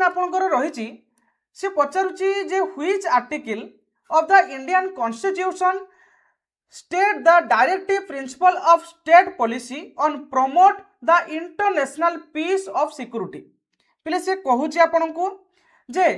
आपणकर रही से पचारुची जे which article of the Indian constitution state the directive principle of state policy on promote the international peace of security पिले से कहूची आपन को जे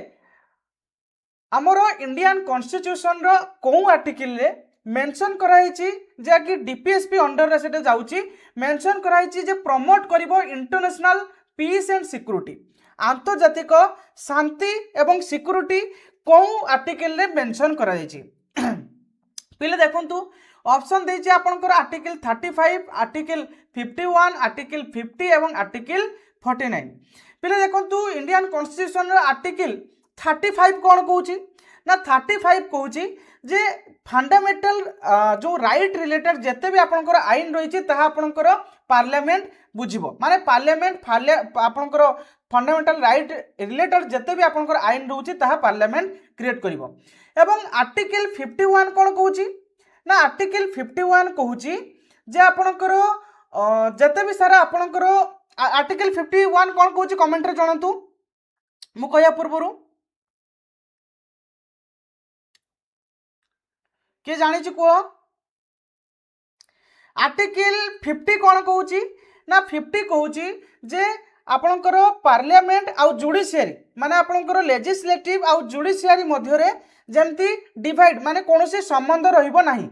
आमर इंडियन कॉन्स्टिट्यूशन रो को आर्टिकल रे मेंशन कराई जे कि डीपीएसपी अंडर रे सेटे जाउची मेंशन कराई जे प्रमोट करिवो इंटरनेशनल पीस एंड सिक्योरिटी आंतर्जातिक शांति एवं सिक्योरिटी को आर्टिकल रे मेंशन कराई पिले देखंतु ऑप्शन देछि आपनकर आर्टिकल 35 आर्टिकल 51 आर्टिकल 50 एवं आर्टिकल 49 पिले देखंतु इंडियन कॉन्स्टिट्यूशन रो आर्टिकल 35 कोन कहूची ना 35 कहूची जे फंडामेंटल जो राइट रिलेटेड जते भी आपनकर आईन रही ताहा आपनकर पार्लियामेंट बुझिबो माने पार्लियामेंट आपनकर फंडामेंटल राइट रिलेटेड जते भी आपनकर आईन रहउची ताहा पार्लियामेंट क्रिएट करिवो एवं आर्टिकल 51 कोन कहूची ना आर्टिकल 51 कहूची जे आपनकर जते भी सारा आपनकर आर्टिकल 51 कोन कहूची कमेंट रे जणातु मु कहया पूर्वरु के जानि छि को आर्टिकल 50 कोन कहूची ना 50 कहूची जे आपनकर पार्लियामेंट आउ जुडिशियरी माने आपनकर लेजिस्लेटिव आउ जुडिशियरी मध्य रे जेमती डिवाइड माने कोनोसी संबंध रहिबो नाही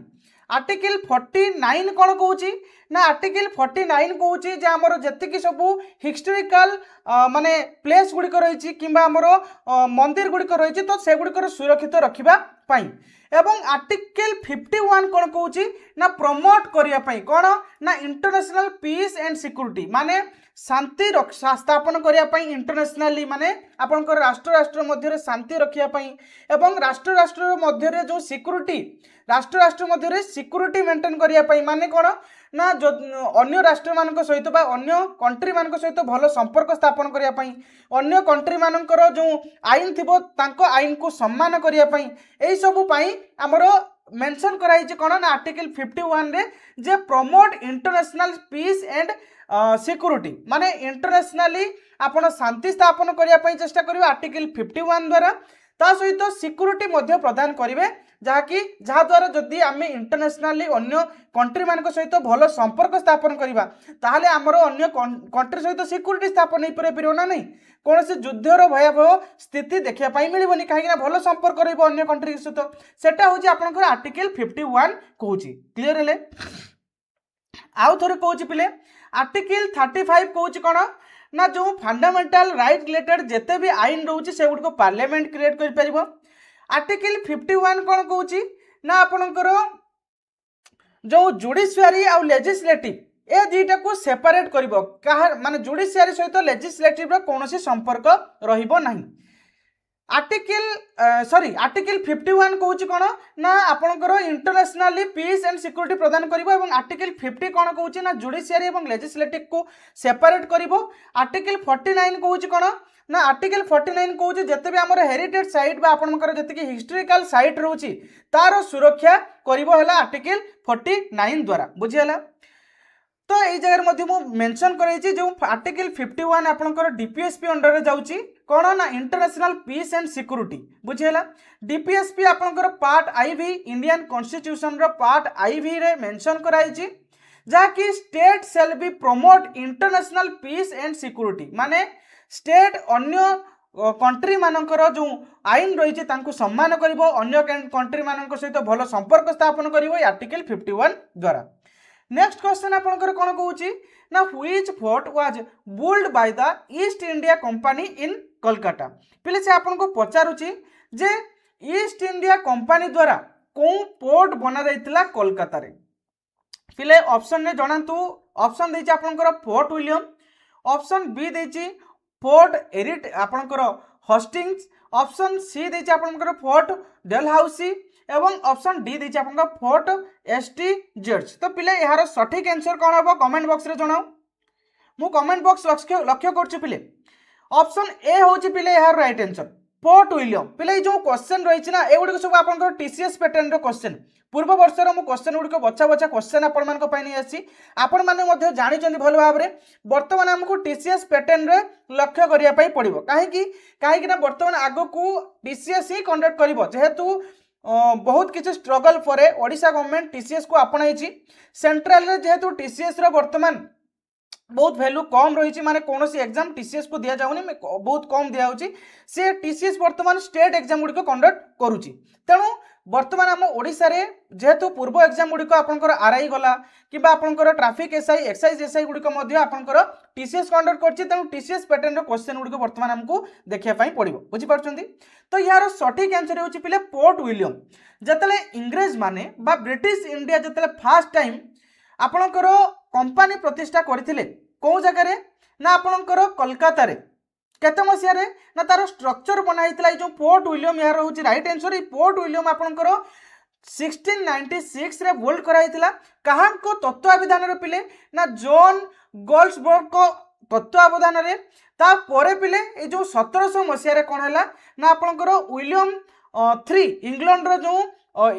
आर्टिकल 49 कोन कहूची ना आर्टिकल 49 कहूची जे हमर जति कि सब हिस्टोरिकल माने प्लेस गुडी को रहिछि किबा हमर मंदिर गुडी को रहिछि तो से गुडी को सुरक्षित रखिबा पई एवं आर्टिकल 51 कोन कहूची ना प्रमोट करिया पई कोन ना इंटरनेशनल पीस एंड सिक्योरिटी माने शांति स्थापन करिया पई इंटरनेशनली माने आपनकर राष्ट्र राष्ट्र मध्य रे शांति रखिया पई एवं राष्ट्र राष्ट्र मध्य रे जो सिक्योरिटी राष्ट्र राष्ट्र मध्य रे सिक्योरिटी मेंटेन करिया पई माने कोन ना जो अन्य राष्ट्र मानक सहित बा अन्य कंट्री मानक सहित भलो संपर्क स्थापन करिया पई अन्य कंट्री मानकर जो आईन थिबो तांको आईन को सम्मान करिया पई एई सब पई हमरो मेंशन कराई जे कोन ना आर्टिकल 51 रे जे promote international peace and security माने इंटरनेशनली आपण शांति स्थापन करिया पई चेष्टा करिवे आर्टिकल 51 द्वारा ता सहित सिक्योरिटी मध्य प्रदान करिवे जहाँकि जहाँ द्वारा जदि आम इंटरनेशनली अन्य कंट्री मान सहित भल संपर्क स्थापन करवा ताहले आमर अन्य कंट्री सहित सिक्योरिटी स्थापन हो पार ना नहीं कौन से युद्धर भयावह स्थिति देखापी मिलनी कहीं भल संपर्क रही अन्य कंट्री सहित सेटा हूँ आपंकर आर्टिकल 51 कहूँ क्लीयर है आउ थे कहूँ पिले आर्टिकल 35 कहूँ कौन ना जो फंडामेंटल राइट रिलेटेड जिते भी आईन रोचे से गुड़ पार्लियामेंट क्रिएट कर पार आर्टिकल 51 कौन कहूँ ना आपणकर जो जुडिशियरी आउ लेजिस्लेटिव ए दुईटा को सेपरेट कर माने जुडिशियरी सहित लेजिस्लेटिव कौन संपर्क रहिबो नहीं आर्टिकल 51 कहूँ कौन ना आपणकर इंटरनेशनली पीस एंड सिक्योरिटी प्रदान करिवो एवं आर्टिकल 50 कौन कहूँ ना जुडिशियरी एवं लेजिस्लेटिव को सेपरेट करिवो आर्टिकल 49 कहूँ कौन ना आर्टिकल 49 कहूँ जिते भी आम हेरिटेज साइट आपंकर जी हिस्टोरिकल साइट रोची तार सुरक्षा करिवो हैला आर्टिकल 49 द्वारा बुझीगला तो यही जगह मु मेंशन कराई जो आर्टिकल 51 आपंकर डीपीएसपी अंडर रे जाउची कौन ना इंटरनेशनल पीस एंड सिक्योरिटी बुझीगला डीपीएसपी आपंकर पार्ट आईवी इंडियन कॉन्स्टिट्यूशन रो पार्ट आईवी रे मेंशन कराई जहाँकि state shall be promote international peace and security माने स्टेट अन्य कंट्री मानकर जो आईन रही सम्मान करिवो अन्य कंट्री मानक सहित भल संपर्क स्थापन करिवो आर्टिकल 51 द्वारा नेक्स्ट क्वेश्चन आपनकर कोन कहूची ना which fort was built by the east India Company इन कोलकाता पिले से आपन को पचारुची जे ईस्ट इंडिया कंपनी द्वारा को पोर्ट बना जाइतिला कोलकाता रे पिले ऑप्शन ने जणांतु ऑप्शन देछि आपनकर फोर्ट विलियम ऑप्शन बी देछि फोर्ट एरिट आपनकर हस्टिंग्स ऑप्शन सी देछि आपनकर फोर्ट डेलहाउसी एवं ऑप्शन डी देछि आपनकर फोर्ट एसटी जर्ज तो पिले यार सठिक आंसर कौन हम कमेंट बॉक्स रे जणाओ मु कमेंट बॉक्स लक्ष्य करछु पिले ऑप्शन ए होछि पिले यार राइट आंसर पोर्ट विलियम पिले जो क्वेश्चन रही ना एगुड़ी सब आप टीसीएस पैटर्न क्वेश्चन पूर्व वर्षर मु क्वेश्चन गुड़िक बछा बछा क्वेश्चन आपण मैंने जानी भल भाव में बर्तमान आमको टीसीएस पैटर्न रे लक्ष्य करने पड़ो कहीं बर्तमान आग को टीसीएस ही कंडक्ट कर जेहेतु बहुत किसी स्ट्रगल पर ओडिशा गवर्नमेंट टीसीएस को आपणाई सेंट्रल रे जेहेतु टीसीएस रो बर्तमान बहुत वैल्यू कम रही माने कौन एग्जाम टीसीएस को दिया जाऊनी बहुत कम दिया सी टीसीएस बर्तमान स्टेट एग्जाम गुड़िक कंडक्ट करुच्ची तेणु बर्तमान आम ओडिशा रे जेहेतु पूर्व एग्जाम गुड़िक आपंकर आरआई गला कि आपंकर ट्राफिक एसआई एक्साइज एसआई गुड़िक आपंकर टीसीएस कंडक्ट करछि तेणु टीसीएस पैटर्न रो क्वेश्चन गुड़िक बर्तमान आमको देखिया पई पड़िबो बुझि पारछंती। तो यार सठिक आंसर होछि पिले पोर्ट विलियम जतले इंग्रेज माने बा ब्रिटिश इंडिया जतले फर्स्ट टाइम आपणकर कंपानी प्रतिष्ठा करथिले को जगह ना आपणकर कोलकाता रे केते मसिया रे ना तार स्ट्रक्चर बनाइतला जो पोर्ट विलियम यार होछि राइट आंसर। ई पोर्ट विलियम आपणकर 1696 रे बिल्ड कराइतला कहां को तत्वावधान रे पिले ना जॉन गोल्ड्सबर्ग को तत्वावधान रे ता परे पिले ए जो 1700 मसिया रे कोन हला ना आपणकर विलियम 3 इंग्लैंड रो जो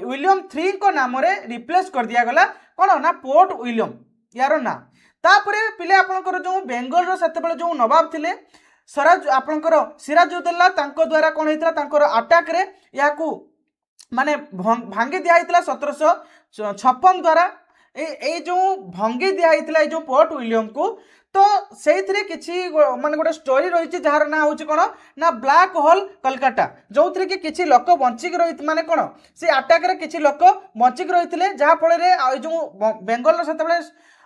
विलियम 3 को नाम रे रिप्लेस कर दिया गला कौन ना पोर्ट विलियम यार ना तापरे पिले आपणकर जो बेंगल रो सेतेबेले जो नवाब थिले सराज आपणकर सिराजुद्दौला तांको द्वारा कोन हेतला तांकर अटैक रे याकू माने भांगी दिया हेतला 1756 द्वारा ए जो भंगी दिया हेतला जो पोर्ट विलियम को तो से किसी माने गोटे स्टोरी रही जार ना हूँ कौन ना ब्लैक होल कलकाता जो थी कि किसी लोक बंचिक रही माने कौन से अटैक रे किसी लोक बंचिक रही जहाँफल जो बेंगल से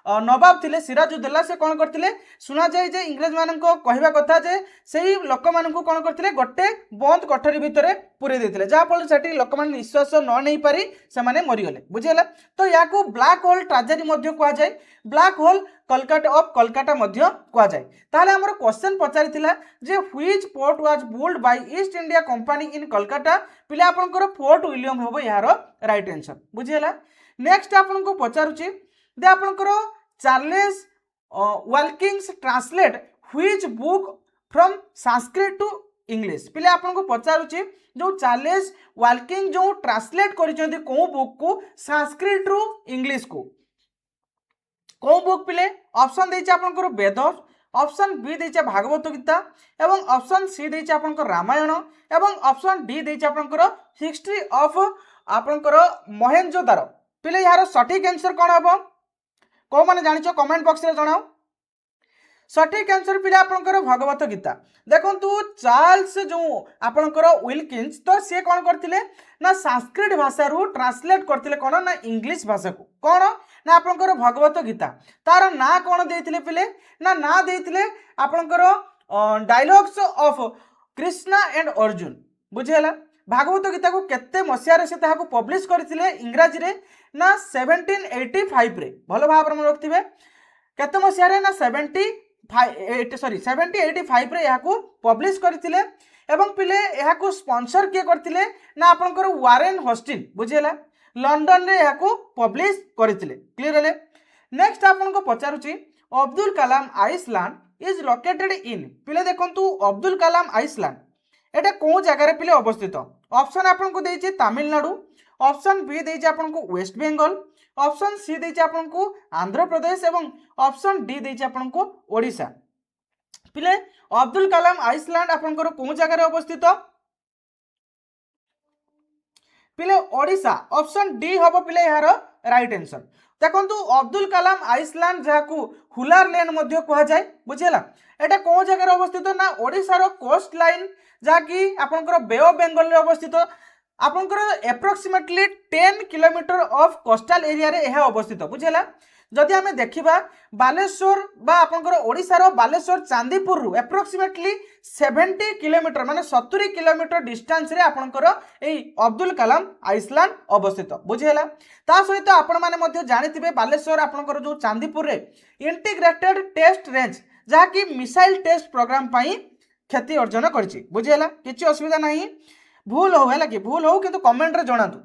नवाब थिले सिराजुद्दौला से कौन करते शुणा जाए जे इंग्रेज मान कहवा कथा जे से लोक मान कौन करते गोटे बंद कठरी भितर पूरे देते जहाँफल से लोक मैंने निश्वास न नहीं पारि से मरीगले बुझीगला। तो या ब्लैक होल ट्राजेडी कहुए black hole Calcutta of Calcutta कहुए ताहले हमर क्वेश्चन पचारि जे which port was build by East India Company in Calcutta पिले आपनकर पोर्ट विलियम होबो यार राइट आंसर बुझीगला। नेक्स्ट आपनको पचारुची दे आपनकर Charles Wilkins translate which book from Sanskrit to English पिले आपनको पचारुची जो चार्लेस वाल्किंग जो ट्रांसलेट करिसेंती को बुक को संस्कृत टू इंग्लिश को कौ बुक पिले ऑप्शन देइछ आपनकर वेद ऑप्शन बी देइछ भागवत गीता एवं ऑप्शन सी देइछ आपनकर रामायण एवं ऑप्शन डी देइछ आपनकर हिस्ट्री ऑफ आपनकर मोहेंजोदारो पिले यार सठिक आंसर कौन हम कौ मैंने जानिछ कमेंट बॉक्स रे जणाओ सठिक आंसर पिले आपनकर भागवत गीता देखंतु चार्ल्स जो आपनकर विल्किंस तो सी कौन करथिले ना संस्कृत भाषा रू ट्रांसलेट करथिले कौन ना इंग्लिश भाषा को कौन ना आपनकर भागवत गीता तार ना कौन देथिले पिले ना देथिले आपनकर dialogues of Krishna and Arjun बुझेला। भागवत गीता को केते मसिया से ताहाको पब्लिश करथिले इंग्रजी रे ना 1785 रे भलो भाव में रखथिबे केते मसिया रे ना 1785 रे याको पब्लिश करथिले एवं पिले याको स्पॉन्सर के करथिले ना आपनकर वारेन हॉस्टिन बुझेला लंडन रे याको पब्लिश करथिले क्लियर हेले। नेक्स्ट आपनको पचारुची Abdul Kalam Island is located in पिले देखंतु अब्दुल कलाम आइसलैंड एटा को जगह पिले अवस्थित ऑप्शन आपको देइछि तमिलनाडु ऑप्शन बी देइछि आपको वेस्ट बेंगल ऑप्शन सी देइछि आपको आंध्र प्रदेश एवं ऑप्शन डी देइछि आपको ओडिशा पिले अब्दुल कलाम आइसलैंड आपनकर को जगह अवस्थित पिले ओडिशा ऑप्शन डी हम पिले यार राइट आंसर। देखो अब्दुल कलाम आइसलैंड जहाँ हुलार लैंड कहुए बुझेगा एटा कौ जगह अवस्थित ना ओडिशार कोस्ट लाइन जहाँकि आपनकर बे ऑफ बेंगल रे अवस्थित आपनकर approximately 10 kilometre of coastal area रे यह अवस्थित बुझेगा। जदि आम देखा बालेश्वर बा आपनकर ओडिशार बालेश्वर चांदीपुर रु एप्रोक्सीमेटली 70 किलोमीटर माने 70 किलोमीटर डिस्टेंस रे आपनकर एई अब्दुल कलाम आइसलैंड अवस्थित बुझेला। ता सहित आपण माने मध्ये जानिथिबे बालेश्वर आपनकर जो चांदीपुर रे इंटीग्रेटेड टेस्ट रेंज जहाँ कि मिसाइल टेस्ट प्रोग्राम पाई ख्याति अर्जन करछि बुझेला किछि असुविधा नहीं भूल हो है कि भूल हो किंतु कमेंट रे जणातु।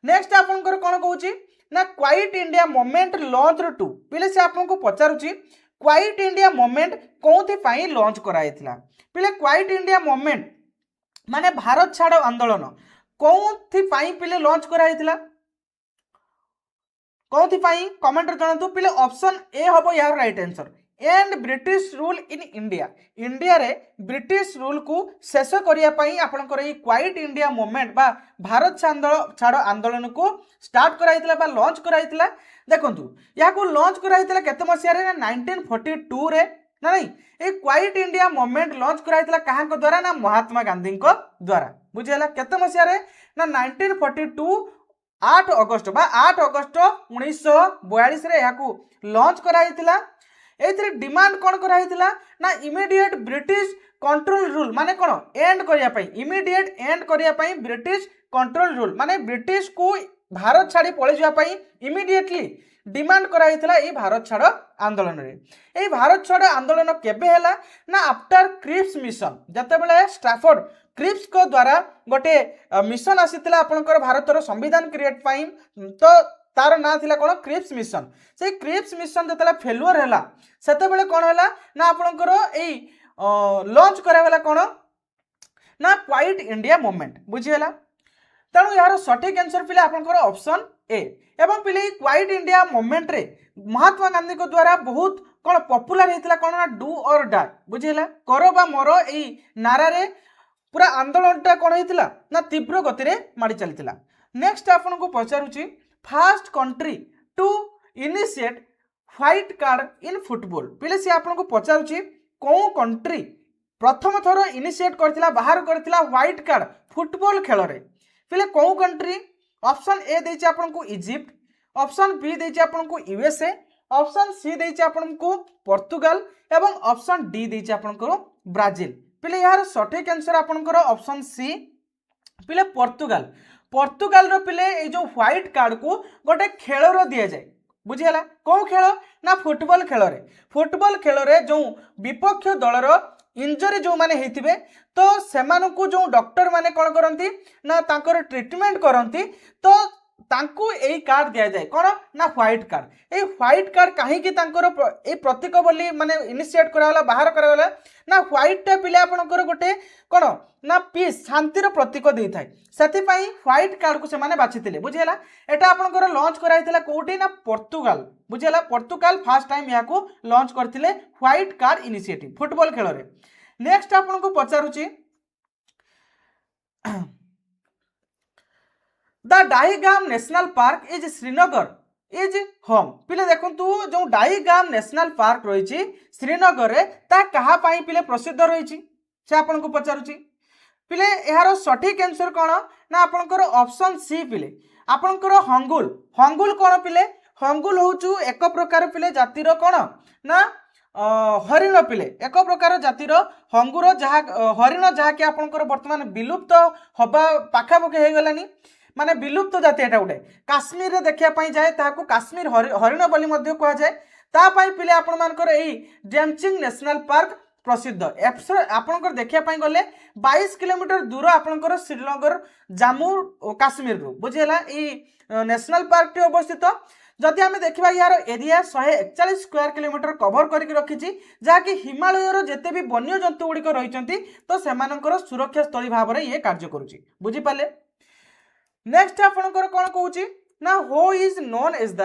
नेक्स्ट आपनकर कोन कहूछि ना क्वाइट इंडिया मूवमेंट लॉन्च टू पिले से आपको पचारुची क्वाइट इंडिया मूवमेंट कौन पाई लॉन्च कराइथिला पिले क्वाइट इंडिया मूवमेंट माने भारत छाड़ आंदोलन कौन पिले लॉन्च कराइथिला कौन कमेंट जनातु पिले ऑप्शन ए हम यार right answer and British rule in India India रे ब्रिटिश रूल को शेष करने आपंकर क्वाइट इंडिया मूवमेंट बा भारत छाड़ आंदोलन को स्टार्ट कराइथिला बा लॉन्च कराइथिला देखु या लॉन्च कराइथिला केते मसिया रे 1942 रे ना नहीं ये क्वाइट इंडिया मूवमेंट लॉन्च कराइथिला कहाँ को द्वारा ना महात्मा गांधी को द्वारा बुझेला केते मसिया रे ना 1942 8 अगस्त बा 8 अगस्त 1942 रे याकू लॉन्च कराइथिला एथिरे डिमांड कोन कराइथिला ना इमीडिएट ब्रिटिश कंट्रोल रूल माने कोन एंड करिया पई इमीडिएट एंड करिया पई ब्रिटिश कंट्रोल रूल माने ब्रिटिश को भारत छाड़ी पळे जा पई इमीडिएटली डिमांड कराइथिला ए भारत छाड़ आंदोलन रे ए भारत छाड़ आंदोलन केबे हैला ना आफ्टर क्रिप्स मिशन जते बेले स्ट्रैफोर्ड क्रिप्स को द्वारा गोटे मिशन आसीथिला आपनकर भारतर संविधान क्रिएट पाई तो तार ना थिला कोन क्रिप्स मिशन से क्रिप्स मिशन जतला फेलुअर हैला सेते बेले कोन हैला ना आपनकर ए लॉन्च करावेला कोन ना क्वाइट इंडिया मूवमेंट बुझियला तेणु यार सठिक आंसर पिले आपनकर ऑप्शन ए एवं पिले क्वाइट इंडिया मूवमेंट रे महात्मा गांधी को द्वारा बहुत कौन पॉपुलर होता कौन ना डू और डाई बुझेगा कर बा मोर ए नारा रे पूरा आंदोलनटा कौन होता ना तीव्र गति रे माड़ी चलता नेक्स्ट आपन को पचारुची first country to initiate white card in football पिले से आपन को पचारुची कौ कंट्री प्रथम थर इनिशिएट करथिला बाहर करथिला व्हाइट कार्ड फुटबॉल खेल रे पिले कौ कंट्री ऑप्शन ए देछि आपन को इजिप्ट ऑप्शन बी देछि आपन को यूएसए ऑप्शन सी देछि आपन को पोर्तुगाल एवं ऑप्शन डी देछि आपन को ब्राजील पिले यार सठिक आंसर आपन को ऑप्शन सी पिले पोर्तुगाल पोर्तुगाल रो पिले ए जो व्हाइट कार्ड को गोटे खेल रो दिया जाए बुझीला कौ खेल ना फुटबॉल खेल रे जो विपक्ष दलर इंजरी जो माने हेतिबे तो सेमानकु जो डॉक्टर माने कोन करंती ना तांकर ट्रीटमेंट करंती तो तांकु एई कार्ड दिया जाए कोन ना white card a white card काहे कि तांकर ए प्रतीक बोली माने इनिशिएट करावला बाहर करावला ना व्हाइट टा पिले आपनकर गोटे कोन ना पीस शांतिर प्रतीक देई थाए सेति पई व्हाइट कार्ड को से माने बाछितिले बुझेला एटा आपनकर लॉन्च कराइतिला कोठी ना पोर्तुगाल बुझेला पोर्तुगाल फर्स्ट टाइम या को लॉन्च करथिले व्हाइट कार्ड इनिशिएटिव फुटबॉल खेल रे नेक्स्ट आपन को पचारुची the Dachigam National Park is Srinagar is home पिले देखंतु जो डाईगाम नेशनल पार्क रही श्रीनगर रे ता कहा पाई पिले प्रसिद्ध रही से आपन को पचारुची पिले यार सठिक आंसर कौन ना आपनकर ऑप्शन सी पिले आपनकर हंगुल हंगुल कौन पिले हंगुल होचु एक प्रकार पिले जातिर कौन ना हरिण पिले एक प्रकार जातिर हंगुर जहाँ हरिण जहाँ कि आपनकर वर्तमान विलुप्त हवा पाखापाखि हो गलानी माने विलुप्त जाति एटा गोटे काश्मीर रे देखिया जाए ताकू काश्मीर हरिण बोली मध्य कहा जाए ता पाई पिले आपण मानकर एई डेमचिंग नेशनल पार्क प्रसिद्ध आपनकर देखिया गले 22 किलोमीटर दूर आपनकर श्रीनगर जम्मू काश्मीर रू बुझेला एई नेशनल पार्क टी अवस्थित जदि आम देखा यार एरिया 141 स्क्वायर किलोमीटर कभर करके रखी जहाँकि हिमालयर जिते भी वन्य जंतु गुड़िक रही तो सेमानकर सुरक्षा स्थली भाव में ये कार्य करुच्ची बुझीपारे नेक्स्ट आपनकर कौन कहूँ ना who is known as the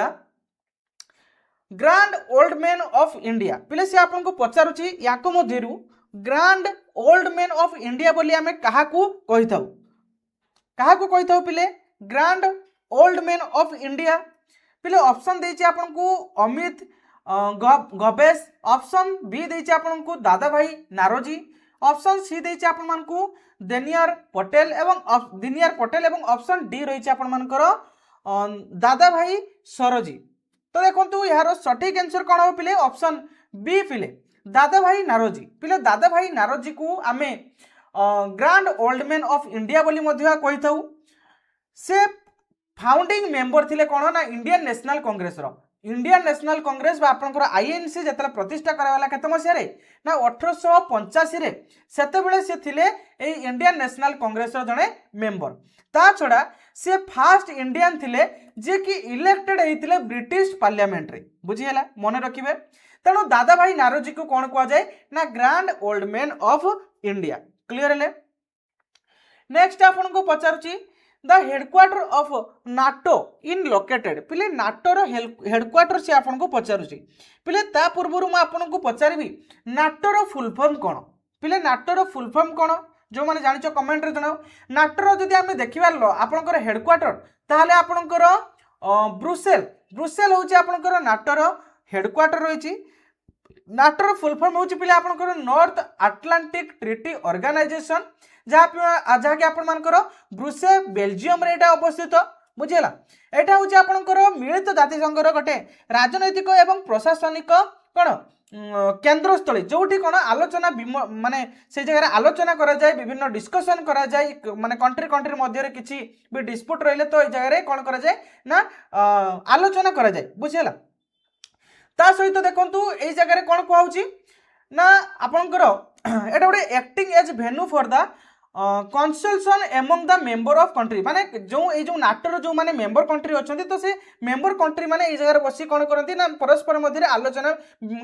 Grand Old Man of India पिले से आपन को पचारुची याको मध्यरु Grand Old Man of India बोली आमे काहाकू कहिथाउ पिले Grand Old Man of India पिले ऑप्शन देछि आपन को अमित गबेश ऑप्शन बी देछि आपन को दादा भाई नारोजी ऑप्शन सी देछि आपन मान को दिनियार पटेल एवं ऑप्शन डी रही आपन मानकर दादा भाई सरोजी तो देखो यार सठिक आंसर कौन हो पिले ऑप्शन बी पिले दादा भाई नारोजी पिले दादा भाई नारोजी को आमे grand Old Man of India बोली मध्य कही था से फाउंडिंग मेंबर थिले कौन ना इंडियन नेशनल कांग्रेस आपनकर आईएनसी जतरा प्रतिष्ठा करावाला केते मसिया रे ना 1885 रे सेते बेले से थिले ए इंडियन नेशनल कांग्रेस रो जने मेंबर ता छडा से फास्ट इंडियन थिले जे कि इलेक्टेड हेतिले ब्रिटिश पार्लियामेंट रे बुझियला मने रखिबे तेणु दादा भाई नारोजी को कौन कहा जाए ना Grand Old Man of India clear है नेक्स्ट आपन को पचारुची the headquarter of NATO in located पिले नाटोर हेडक्वार्टर से आपन को पचारुची पिले ता पूर्व मु आपन को पचारिबी नाटोर फुल फॉर्म कोन पिले नाटोर फुल फॉर्म कोन जो माने जानिचो कमेंट रे जणाओ नाटोर जदि आमे देखिबार लो आपनकर हेडक्वार्टर ताहले आपनकर ब्रुसेल ब्रुसेल होची आपनकर नाटोर हेडक्वार्टर रहिची नाटोर फुल फॉर्म होची पिले आपनकर नॉर्थ अटलांटिक ट्रीटी ऑर्गेनाइजेशन जहाँ कि आपण मानकर ब्रुसेल बेल्जियम रे एटा अवस्थित बुझिला एटा होची आपनकर मिलित जातिसंघर गोटे राजनैतिक एवं प्रशासनिक कोन केन्द्रस्थली जोठी कोन आलोचना माने से जगह आलोचना करा जाए विभिन्न डिस्कशन करा जाए माने कंट्री कंट्री मध्य रे किछि भी डिस्प्यूट रहले तो ए जगह रे कोन करा जाए ना आलोचना करा जाए बुझिला ता सहित देखंतु ए जगह रे कोन कहउची ना आपनकर एटा गोटे acting as venue for the consultation among the member of country माने जो नाटोर जो माने मेंबर कंट्री अछंती तो से मेंबर कंट्री माने ए जगह बसी कोन करंती ना परस्पर मध्य रे आलोचना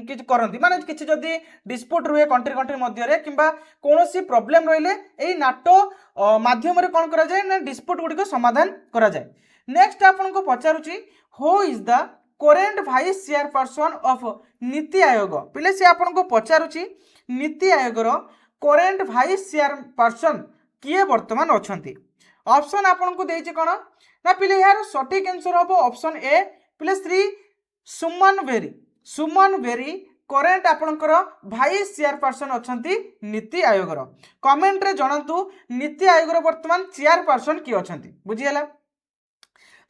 किछ करंती माने किछ जदी डिस्प्यूट रुहे कंट्री कंट्री मध्य रे किबा कोनोसी प्रॉब्लम रहिले एई नाटो माध्यम रे कोन करा जाय ना डिस्प्यूट गुडी को समाधान करा जाय नेक्स्ट आपन को पचारुची who is the current vice chairperson of NITI Aayog पिले से आपन को पचारुची नीति आयोग रो करेंट वाइस चेयरपर्सन किए वर्तमान अछंती ऑप्शन आपन को देइछि कोन ना पिले यार सटीक आंसर हबो ऑप्शन ए पिले श्री सुमन वेरी करेंट आपनकर वाइस चेयरपर्सन अछंती नीति आयोग रो कमेंट रे जणांतु नीति आयोग रो वर्तमान चेयरपर्सन की अछंती बुझियला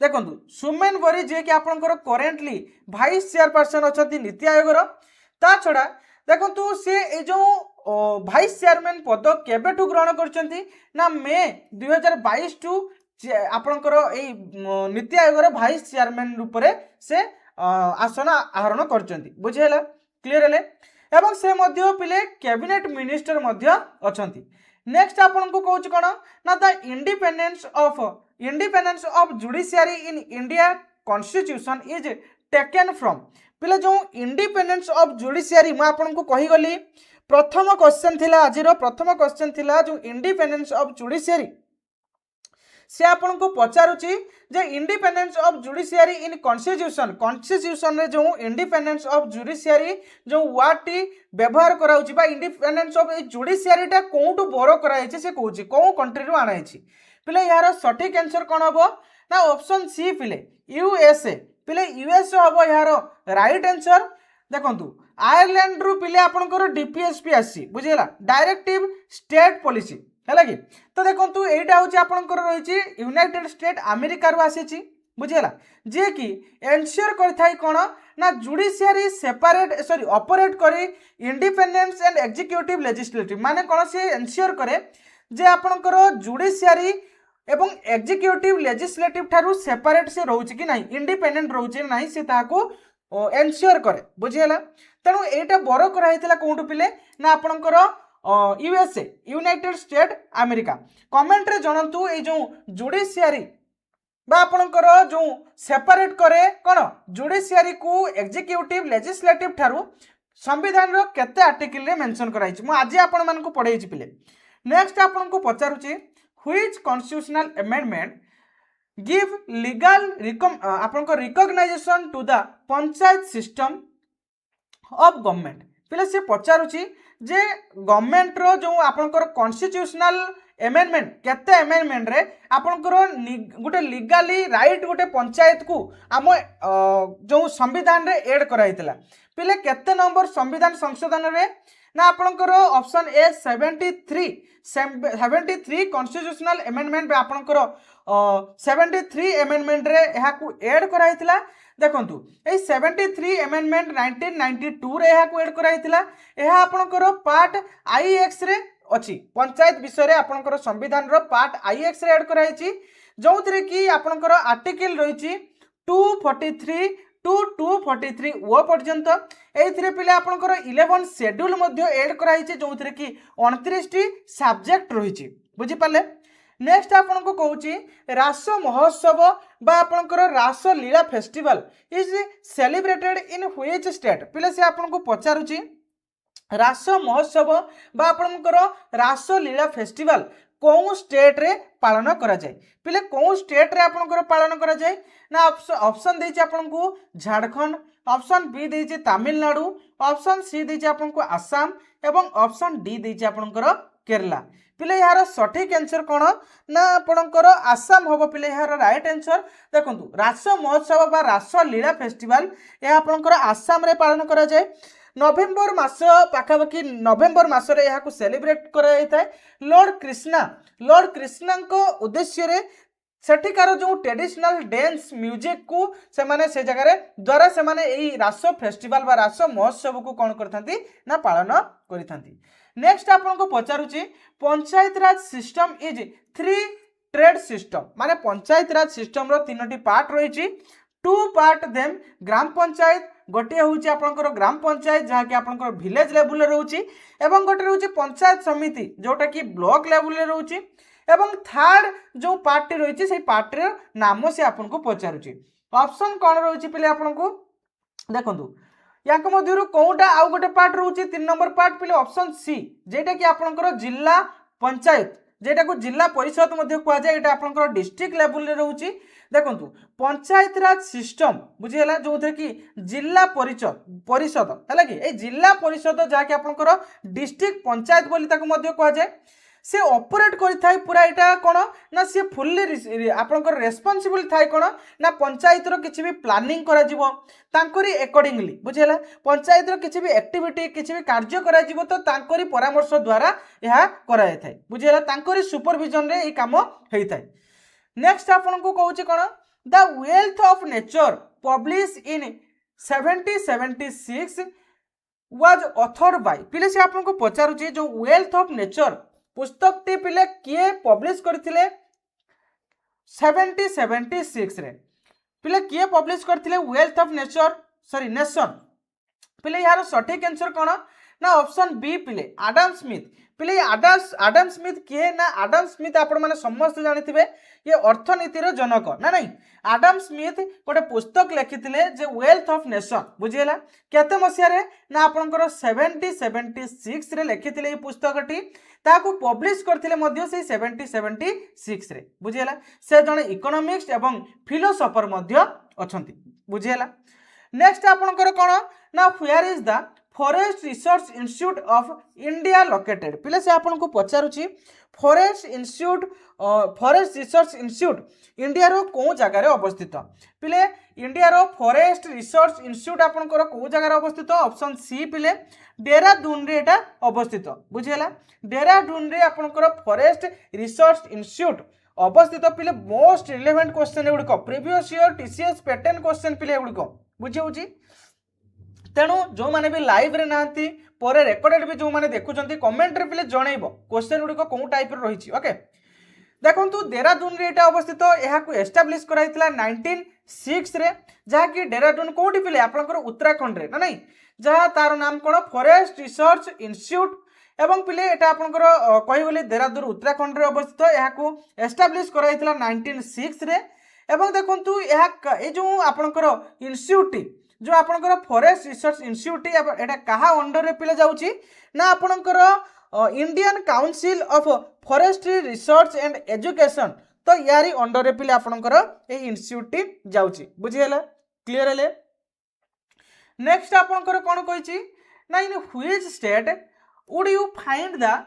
देखंतु सुमन वेरी जे कि आपनकर currently vice chairperson अछंती NITI Aayog रो ता छडा देखंतु से ए जो भाइस चेयरमैन पद केबेठू ग्रहण करछंती ना मे 2022 टू आपनकर ए नीति आयोग भाइस चेयरमैन रूप रे से आसन आहरण करछंती बुझेला क्लियर हेले एवं से मध्य पिले कैबिनेट मिनिस्टर मध्य अछंती नेक्स्ट आपन को कहूच कोन ना the independence of judiciary in India constitution is taken from पिले जो इंडिपेंडेंस ऑफ जुडिशियरी मैं आपन को कहि गली प्रथम क्वेश्चन थिला आजिर प्रथम क्वेश्चन थिला जो इंडिपेंडेंस ऑफ जुडिशियरी से आपन को पचारुची जे independence of judiciary in constitution रे जो इंडिपेंडेंस ऑफ जुडिशियरी जो वर्ड टी व्यवहार कराउची बा इंडिपेंडेंस ऑफ जुडिशियरी टा कोउटू बोरो कराइछि से कहूची को कंट्री रो आनाइछि पिले यार सटीक आंसर कोन हबो ना ऑप्शन सी पिले यूएसए पिले यूएसए हबो यार राइट आंसर देखंतु आयरलैंड रु पिले आपनकर डीपीएसपी आसी बुझिला डायरेक्टिव स्टेट पॉलिसी हैला कि तो देखंतु एटा होची आपनकर रहिची यूनाइटेड स्टेट अमेरिका रु आसीची बुझिला जे कि एन्श्योर करथाई कोन ना जुडिशियरी सेपरेट ऑपरेट करी इंडिपेंडेंस एंड एग्जीक्यूटिव लेजिस्लेटिव माने कोन से एन्श्योर करे जे आपनकर जुडिशियरी एवं एग्जीक्यूटिव लेजिस्लेटिव ठारू सेपरेट से रहउची कि नाही इंडिपेंडेंट रहउची नाही से ताको एन्श्योर करे बुझिला तेणु एटा बरो कराइथिला कोउटु पिले ना आपनकर USA United state America comment रे जणंतु ए जो जुडिशियरी बा आपनकर जो सेपरेट करे कोन जुडिशियरी को एग्जीक्यूटिव लेजिस्लेटिव ठारू संविधान रो केते आर्टिकल रे मेंशन कराइछि मु आज आपन मान को पढाइछि पिले नेक्स्ट आपन को पचारुछि which constitutional amendment give legal आपनकर recognization to the panchayat system of government पिले से पचारुछि जे गवर्नमेंट रो जो आपनकर कॉन्स्टिट्यूशनल अमेंडमेंट केते अमेंडमेंट रे आपनकर गोटे लीगली राइट गोटे पंचायत को आम जो संविधान रे ऐड कराइतला पिले केते नंबर संविधान संशोधन रे ना आपनकर ऑप्शन ए 73 कॉन्स्टिट्यूशनल अमेंडमेंट बे आपनकर 73 अमेंडमेंट रे एहा को ऐड कराइतला देखंतु ए 73 अमेंडमेंट 1992 रे एहा को ऐड कराइतला एहा आपनकर पार्ट आईएक्स रे अछि पंचायत विषय रे आपनकर संविधान रो पार्ट आईएक्स रे ऐड कराइछि जोंतरे कि आपनकर आर्टिकल रहिछि 243 टू 243 वो पर्यंत एथिरे पिले आपनकर 11 शेड्यूल मध्ये ऐड कराइछि जोंतरे कि 29 टी सब्जेक्ट रहिछि बुझि पाले नेक्स्ट आपन को कहूची रास महोत्सव बा आपनकर Ras Leela festival is celebrated in which state पिले से आपन को पचारुची रास महोत्सव बा आपनकर रास लीला फेस्टिवल कौन स्टेट रे पालन करा जाए पिले कौन स्टेट रे आपनकर पालन करा जाए ना ऑप्शन देछि आपनको झारखंड ऑप्शन बी देछि तमिलनाडु ऑप्शन सी देछि आपनको आसाम एवं ऑप्शन डी देछि आपनकर केरला पिले यार सठिक आंसर कौन ना आपनकर आसाम होबो पिले यार राइट आंसर देखंतु रास महोत्सव बा रास लीला फेस्टिवल या आपनकर आसाम रे पालन करा जाए नवेम्बर मास पाखापाखि नवेम्बर मासरे यहाँ सेलिब्रेट कराए लॉर्ड कृष्णा उद्देश्य रे सेठिकार जो ट्रेडिशनल डांस म्यूजिक को से माने से जगह द्वारा से माने यही रास फेस्टिवल बा रास महोत्सव को कौन करथांती ना पालन करिथांती। नेक्स्ट आपन को पचारुची पंचायत राज सिस्टम इज 3 ट्रेड सिस्टम माने पंचायत राज सिस्टम रो 3टी पार्ट रही 2 पार्ट देम ग्राम पंचायत गोटे हूँ आपंकर ग्राम पंचायत जहाँकि आपंकर विलेज लेवल रोचे एवं गोटे रोचे पंचायत समिति जोटा कि ब्लॉक लेवल रोचे एवं थर्ड जो पार्टी रही से पार्टी नाम से आपको पचारुचे ऑप्शन कौन रोचे पिले आपको देखो या मध्य कौटा आउ गोटे पार्ट रोचे 3 नंबर पार्ट पिले ऑप्शन सी जेटा कि आपंकर जिला पंचायत जेटा को जिला परिषद कह जाए ये आपंकर डिस्ट्रिक्ट लेवल रोचे देखो पंचायत राज सिस्टम बुझीगला जो थे कि जिला परिषद है कि जिला परिषद जहाँकि आपंकर डिस्ट्रिक्ट पंचायत बोली कह जाए से ऑपरेट करिथाय पूरा एटा कोन ना से फुल्ली आपनकर रेस्पोंसिबल थाय कोन ना पंचायत रो किछि भी प्लानिंग करा जिवो तांकरी अकॉर्डिंगली बुझेला पंचायत रो किछि भी एक्टिविटी किछि भी कार्य करा जिवो तो तांकरी परामर्श द्वारा यह करा जाय बुझेला तांकरी सुपरविजन रे ए काम हेइ थाय। नेक्स्ट आपन को कहूची कोन the Wealth of Nature publish in 1776 was author by पिले से आपन को पचारुची जो वेल्थ ऑफ नेचर पुस्तक टी पिले किए पब्लिश करथिले 1776 रे पिले किए पब्लिश करथिले wealth of nature sorry nation पिले यार सठिक आंसर कोन ना ऑप्शन बी पिले आडम स्मिथ पिले आडम स्मिथ किए ना आडम स्मिथ आपण माने समस्त जानिथिबे ये अर्थनीतिर जनक ना नहीं आडम स्मिथ गोटे पुस्तक लिखिथिले जे वेल्थ ऑफ नेशन बुझिएला केते मसिया रे ना आपनकर 1776 रे लिखिथिले ये पुस्तकटी ताकू पब्लिश करथिले मध्य से 1776 रे बुझिएला से जने इकोनॉमिक्स एवं फिलोसोफर मध्य अछंती बुझिएला। नेक्स्ट आपनकर कोन ना where is the forest research institute of India located पिले से आपन को पचारुची फॉरेस्ट रिसर्च इंस्टीट्यूट इंडिया रो को जगह रे अवस्थित पिले इंडिया रो फॉरेस्ट रिसर्च इंस्टीट्यूट आपन को को जगह रे अवस्थित ऑप्शन सी पिले देहरादून रे एटा अवस्थित बुझिएला देहरादून रे आपन को फॉरेस्ट रिसर्च इंस्टीट्यूट अवस्थित पिले मोस्ट रिलेवेंट क्वेश्चन एगुड़िक previous year TCS pattern question पिले एगुड़िक बुझी होची तेणु जो मैंने भी लाइव रे नांती पर रेकर्डेड भी जो मैंने देखुचंती कमेंट रे पिले जणैबो क्वेश्चन गुड़िक को टाइप रे रहिछि ओके देखंतु देहरादून रे एटा अवस्थित यहाँ को एस्टाब्लिश कराइतला 1906 रे जहाँ कि देहरादून कोठी पिले आपनकर उत्तराखंड रे ना नहीं जहाँ तार नाम कोन फॉरेस्ट रिसर्च इंस्टीट्यूट एवं पिले एटा आपनकर कहि गले देहरादून उत्तराखंड रे अवस्थित यहाँ को एस्टाब्लिश कराइतला 1906 रे एवं देखंतु यहाँ ए जो आपनकर इंस्टीट्यूट जो आपनकर फॉरेस्ट रिसर्च इंस्टीट्यूट एटा कहा अंडर रे पिले जाउची ना आपनकर Indian council of forestry research and education तो यारी अंडर रे पिले आपनकर ए इंस्टीट्यूट जाउची बुझिएला क्लियर हेले। नेक्स्ट आपनकर कोन कहिची ना in which state would you find the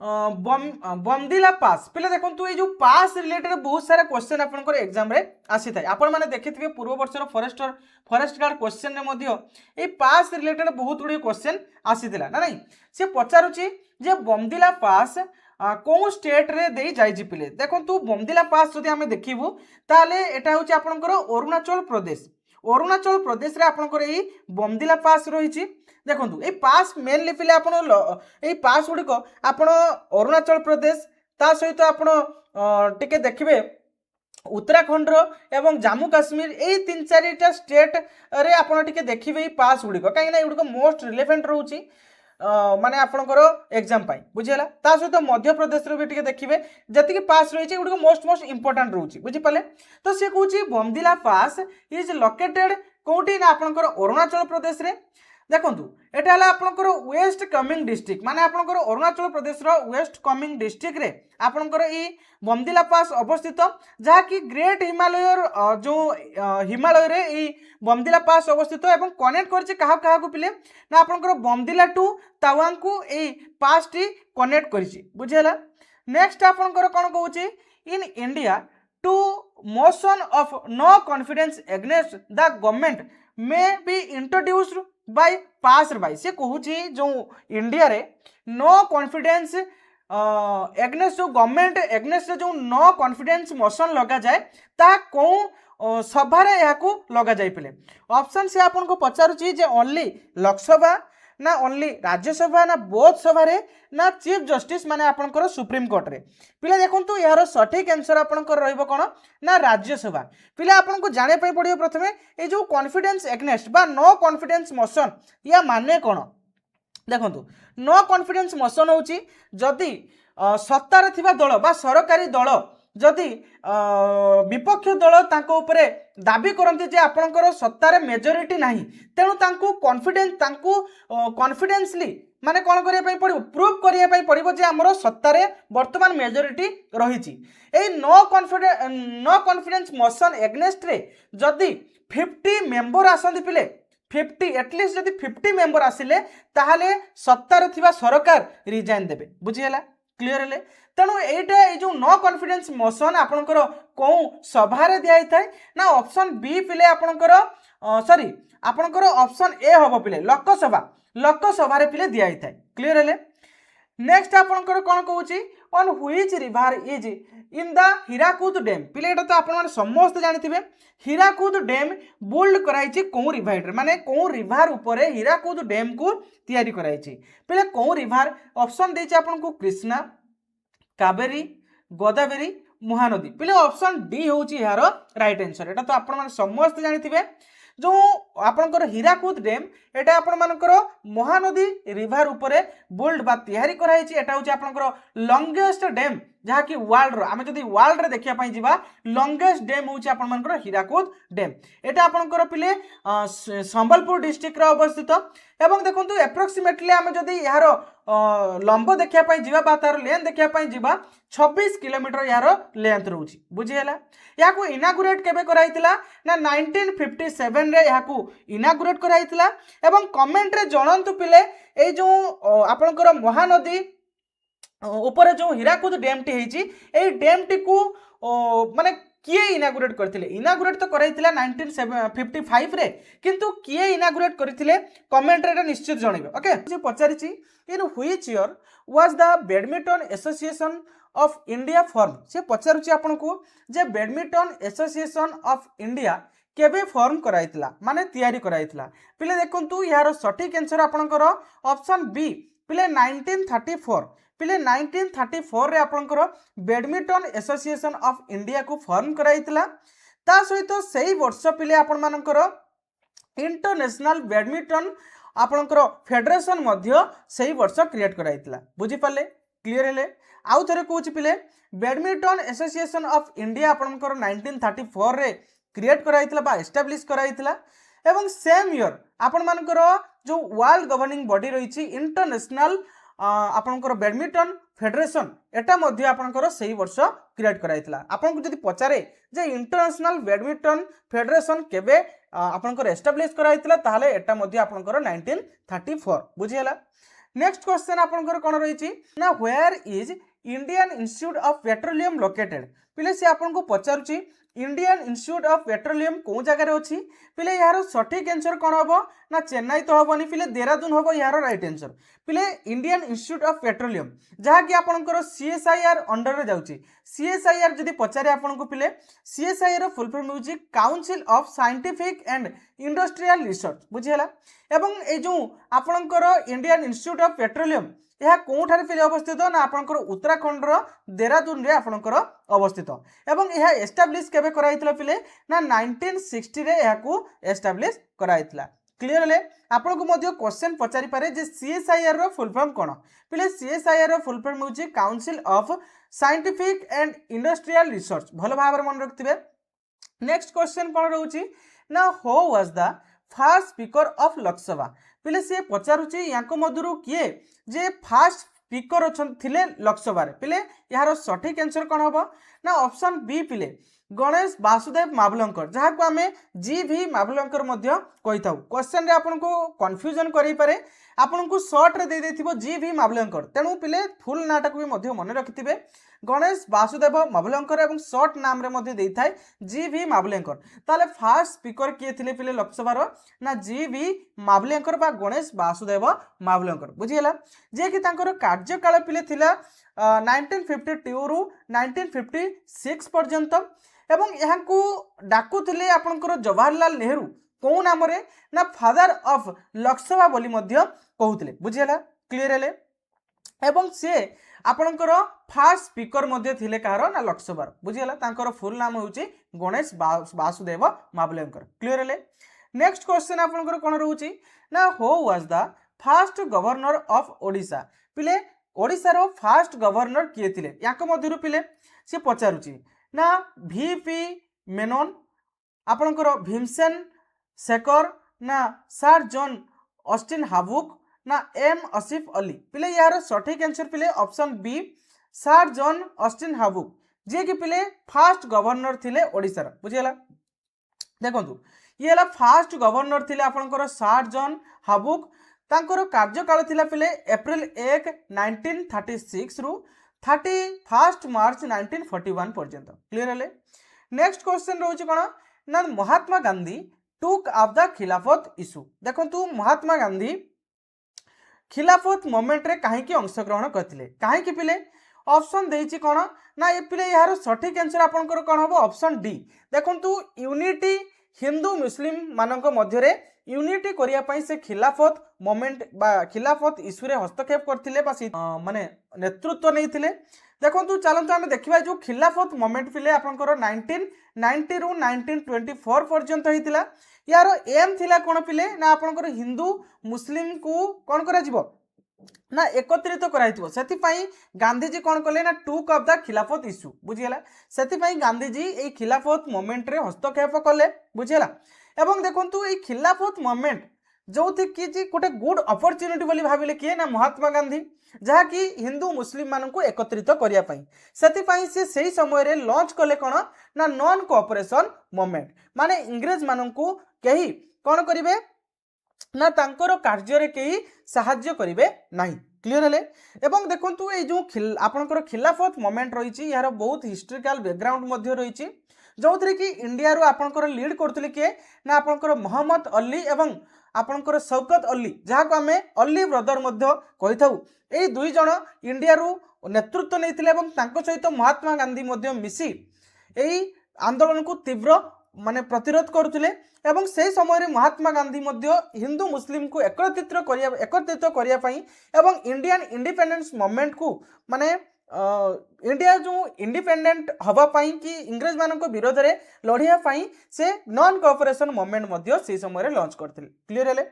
Bomdila pass पिले देखो ये जो पास रिलेटेड बहुत सारा क्वेश्चन आपनकर एग्जाम रे आसी थाय आपण माने देखिथिबे पूर्व वर्षर फॉरेस्ट गार्ड क्वेश्चन रे मध्य ए पास रिलेटेड बहुत गुडी क्वेश्चन आसीथिला ना नहीं से पचारुची जे बमदिला पास को स्टेट रे देई जाई पिले देखो बमदिला पास जदि आमे देखिबु ताले एटा होची आपनकर अरुणाचल प्रदेश रे आपनकर ए बमदिला पास रहिची देखो ये पास मेनली पिले आप पास गुड़िक आप अरुणाचल प्रदेश ता सहित आप टिके देखिए उत्तराखंड एवं जम्मू काश्मीर यही 3-4 स्टेट रे आप देखिए पास गुड़िक कहीं एगुड़िक मोस्ट रिलेवेंट रोचे माने आपनकर एग्जाम पाई बुझीला ता सहित मध्य प्रदेश रो भी टिके देखिए जति पास रही गुड़िक मोस्ट इंपोर्टेंट रोचे बुझीपारे तो सी कहूँ बमदिला पास इज लोकेटेड कौटी ना आपनकर अरुणाचल प्रदेश रे देखु एटा हला आपनकर वेस्ट कमिंग डिस्ट्रिक्ट माने आपनकर अरुणाचल प्रदेश रो वेस्ट कमिंग डिस्ट्रिक्ट रे आपनकर ई बमदिला पास अवस्थित जहा कि ग्रेट हिमालय जो हिमालय रे ई बमदिला पास अवस्थित एवं कनेक्ट करछि कहा कहा को पिले ना आपनकर बमदिला टू तावांग को ई पास टी कनेक्ट करछि बुझियला। नेक्स्ट आपनकर कोन कहूछि in India to motion of no confidence against the government may be introduced by passed by से कहूची जो इंडिया रे नो कॉन्फिडेंस एग्नेस्ट जो गवर्नमेंट एग्नेस्ट जो नो कॉन्फिडेंस मोशन लगा जाए ता को सभा या लगा जाए पिले ऑप्शन से आपन को पचारुची जे ओनली लोकसभा ना ओनली राज्यसभा ना बोथ सभा रे ना चीफ जस्टिस माने आपनकर सुप्रीम कोर्ट रे पिले देखंतु यार सठिक आंसर आपनकर रहइबो कोन ना राज्यसभा। पिले आपन को जाने पई पड़ियो प्रथमे ए जो कॉन्फिडेंस एग्नेस्ट बा नो कॉन्फिडेंस मोशन या माने कोन देखंतु नो कॉन्फिडेंस मोशन होची जदी सत्तार थिबा दल बा सरकारी दल जदि विपक्ष दल तांको उपरे दाबी करते जे आपनकर सत्तार मेजोरिटी नाही तेणु तांको कॉन्फिडेंसली माने कोन करिया पई पड़िबो प्रूव करिया पई पड़िबो जे हमरो सत्तारे वर्तमान मेजोरिटी रहिछि। ए नो कॉन्फिडेंस मोशन एग्नेस्ट रे जदि 50 मेंबर आसंदी पिले 50 एटलिस्ट जदि 50 मेंबर आसिले ताहाले सत्तार थिबा सरकार रिजाइन देबे बुझियला क्लियर हेले। तेणु एटा ए जो नो कॉन्फिडेंस मोशन आपनकर को सभा रे दिया थाए ना ऑप्शन बी पिले आपनकर सॉरी आपनकर ऑप्शन ए हबो पिले लोकसभा रे पिले दिया थाए क्लियर हेले। नेक्स्ट आपनकर कोन कहूची on which river is in the Hirakud dam पिले एटा तो आपन माने समस्त जानिथिबे हीराकुद डैम बिल्ड कराइछि को रिवर माने को रिवर ऊपर हीराकुद डैम को तैयारी कराइछि पिले को रिवर ऑप्शन देछि आपन को कृष्णा कावेरी गोदावरी महानदी पिले ऑप्शन डी होची यार राइट आंसर। एटा तो आपन माने समस्त जानिथिबे जो आपनकर हीराकुद डैम एटा आपन मानकर महानदी रिवर ऊपर बिल्ड बा तैयारी कराइछि एटा होची आपनकर लॉन्गेस्ट डैम जहा कि वर्ल्ड रो आमे जदी वर्ल्ड रे देखिया पई जिबा लॉन्गेस्ट डैम होची आपन मानकर हीराकुद डैम एटा आपनकर पिले संबलपुर डिस्ट्रिक्ट रो अवस्थित एवं देखंतु एप्रोक्सीमेटली आमे जदी यार लंब देखिया पई जिबा बा तार लेंथ देखिया पई जिबा 26 किलोमीटर यार लेंथ रहउची बुझियला। याकू इनागुरेट केबे कराइतिला ना 1957 रे याकू इनागुरेट कराइतिला एवं कमेंट रे जणंतु पिले ए जो आपनकर महानदी ऊपर जो हीराकुद डैम टी हेची ए डैम टी को माने किए इनागुरेट करथिले इनागुरेट तो कराइतिला 1955 रे किंतु किए इनागुरेट करथिले कमेंट रे निश्चित जणैबे ओके। जे पचारिची in which year was the Badminton Association of India form से पचारुची आपन को जे बैडमिंटन एसोसिएशन ऑफ इंडिया केबे फॉर्म कराइतिला माने तैयारी कराइतिला पिले देखंतु यार सठिक आंसर आपनकर ऑप्शन बी पिले 1934 पिले 1934 रे आपनकर बैडमिंटन एसोसिएशन ऑफ इंडिया को फॉर्म कराइतिला ता सहित सेही वर्ष पिले आपन मानकर इंटरनेशनल बैडमिंटन आपनकर फेडरेशन मध्य सेही वर्ष क्रिएट कराइतिला बुझी पाले क्लियर हेले। आउ थरे कहूची पिले बैडमिंटन एसोसिएशन ऑफ इंडिया आपनकर 1934 रे क्रिएट कराइतिला बा एस्टैब्लिश कराइतिला एवं सेम ईयर आपण मानकर जो वर्ल्ड गवर्निंग बॉडी रहिछि इंटरनेशनल आपनकर बैडमिंटन फेडरेशन एटा मध्य आपनकर सही वर्ष क्रिएट कराइतिला। आपन को जदी पचारे जे इंटरनेशनल बैडमिंटन फेडरेशन केबे आपनकर एस्टैब्लिश कराइतिला ताहाले एटा मध्य आपनकर 1934 बुझियला। नेक्स्ट क्वेश्चन आपनकर कोन रहिछि ना where is Indian institute of petroleum located पिले से आपन को पचारुछि इंडियन इंस्टीट्यूट ऑफ पेट्रोलियम को जगह रे अछि पिले यार सठिक आंसर कोन हबो ना चेन्नई तो हबोनी पिले देहरादून हबो यार राइट आंसर पिले इंडियन इंस्टीट्यूट ऑफ पेट्रोलियम जहा कि आपनकर सीएसआईआर अंडर रे जाउछि सीएसआईआर जदी पचारे आपन को पिले सीएसआईआर रो फुल फॉर्म होछि Council of Scientific and Industrial Research बुझियला एवं ए जो आपनकर इंडियन इंस्टीट्यूट ऑफ पेट्रोलियम यह कोठारे पिले अवस्थित ना आपनकर उत्तराखंड रो देहरादून रे आपनकर अवस्थित एवं यह एस्टैब्लिश केबे कराइतला पिले ना 1960 रे यह को एस्टैब्लिश कराइतला क्लियर ले। आपन को मध्य क्वेश्चन पचारि पारे जे सीएसआईआर रो फुल फॉर्म कोन पिले सीएसआईआर रो फुल फॉर्म होची council of Scientific and Industrial research भलो भाबरे मन रखथिबे। नेक्स्ट क्वेश्चन कोन रहउची ना who was the first speaker of Lok Sabha पिले सी पचारुची यांको मधुरु किए जे फास्ट स्पीकर थिले लोकसभा पिले यार सठिक आंसर कौन हम ना ऑप्शन बी पिले गणेश वासुदेव मावलंकर जहाँ को आम जी भी मावलंकर कही था क्वेश्चन आपको कन्फ्यूजन करे आपन को सर्ट रे दे देथिबो जी भी मावलंकर तेणु पिले फुल नाटा को भी मन रखिथे गणेश वासुदेव मावलंकर और सर्ट नाम रे मध्य देई थाए जी भी मावलंकर ताले फास्ट स्पीकर किए थिले पिले लोकसभा ना जी भी मावलंकर बा गणेश वासुदेव मावलंकर बुझीला जे कि तांकर कार्यकाल पिले थिला 1952 रु 1956 पर्यंत एवं यहाँ को डाकुथिले आपनकर जवाहरलाल नेहरू कौ नाम रे ना फादर ऑफ लोकसभा बोली मध्य कहूथिले बुझीला क्लियर हेले एवं से आपनकर फास्ट स्पीकर मध्य थिले कहार ना लोकसभा बुझीला तांकर फुल नाम होउची गणेश वासुदेव मावलंकर क्लियर हेले नेक्स्ट क्वेश्चन आपनकर कोन रहउची ना who was the first governor of Odisha पिले ओडिशा रो फर्स्ट गवर्नर किए थिले याक मध्यरु पिले से पचारुची ना वीपी मेनन आपनकर भीमसेन शेखर ना सर जॉन ऑस्टिन हावुक ना एम आसिफ अली पिले यार सठिक आंसर पिले option B Sir John Austin हावुक जे कि पिले फास्ट गवर्नर थिले ओडिशा रा बुझियला देखंतु ये हला फास्ट गवर्नर थिले आपनकर सर जॉन हावुक तांकर कार्यकाल थिला पिले अप्रैल 1 1936 रु 31 मार्च 1941 पर्यंत क्लियर हेले नेक्स्ट क्वेश्चन रोचे कोन ना Mahatma Gandhi took off the खिलाफत इशू देखंतु महात्मा गांधी खिलाफत मोमेंट रे काहे अंशग्रहण करथिले काहे पिले ऑप्शन देइछि कोन ना ए पिले यार सठिक आंसर आपनकर कोन हबो ऑप्शन डी देखंतु यूनिटी हिंदू मुस्लिम मानक मध्य रे यूनिटी करिया पई से खिलाफत मोमेंट बा खिलाफत इशू रे हस्तक्षेप करथिले बा माने नेतृत्व नैथिले देखंतु चलंतु आमे देखिबा जो खिलाफत मोमेंट पिले आपनकर 1990 रु 1924 पर्यंत हेतिला यार एम थिला कोन पिले ना आपनकर हिंदू मुस्लिम को कोन करा जिवो ना एकत्रित कराइथिबो सेति पई गांधीजी कोन कले ना टुक ऑफ द खिलाफत इशू बुझियला सेति पई गांधीजी ए खिलाफत मोमेंट रे हस्तक्षेप कले बुझियला एवं देखंतु ए खिलाफत मोमेंट जो थी कि जी गोटे गुड अपॉर्चुनिटी बोली भाविले किए ना महात्मा गांधी जहा कि हिंदू मुस्लिम मान को एकत्रित करिया पई सेति पई से सही समय रे लॉन्च कले कोन ना नॉन कोऑपरेशन मूवमेंट माने इंग्रेज मान को कहीं कोन करिवे ना तांकर कार्य रे कहीं सहाय्य करिवे नाही क्लियर हेले एवं देखंतु ए जो आपनकर खिलाफत मूवमेंट रहिछि यार बहुत हिस्टोरिकल बैकग्राउंड मध्य रहिछि जो थी कि इंडिया रू आपनकर लीड करथिले किए ना आपनकर मोहम्मद अली एवं आपनकर शौकत अली जहाँ को आम अली ब्रदर कही था यही दुई जन इंडिया रू नेतृत्व नहीं सहित महात्मा गांधी मिसी यही आंदोलन को तीव्र माने प्रतिरोध करुले एवं से समय महात्मा गांधी हिंदू मुस्लिम को एकत्रित करने एवं इंडियन इंडिपेंडेंस मूवमेंट को माने इंडिया जो इंडिपेंडेंट हवापाई कि इंग्रेज मान विरोध में लड़ाई से नॉन कोऑपरेशन मूवमेंट से समय लॉन्च करते क्लियर हेले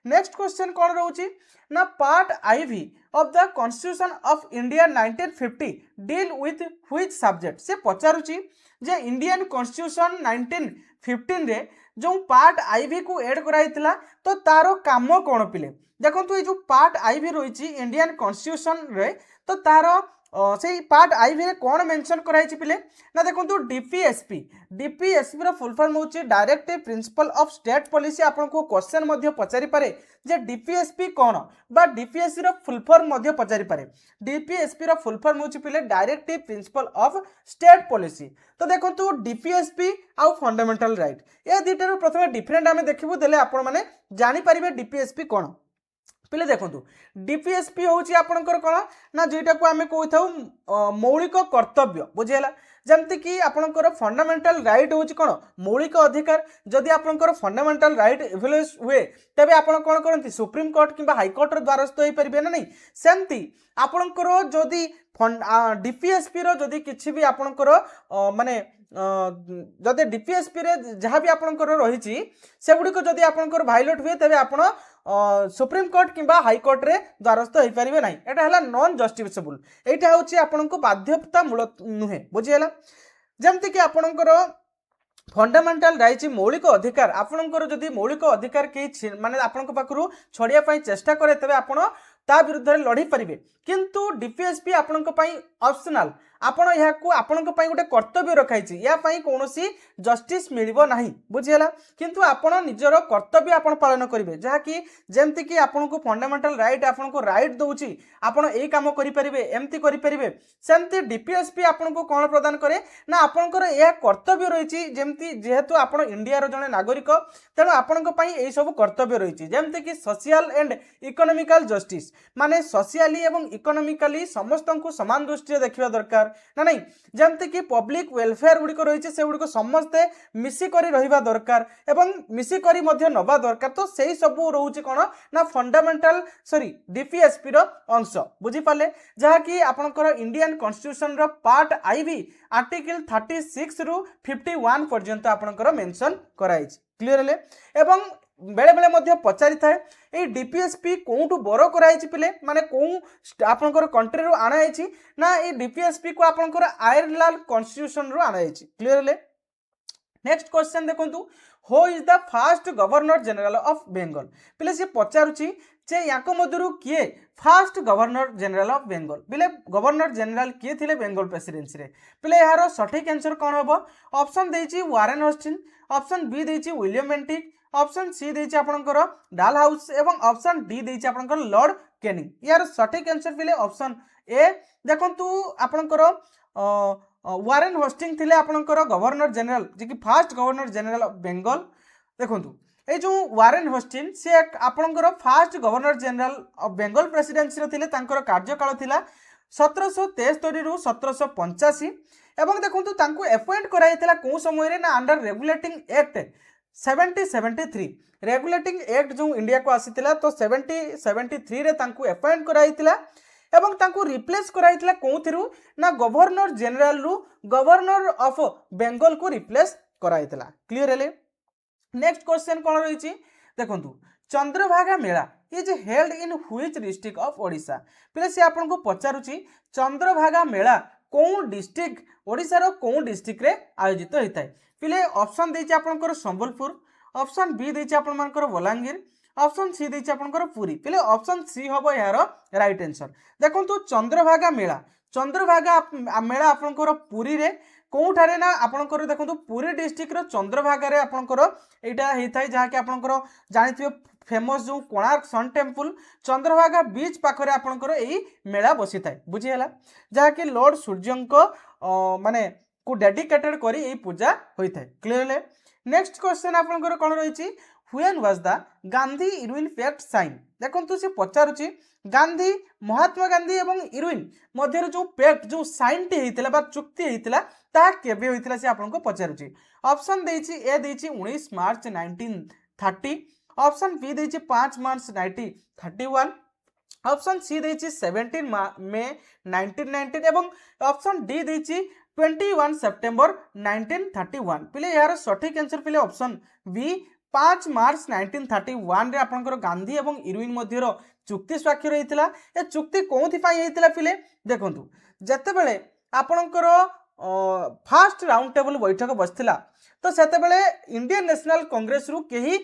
नेक्स्ट क्वेश्चन कौन रोचे ना part IV of the constitution of India 1950 deal with which subject से पचारुची जे इंडियन कॉन्स्टिट्यूशन 1915 रे जो पार्ट आईवी को ऐड कराइतिला तो तारो काम कौन पिले देखो तो ये जो पार्ट आईवी रही इंडियन कॉन्स्टिट्यूशन रे तो तारो से पार्ट आईवी रे कौन मेंशन कराई पिले ना देखो तो डीपीएसपी रो फुल फॉर्म होची directive principle of state policy आपको क्वेश्चन मध्य पचारि पारे जे डीपीएसपी कौन बा डीपीएसपी रो फुल फॉर्म मध्य पचारि पारे डीपीएसपी रो फुल फॉर्म होची पिले directive principle of state policy तो देखो तो डीपीएसपी आउ फंडामेंटल राइट ए दुइटार प्रथमे डिफरेंट आमे देखिबु देले आपण माने जानि परिबे डीपीएसपी कौन पिले देखो डीपीएसपी हूँ आपंकर कौन ना जोटा को आम कही मौलिक कर्तव्य बुझेगा जमती कि आपंकर फंडामेंटल राइट हूँ कौन मौलिक अधिकार जदि आपंकर फंडामेंटल राइट इवैल्यूएट हुए तेज आप कौन करती सुप्रीम कोर्ट कि हाईकोर्ट द्वारस्थ हो पारे ना नहीं सेमती आपंकर जदि डीपीएसपी रो किसी भी आपंकर माने जदि डीपीएसपी रे जहाँ भी आपंकर रही से गुड़िक जदि आपंकर भाइलेट हुए तेज आप सुप्रीम कोर्ट कि हाईकोर्ट रे द्वारस्थ हो पारे ना यहाँ है नॉन जस्टिफिएबल यहाँ हूँ आपको बाध्यतामूलक नुहे बुझीगला जमती कि आपंकर फंडामेंटाल रही मौलिक अधिकार आपणकर जदि मौलिक अधिकार कहीं माने आपण पाखु छड़िया चेष्टा करे तेज आप विरुद्ध लड़ी पारे किंतु डीपीएसपी आपण ऑप्शनल आपण यहाँ आपण गोटे कर्तव्य रखाई या कौन जस्टिस मिलिबो नहीं बुझीगला किंतु आपण निजर कर्तव्य आपण पालन करेंगे जहाँकि जमती कि आपन को फंडामेंटाल राइट आपन को राइट दौची आपण यही काम करेंगे एमती करेंगे सेमती डीपीएसपी आपन को कौन प्रदान करे ना आपणकर यह कर्तव्य रही जमती जेहेतु आपण इंडिया जड़े नागरिक तेणु आपण यही सब कर्तव्य रही जमती कि सोशल एंड इकोनॉमिकल जस्टिस माने सोशियाली एवं इकोनॉमिकली समस्त को समान दृष्टि देखा दरकार ना नहीं जमती कि पब्लिक वेलफेयर गुड़िक रही से गुड़िक समस्ते मिसिकरी रहिबा दरकार एवं मिसिकरी मध्य नबा दरकार तो सही सब रोचे कौन ना फंडामेंटाल सॉरी डीपीएसपी रो अंश बुझी पाले जहाँकि आपणकर इंडियन कॉन्स्टिट्यूशन रो पार्ट आई भी आर्टिकल 36 रु 51 पर्यंत आपणकर मेंशन कराई क्लियर हेले एवं बेले बेले मध्य पचारि थाए ये डीपीएसपी कोठू बर कराई पिले माने को आपणकर कंट्री रो आना है ना ये डीपीएसपी को आपणकर आयरलैंड कॉन्स्टिट्यूशन रो आना है क्लियर हेले नेक्स्ट क्वेश्चन देखंतु who is the first governor general of Bengal पिले से पचारुची जे याको मधुरु किए first governor general of Bengal पिले गवर्नर जनरल किए थिले बेंगल प्रेसिडेंसी रे पिले यार सठिक आंसर कोन हबो ऑप्शन देछि वारेन हस्टिन ऑप्शन बी देछि विलियम बेंटिक ऑप्शन सी देछि आपनकर डाल हाउस एवं ऑप्शन डी देछि आपनकर लॉर्ड कैनिंग यार सठिक आंसर पिले ऑप्शन ए देखंतु आपनकर वारेन हस्टिंग थिले आपनकर गवर्नर जनरल जे कि first governor general of Bengal देखंतु ए जो वारेन हस्टिन से आपनकर first governor general of Bengal presidency थिले तांकर कार्यकाल थिला 1773 रु 1785 एवं देखंतु तांको अपॉइंट कराइथिला को समय रे ना under regulating act 7073 regulating act जो इंडिया को आसीथिला तो 7073 रे तांको अपॉइंट कराइथिला एवं तांको रिप्लेस कराइथिला कोथिरु ना गवर्नर जनरल रु गवर्नर ऑफ बेंगल को रिप्लेस कराइथिला क्लियर हेले नेक्स्ट क्वेश्चन कौन रही देखंतु Chandrabhaga Mela is held in which district of Odisha पिले से आपन को पचारुची चंद्रभागा मेला कौन डिस्ट्रिक्ट ओडिशा रो कौन डिस्ट्रिक्ट रे आयोजित होता है पिले ऑप्शन देछि आपनकर संबलपुर ऑप्शन बी देछि आपन मानकर बलांगीर ऑप्शन सी देछि आपनकर पुरी पिले ऑप्शन सी हबो यार राइट आंसर देखंतु चंद्रभागा मेला आपनकर पुरी रे कोठारे ना आपनकर देखंतु पुरी डिस्ट्रिक्ट रो चंद्रभागा रे आपनकर एटा हेथाय जहा कि आपनकर जानिथिबे फेमस जो कोणार्क सन टेम्पल चंद्रभागा बीच पाखरे आपनकर एही मेला बसी थाय बुझी हला जहा कि लॉर्ड सूर्यंको माने को डेडिकेटेड करी एही पूजा होई थाय क्लियर है नेक्स्ट क्वेश्चन आपनकर कोन रहिछि when was the Gandhi Irwin pact sign देखंतु से पचारुछि गांधी महात्मा गांधी एवं इरविन मध्य जो पैक्ट जो साइन टी हेतिला बा चुक्ति हेतिला ता केबे होइतिला से आपन को पचारुछि ऑप्शन देछि ए देछि 19 मार्च 1930 ऑप्शन बी देछि 5 मार्च 1931 ऑप्शन सी देछि 17 मई 1919 एवं ऑप्शन डी देछि 21 सितंबर 1931 पिले यार सठिक आंसर पिले ऑप्शन बी 5 मार्च 1931 रे आपनकर गांधी एवं इरविन मध्यर चुक्ति स्वाक्षर होइतिला ए चुक्ति कोथि पई होइतिला पिले देखंतु जते बेले आपनकर फर्स्ट राउंड टेबल बैठक बसथिला तो सेते बेले इंडियन नेशनल कांग्रेस रु केही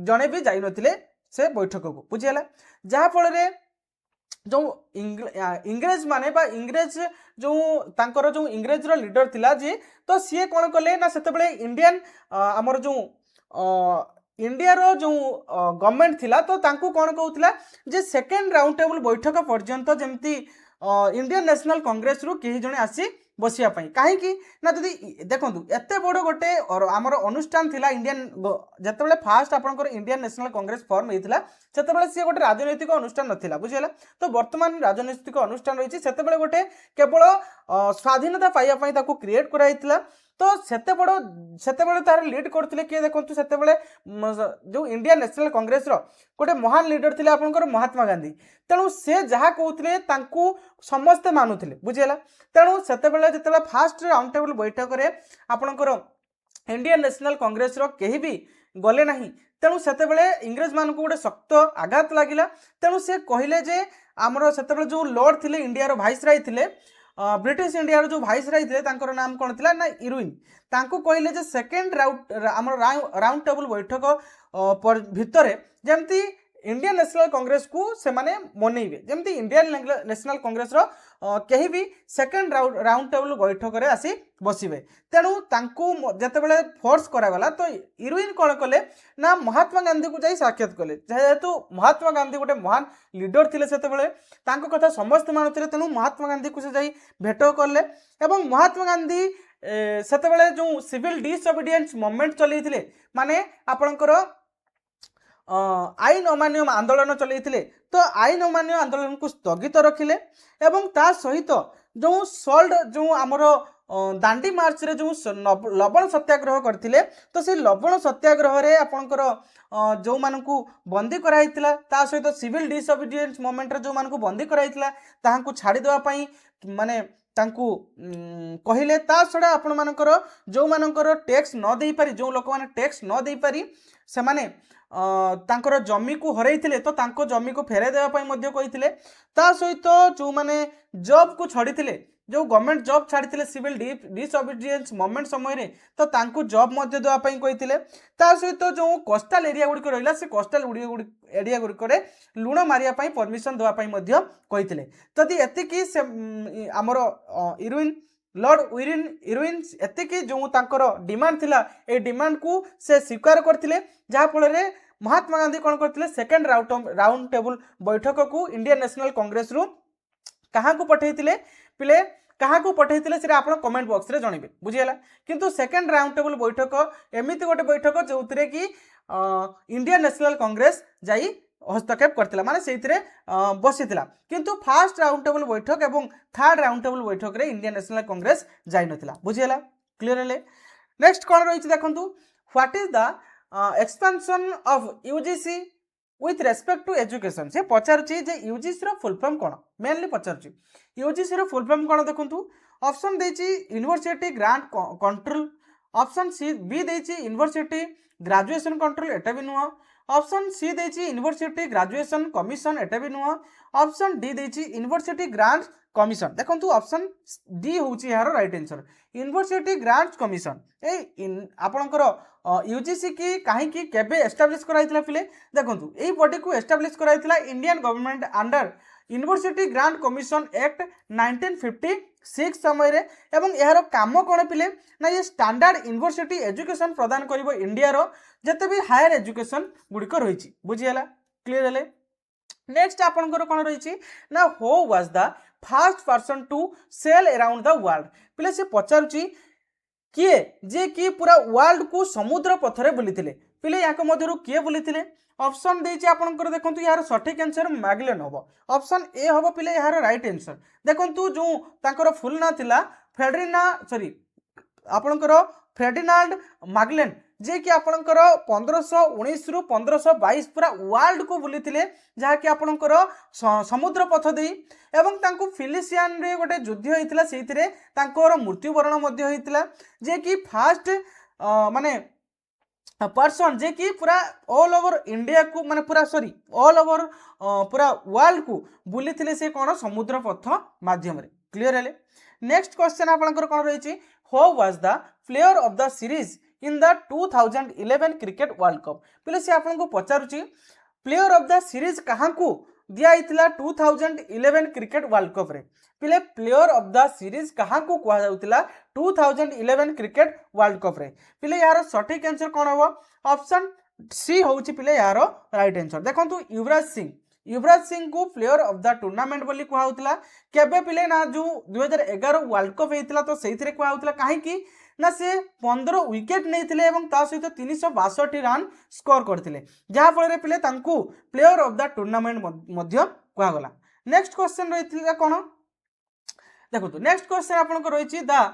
जणे भी जाई नथिले से बैठक को बुझियला जहा फल रे जो इंग्रेज माने बा इंग्रेज जो तांकर जो इंग्रेज रो लीडर थिला जे तो सी कोन कले ना सेते बेले इंडियन हमर जो इंडिया रो जो गवर्नमेंट थिला तो तांकू कोन कहउथिला जे सेकंड राउंड टेबल बैठक पर्यंत जेमती इंडियन नेशनल कांग्रेस रु केही जणे आसी बसिया पई काहे कि ना जदी देखंतु एते बड़ गोटे हमर अनुष्ठान थिला इंडियन जते बेले फर्स्ट आपनकर इंडियन नेशनल कांग्रेस फॉर्म हेतिला सेते बेले से गोटे राजनैतिक अनुष्ठान नथिला बुझियला तो वर्तमान राजनैतिक अनुष्ठान रहिछि सेते बेले गोटे केवल स्वाधीनता पाइया पई ताको क्रिएट कराइतिला तो सेते बड़े तार लीड करथिले के देखंतु सेते बड़े जो इंडियन नेशनल कांग्रेस रो गोटे महान लीडर थिले आपनकर महात्मा गांधी तेणु से जहा कहउथिले तांकू समस्त मानुथिले बुझियला तेणु सेते बड़े जते फर्स्ट राउंड टेबल बैठक रे आपनकर इंडियन नेशनल कांग्रेस रो केही भी गले नाही तेणु सेते बड़े इंग्रेज मानकू गोटे शक्त आघात लागिला तेणु से कहिले जे हमरो सेते बड़े जो लॉर्ड थिले इंडिया रो वाइसराय थिले ब्रिटिश इंडिया जो भाइसराय थे तांकर नाम कौन थिला ना इरविन तांको कहले जे सेकेंड राउंड टेबल बैठक भितर जमती इंडियन नेशनल कांग्रेस को से माने मनइबे जमती इंडियन नेशनल कांग्रेस रो कहीं भी सेकेंड राउंड टेबल बैठक रे आसी बसिबे तेणु तांको जतेबेले फोर्स करागला तो इरविन कौन कले ना महात्मा गांधी को जाई साक्षात कले जेहेतु महात्मा गांधी गोटे महान लीडर थिले सेतेबेले तांको कथा समस्त मानुथिले तेणु महात्मा गांधी को से जाई भेट कले एवं महात्मा गांधी सेतेबेले जो सिविल डिसओबीडियंस मूवमेंट चलैथिले माने आपणकर आईन अमान्य आंदोलन चलते तो आईन अमान्य आंदोलन को स्थगित रखिले एवं ता सहित जो सल्ट जो आमर दांडी मार्च रे जो लवण सत्याग्रह करथिले तो से लवण सत्याग्रह रे आपणकर जो मानकु बंदी कराइतिला ता सहित सिविल डिसओबीडियंस मूवमेंट रे जो मानकु बंदी कराइतिला ताहांकु छाड़ी देवा पई माने तांकु कहिले ता छड़ा आपण मानकर जो मानकर टैक्स न देई पारी जो लोक माने टैक्स न देई पारी से माने तांकर जमी को हरैथिले तो तांको जमी को फेरे देवा पई मध्य कहिथिले ता सहित जो माने जॉब को छाड़ीथिले जो गवर्नमेंट जॉब छाड़ीथिले सिविल डिसओबीडियंस मूवमेंट समय रे तो तांको जॉब मध्य देवा पई कहिथिले ता सहित जो कोस्टल एरिया गुडी रहिला से कोस्टल एरिया गुडी रे लुण मारिया पई परमिशन देवा पई मध्य कहिथिले तदी एतिकी से हमर इरविन लॉर्ड इरविन एतिकी जो तांकर डिमांड थिला ए डिमांड को से स्वीकार करथिले जहा फल रे महात्मा गांधी कौन करथिले सेकेंड राउंड टेबल बैठक को इंडियन नेशनल कांग्रेस रु कहा को पठैथिले पिले कहा को पठैथिले से आपण कमेंट बॉक्स रे जणिबे बुझियला किंतु सेकेंड राउंड टेबल बैठक एमिति गोटे बैठक जोतरे कि इंडियन नेशनल कांग्रेस जाई हस्तक्षेप करथिला माने सेइथिरे बसिथिला किंतु फर्स्ट राउंड टेबल बैठक एवं थर्ड राउंड टेबल बैठक रे इंडियन नेशनल कांग्रेस जाई नथिला बुझियला क्लियर हेले नेक्स्ट कोन रहिछि देखंतु what is the expansion of UGC with respect to education से पचारुची जे यूजीसी रो फुल फॉर्म कोन मेनली पचारुची यूजीसी रो फुल फॉर्म कोन देखंतु ऑप्शन देछि university grant control option C B देछि यूनिवर्सिटी ग्रेजुएशन कंट्रोल एटा भी नुह ऑप्शन सी देछि यूनिवर्सिटी ग्रेजुएशन कमिशन एटा भी नुह ऑप्शन डी देछि यूनिवर्सिटी ग्रांट कमिशन देखंतु ऑप्शन डी होछि यार right answer university grant commission ए आपनकर यूजीसी की काहे की केबे एस्टैब्लिश कराइतला पिले देखंतु एई बॉडी को एस्टैब्लिश कराइतला Indian government under university grant commission act 1956 समय रे एवं यार काम कोन पिले ना ये स्टैंडर्ड यूनिवर्सिटी एजुकेशन प्रदान करिवो इंडिया रो जते भी हायर एजुकेशन गुडी को रहिछि बुझियला क्लियर हेले नेक्स्ट आपनकर कोन रहिछि ना who was the first person to sail around the world पिले से पचारुछि किए जे कि पूरा वर्ल्ड को समुद्र पथरे बुलीथिले पिले याक मध्यरु किए बुलीथिले ऑप्शन देछि आपनकर देखंतु यार सठिक आंसर मैगलेन होबो ऑप्शन ए होबो पिले यार राइट आंसर देखंतु जो तांकर फुल ना थिला फेर्डिनांड मैगलेन जे कि आपनकर 1519 रु 1522 पूरा वर्ल्ड को बुलीथिले जहा कि आपनकर समुद्र पथ देई एवं तांको फिलिसियन रे गोटे युद्ध होइतिला सेइथिरे तांकर मृत्युवरण मध्य होइतिला जे कि फर्स्ट माने पर्सन जे कि पूरा ऑल ओवर इंडिया को माने पूरा ऑल ओवर पूरा वर्ल्ड को बुलीथिले से कोन समुद्र पथ माध्यम रे क्लियर हेले नेक्स्ट क्वेश्चन आपनकर कोन रहिछि who was the player of the series in the 2011 cricket world cup पिले से आपन को पचारुची प्लेयर ऑफ द सीरीज कहां को दिया इतला 2011 क्रिकेट वर्ल्ड कप रे पिले प्लेयर ऑफ द सीरीज कहां को कहा जाउतिला 2011 क्रिकेट वर्ल्ड कप रे पिले यार सठिक आंसर कोन हो ऑप्शन सी होउची पिले यार राइट आंसर देखंतु युवराज सिंह को प्लेयर ऑफ द टूर्नामेंट बोली कहा होतिला केबे पिले ना जो 2011 वर्ल्ड कप हेतिला तो सेइथिरे कहा होतिला काहे कि ना से 15 विकेट नहीं एवं ता सहित 362 रन स्कोर करथिले जहा फल पिले तांकू प्लेयर ऑफ द टूर्नामेंट मध्य कहा गला नेक्स्ट क्वेश्चन रहिथिला कोन देखो नेक्स्ट क्वेश्चन आपनकर रहिछि द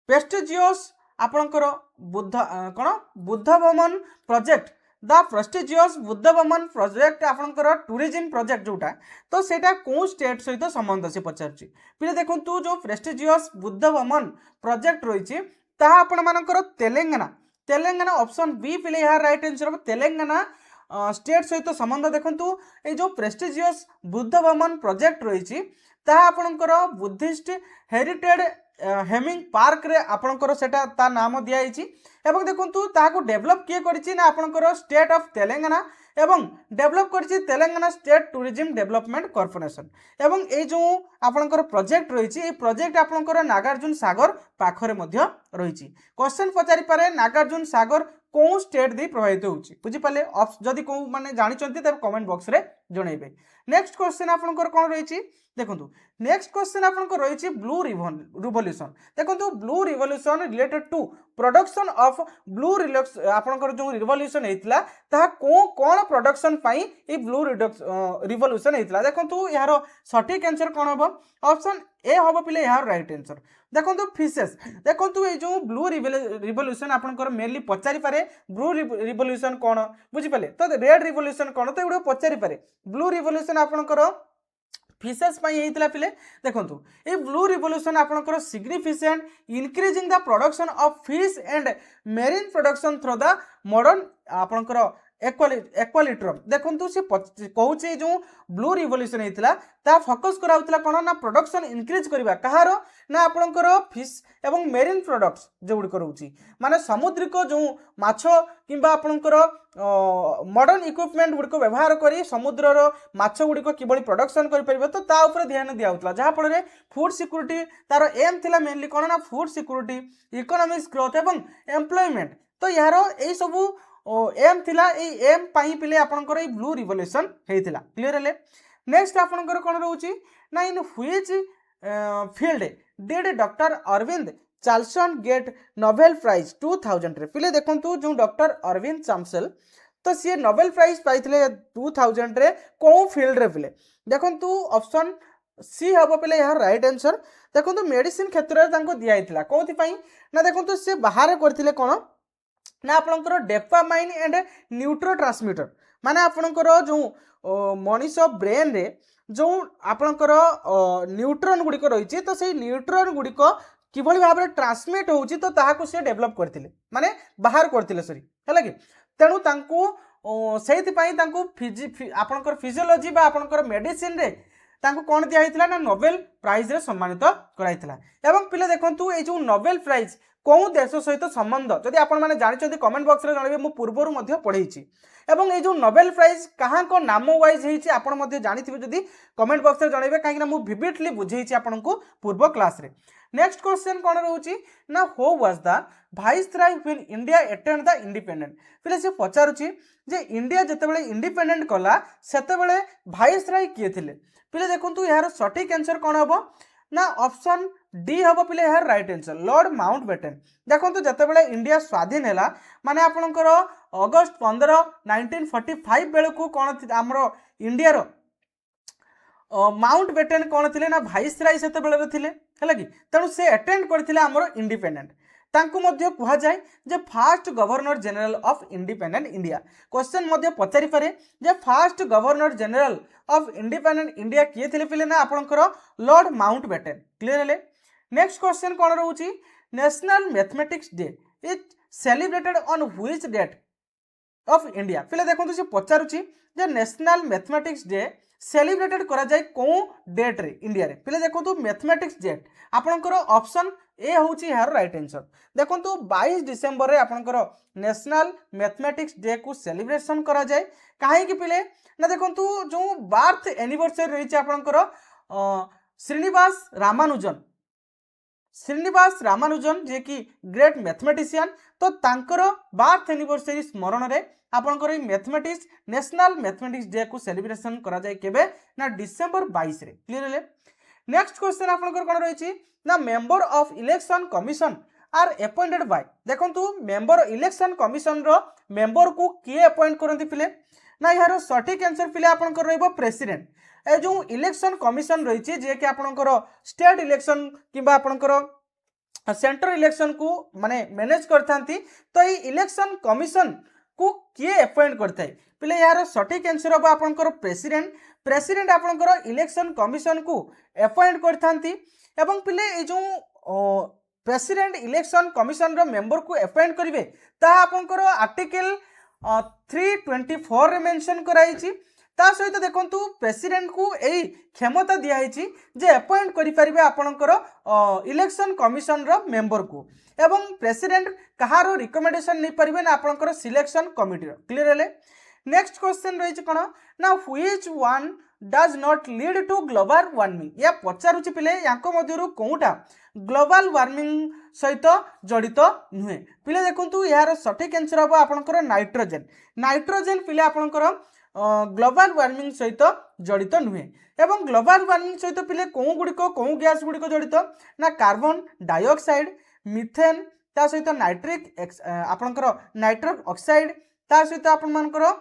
प्रेस्टिजियस आपनकर बुद्ध भवन प्रोजेक्ट द प्रेस्टिजियस बुद्ध भवन प्रोजेक्ट आपनकर टूरिज्म प्रोजेक्ट जोटा तो सेटा को स्टेट सहित संबंध से पचारछि फिर देखंतु जो प्रेस्टिजियस बुद्ध भवन प्रोजेक्ट रहिछि ता आपण मानकर तेलंगाना ऑप्शन बी पिले यार राइट आंसर तेलंगाना स्टेट सहित संबंध देखंतु ए जो प्रेस्टिजियस बुद्ध भवन प्रोजेक्ट रहिछि ताहा आपणकर बुद्धिस्ट हेरिटेज हेमिंग पार्क रे आपणकर सेटा ता नाम दिया एवं देखंतु ताहाको डेवलप किए करिछि ना आपणकर स्टेट ऑफ तेलंगाना एवं डेवलप करिछि Telangana state tourism development corporation एवं ए जो आपणकर प्रोजेक्ट रहिछि ए प्रोजेक्ट आपणकर नागार्जुन सागर पाखरे मध्य रहिछि। क्वेश्चन पचारि पारे नागार्जुन सागर कौ स्टेट दे प्रभावित होउछि बुझि पाले जदि को माने जानि चंती तब कमेंट बॉक्स रे जणैबे। नेक्स्ट क्वेश्चन आपणकर कोन रहिछि देखंतु नेक्स्ट क्वेश्चन आपणकर रहिछि ब्लू रिवोल्यूशन देखंतु blue revolution related to production of blue आपणकर जो रिवोल्यूशन हेतिला ता कोन प्रोडक्शन पई ए ब्लू रिवोल्यूशन हेतिला देखंतु यार सटीक आंसर कोन हबो ऑप्शन ए हबो पिले यार राइट आंसर देखंतु फिशेस देखंतु ए जो ब्लू रिवोल्यूशन आपणकर मेनली पचारि पारे ब्लू रिवोल्यूशन कोन बुझि पाले तो रेड रिवोल्यूशन कोन तो एडो पचारि पारे ब्लू रिवोल्यूशन आपणकर फिशेस पाई हेतिला पिले देखंतु ए ब्लू रिवोल्यूशन आपणकर significant increasing the production of fish and marine production through the modern आपणकर एक्वालिट्रम देखंतु से कहूचे जो ब्लू रिवोल्यूशन हेतिला ता फोकस कराउतला कोन ना प्रोडक्शन इंक्रीज करबा कहारो ना आपणकर फिश एवं मेरीन प्रोडक्ट्स जोगुडी करूची माने समुद्रिक जो माछो किंबा आपणकर मॉडर्न इक्विपमेंट गुडी को व्यवहार करी समुद्रर माछो गुडी को किबळी प्रोडक्शन करि परिबो तो ता ऊपर ध्यान दिया होतला जहा फळे फूड सिक्योरिटी तार एम थिला मेनली कोन ना फूड सिक्योरिटी इकोनॉमिक्स ग्रोथ एवं एम्प्लॉयमेंट तो यार ए सबु एम थिला ए एम पाई पिले आपनकर ए ब्लू रिवोल्यूशन हेतिला क्लियर हेले। नेक्स्ट आपनकर कोन रहउची ना in which field did doctor Arvid Carlsson get Nobel prize 2000 रे पिले देखंतु जो डॉक्टर अरविंद चार्लसन तो सी नोबेल प्राइज पाइथिले 2000 रे को फील्ड रे पिले देखंतु ऑप्शन सी हबो पिले यार राइट आंसर देखंतु मेडिसिन क्षेत्र रे तांको दिया हितला कोथि पई ना देखंतु से बाहर करथिले कोन ना आपणकर डेपामाइन एंड न्यूट्रोट्रांसमीटर माने आपणकर जो मनीष ब्रेन रे जो आपणकर न्यूट्रॉन गुडी को रहिछि तो सेही न्यूट्रॉन गुडी को किभଳି भाबरे ट्रांसमिट होउछि तो ताहाको से डेवलप करथिले माने बाहर करथिले सॉरी हला कि तेनु तांको सेहिति पई तांको आपणकर फिजियोलॉजी बा आपणकर मेडिसिन रे तांको कोन दिया हितला ना नोबेल प्राइज रे सम्मानित कराइतला एवं पिले देखंतु ए जो नोबेल प्राइज कौ देश सहित संबंध जदि आपण माने जानिछथि कमेंट बॉक्स रे जणाबे मु पूर्वरु मध्ये पढैछि एवं ए जो नोबेल प्राइज कहां को नाम वाइज हेछि आपण मध्ये जानिथिबे जदि कमेंट बॉक्स रे जणाबे काहे ना मु विविडली बुझैछि आपनकु पूर्व क्लास रे। नेक्स्ट क्वेश्चन कोन रहउछि ना who was the viceroy when India attend the independent फिले से पचारुछि जे इंडिया जतेबेले इंडिपेंडेंट कला सेतेबेले वाइसराय किए थिले पिले देखंतु यार सटीक आंसर कोन हबो ना ऑप्शन डी हबो पिले यार राइट आंसर लॉर्ड माउंटबेटन देखंतु जतेबेले इंडिया स्वाधीन हैला माने आपनकर अगस्त 15 1945 बेलकु कोन हमरो इंडिया रो माउंटबेटन कोन थिले ना वाइसराय सेतेबेले थिले हैला कि तनु से अटेंड करथिले हमरो इंडिपेंडेंट तांको मध्य कुहा जाय जे first governor general of independent India question मध्य पचारि पारे जे first governor general of independent India किए थिले पिले ना आपनकर लॉर्ड माउंटबेटन क्लियर हेले। नेक्स्ट क्वेश्चन कोन रहउची national mathematics day is celebrated on which date of India पिले देखंतु से पचारुची जे नेशनल मैथमेटिक्स डे सेलिब्रेटेड करा जाय को डेट रे इंडिया रे पिले देखंतु मैथमेटिक्स डेट आपनकर ऑप्शन ए होची यार राइट आंसर देखंतु 22 डिसेंबर रे आपनकर नेशनल मैथमेटिक्स डे को सेलिब्रेशन करा जाय काहे कि पिले ना देखंतु जो बर्थ एनिवर्सरी रही आपनकर श्रीनिवास रामानुजन जे कि ग्रेट मैथमेटिशियन तो तांकर बर्थ एनिवर्सरी स्मरण रे आपनकर मैथमेटिक्स नेशनल मैथमेटिक्स डे को सेलिब्रेशन करा जाय केबे ना डिसेंबर 22 रे क्लियर हेले। नेक्स्ट क्वेश्चन आपनकर कोन रहिछि ना member of election commission are appointed by देखंतु मेंबर इलेक्शन कमिशन रो मेंबर को किए अपॉइंट करंती पिले ना यार सटीक आंसर पिले आपनकर रहइबो प्रेसिडेंट ए जो इलेक्शन कमिशन रहिछि जे कि आपनकर स्टेट इलेक्शन किबा आपनकर सेंट्रल इलेक्शन को माने मैनेज करथांती तो ई इलेक्शन कमिशन को किए अपॉइंट करथाय पिले यार सटीक आंसर हबो आपनकर प्रेसिडेंट आपनकर इलेक्शन कमिशन को अपॉइंट करथांती एवं पिले ए जो प्रेसिडेंट इलेक्शन कमिशन रो मेंबर को अपॉइंट करिवे ता आपनकर आर्टिकल 324 रे मेंशन कराइछि ता सहित देखंतु प्रेसिडेंट को एई क्षमता दिया है जे अपॉइंट करि परिबे आपनकर इलेक्शन कमिशन रो मेंबर को एवं प्रेसिडेंट कहारो रिकमेंडेशन नहीं परिबे ना आपनकर सिलेक्शन कमिटी रो क्लियर हेले। नेक्स्ट क्वेश्चन रही कौन ना which one does not lead to global warming या पचारुची पिले यांको मध्यरु कोउटा ग्लोबल वार्मिंग सहित जड़ित नुहे पिले देखंतु यार सठिक आंसर हम आपनकर नाइट्रोजन नाइट्रोजन पिले आपनकर ग्लोबल वार्मिंग सहित जड़ित नुहे एवं ग्लोबल वार्मिंग सहित पिले कौ गुड़िक कौ गैस गुड़िक जड़ित ना कार्बन डाइऑक्साइड मिथेन ता सहित नाइट्रिक आपनकर नाइट्रिक ऑक्साइड ता सहित आपण मानकर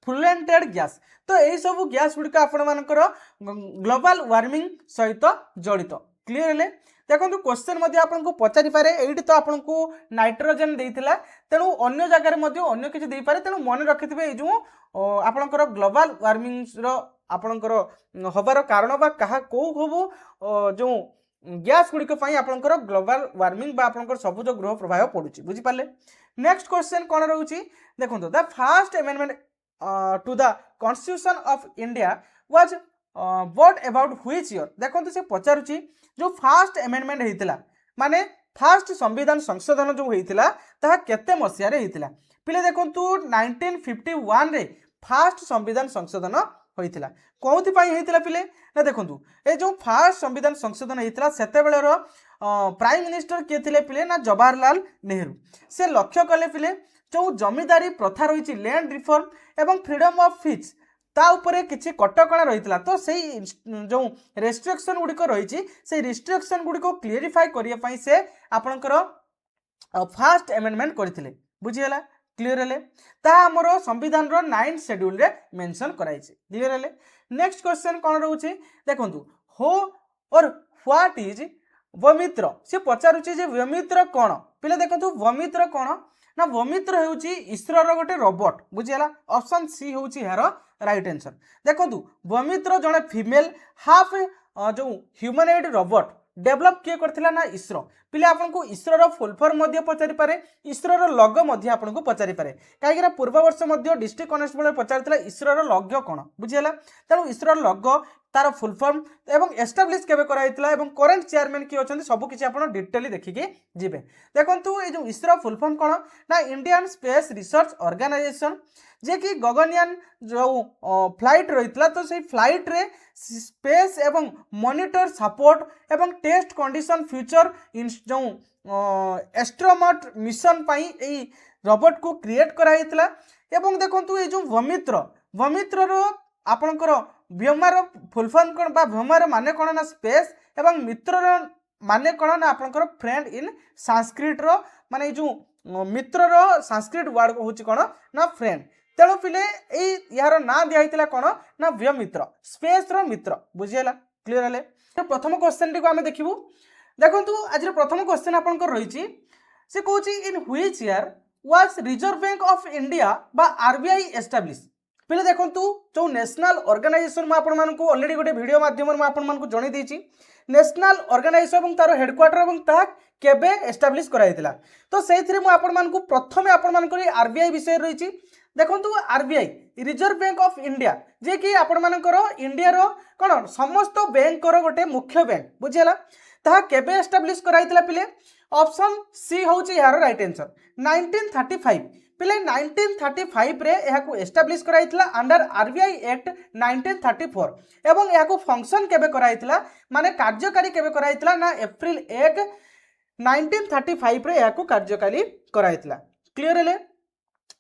फ्लुएंटेड गैस तो यही सब गैस गुड़िक आपण मानकर ग्लोबल वार्मिंग सहित जड़ित क्लियर हेले। देखो क्वेश्चन आपको पचारि पारे एठी तो आपको नाइट्रोजन देइथिला तेणु अन्य जगह अन्य किसी दे पारे तेणु मन रखिथे जो आपणकर ग्लोबल वार्मिंग रो आपणकर हबार कारण बा कहा को हबो जो गैस गुड़िक आपणकर ग्लोबल वार्मिंग बा आपणकर सबुज ग्रह प्रभाव पड़ुछि बुझी पाले। नेक्स्ट क्वेश्चन कौन रोची देखो the first amendment to the constitution of India was what about which year देखो से पचारुची जो फर्स्ट अमेंडमेंट होता माने फर्स्ट संविधान संशोधन जो होता ताहा केते मसिया रे होता पिले देखो 1951 रे फर्स्ट संविधान संशोधन होता कौथि पई होता पिले ना देखो ए जो फर्स्ट संविधान संशोधन होता सेते बेलर प्राइम मिनिस्टर किए थिले पिले ना जवाहरलाल नेहरू से लक्ष्य कले पिले जो जमीदारी प्रथा रही लैंड रिफॉर्म एवं फ्रीडम ऑफ स्पीच ता उपरे किछि कटकणा रही तो सही जो रेस्ट्रिक्शन गुड़िक रही से रेस्ट्रिक्शन गुड़िक क्लीयरिफाई करने से आपणकर फर्स्ट अमेंडमेंट करथिले बुझीगला क्लियर हेले ता हमर संविधान रो 9 शेड्यूल रे मेंशन कराई क्लियर हेले। नेक्स्ट क्वेश्चन कौन रोचे देखंतु हो और व्हाट इज वमित्र से पचारुचे जे वमित्र कौन पिले देखंतु वमित्र कौन ना वमित्र होउची इसरो रो गोटे रोबोट बुझीगला ऑप्शन सी होउची यार राइट आंसर देखंतु वमित्र जने फीमेल हाफ जो ह्यूमनॉइड रोबोट डेवलप किए करथिला ना इसरो पिले आपनको इसरो रो फुल फॉर्म मध्ये पचारि पारे इसरो रो लोगो मध्ये आपनको पचारि पारे काहेकि पूर्व वर्ष मध्ये डिस्ट्रिक्ट कॉन्स्टेबल पचारिथिला इसरो रो लोगो कोन बुझियला तेणु इसरो रो लोगो तार फुल फॉर्म एवं एस्टाब्लिश केबे कराइथिला एवं करंट चेयरमैन की अछंती सब किछि आपण डिटेली देखिके जिबे देखंतु ए जो इसरो फुल फॉर्म कोन ना इंडियन स्पेस रिसर्च ऑर्गेनाइजेशन जे कि गगनयान जो फ्लाइट रही तो से फ्लाइट रे स्पेस एवं मॉनिटर सपोर्ट एवं टेस्ट कंडीशन फ्यूचर जो एस्ट्रोनॉट मिशन पाई ए रोबोट को क्रिएट कराइथिला एवं देखंतु ए जो वमित्र रो आपनकर व्योमार फुल फॉर्म कोन बा व्योमार माने कोन ना स्पेस एवं मित्र रो माने कोन ना आपनकर फ्रेंड इन संस्कृत रो माने जो मित्र रो संस्कृत वर्ड होची कोन ना फ्रेंड तेणु पिले यार ना दिया कौन ना व्योमित्र स्पेस रो मित्र बुझीगला क्लियर हेले। प्रथम क्वेश्चन टी को आमे देखिबू देखंतु आज प्रथम क्वेश्चन आपनकर रही से कहूँ इन which year was reserve Bank of India बा आरबीआई एस्टाब्लिश पिले देखंतु जो नेशनल ऑर्गेनाइजेशन में आपण मानकू ऑलरेडी गोटे वीडियो माध्यम में आपण मानकू जणै देछि नेशनल ऑर्गेनाइजेशन एवं तार हेडक्वार्टर एवं ता केबे एस्टाब्लिश कराइतिला तो सेइथिरे मु आपण मानकू प्रथमे आपण मानकर आरबीआई विषय रही देखंतु RBI Reserve Bank of India जे कि आपण मानकर इंडिया रो कोन समस्त बैंक रो गोटे मुख्य बैंक बुझियला ता केबे एस्टाब्लिश कराइतिला पिले ऑप्शन सी होची यार राइट आंसर 1935 पिले 1935 रे एहा को एस्टाब्लिश कराइतिला अंडर आरबीआई एक्ट 1934 एवं एहा को फंक्शन केबे कराइतिला माने कार्यकारी केबे कराइतिला ना अप्रैल 1 1935 रे एहा को कार्यकारी कराइतिला क्लियर हेले।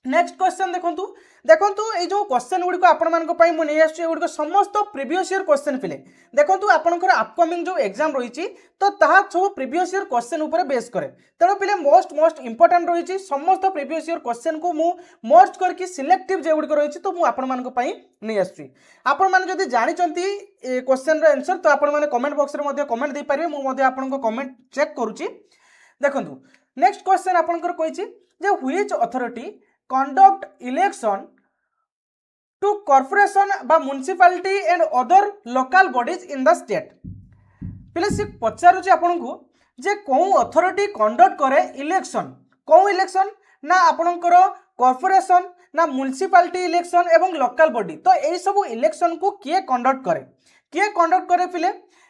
नेक्स्ट क्वेश्चन देखंतु देखंतु ए जो क्वेश्चन गुडी को आपण मानको पई मु नै आछि गुडी को समस्त प्रीवियस ईयर क्वेश्चन पिले देखंतु आपनकर अपकमिंग जो एग्जाम रहिछि तो ताहा सब प्रीवियस ईयर क्वेश्चन ऊपर बेस करे तेणु पिले मोस्ट इंपोर्टेंट रहिछि समस्त प्रीवियस ईयर क्वेश्चन को मु मर्ज करके सिलेक्टिव जे गुडी को रहिछि तो मु आपण मानको पई नै आछि आपण माने जदि जानि चंती ए क्वेश्चन रो आंसर तो आपण माने कमेंट बॉक्स रे मध्ये कमेंट दे पारिबे मु मध्ये आपनको कमेंट चेक करूछि देखंतु नेक्स्ट क्वेश्चन आपनकर कहिछि जे which authority conduct election to corporation बा municipality and other local bodies in the state पिले से पचारु जे आपनकु जे कोउ अथॉरिटी कंडक्ट करे इलेक्शन कोउ इलेक्शन ना आपनकर कॉर्पोरेशन ना म्युनिसिपालिटी इलेक्शन एवं लोकल बॉडी। तो यही सब इलेक्शन को किए कंडक्ट करे पिले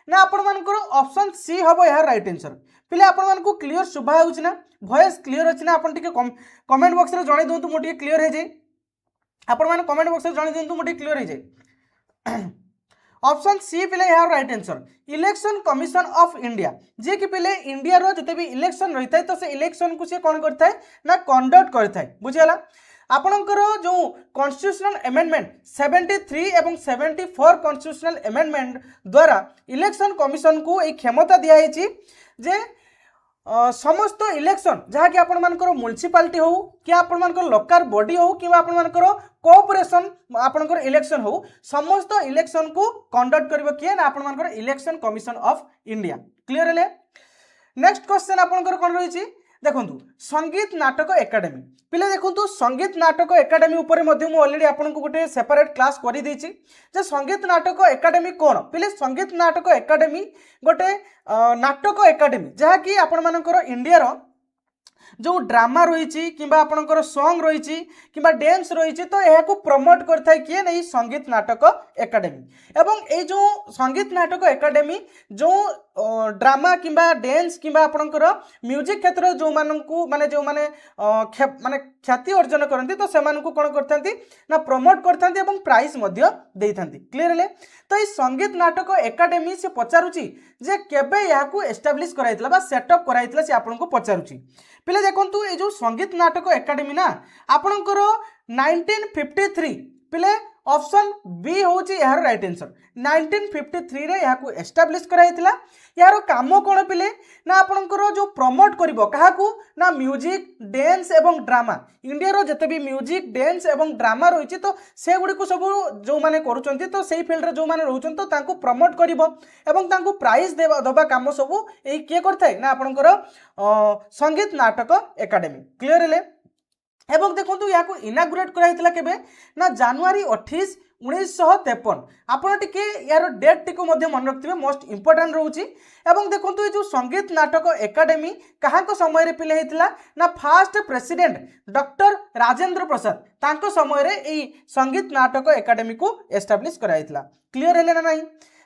ना आपण मानकर ऑप्शन सी हम यार राइट आंसर। पिले आपण मानक क्लियर शुभा होउछि ना वॉइस क्लियर अछि ना आपण टिके कमेंट बॉक्स रे जणाई दोंतु मोटी क्लियर हे जाय आपण माने कमेंट बॉक्स रे जणाई दोंतु मोटी क्लियर हे जाय। ऑप्शन सी पिले यार right answer election commission of India जे कि पिले इंडिया रो जते भी इलेक्शन रही थाए तो से इलेक्शन को से कोन करथाय ना कंडक्ट करथाय बुझियाला। आपणकर जो कॉन्स्टिट्यूशनल अमेंडमेंट 73 एवं 74 कॉन्स्टिट्यूशनल अमेंडमेंट द्वारा इलेक्शन कमिशन को एक क्षमता दिया जे समस्त इलेक्शन जहाँ कि आपण मानकर म्युनिसिपालिटी हो कि आपण मानकर लोकल बॉडी हो कि आपण मानकर कोऑपरेशन आपणकर इलेक्शन हो समस्त इलेक्शन को कंडक्ट करिवो किए ना आपण मानकर election commission of India. Clear हेले नेक्स्ट क्वेश्चन आपणकर कोन रहिछि देखंतु संगीत नाटक एकेडमी पिले देखंतु संगीत नाटक एकेडमी ऊपर मध्य मु ऑलरेडी आपनको गोटे सेपरेट क्लास करि दैछि जे संगीत नाटक एकेडमी कोन पिले संगीत नाटक एकेडमी गोटे नाटक एकेडमी जहाँ कि आपण मानकर इंडिया रो जो ड्रामा रही कि आपणकर सॉन्ग रही कि डांस रही तो यह प्रमोट करता है किए नहीं संगीत नाटक एकेडमी एवं ये जो संगीत नाटक एकेडमी जो ड्रामा कि डांस कि आपणकर म्यूजिक क्षेत्र जो माने जो माने माने ख्याति अर्जन करती तो से कौन करते ना प्रमोट करते प्राइज क्लियर है। तो ये संगीत नाटक एकेडमी से पचारुची जे केबे याकू एस्टाब्लिश कराइतला बा सेटअप कराइतला से आपन को पचारुची पिले देखंतु ए जो संगीत नाटक एकेडमी ना आपनकर 1953 पिले ऑप्शन बी होची यार राइट आंसर 1953 रे याकू एस्टाब्लिश कराइतला। यार काम कोन पिले ना आपनकर जो प्रमोट करिवो काहाकू ना म्यूजिक डांस एवं ड्रामा इंडिया रो जते भी म्यूजिक डांस एवं ड्रामा रहिछि तो से गुडी को सब जो माने करूचंती तो सेही फील्ड रे जो माने रहउचंती तो तांको प्रमोट करिवो एवं तांको प्राइज दबा काम सब एही के करथाय ना आपनकर संगीत नाटक एकेडमी। क्लियर हेले एवं देखो या इनागुरेट कराइतला केबे ना जनवरी 28 1953 आपण टिके यार डेट टिको मध्ये मन रखथिबे मोस्ट इंपोर्टेंट रहउची। एवं देखो ये जो संगीत नाटक एकेडमी कहाँ को समय रे पिले हेतिला ना first president doctor Rajendra Prasad तांको समय रे ए संगीत नाटक एकेडमी को एस्टाब्लिश कराइतला। क्लियर हेले ना नहीं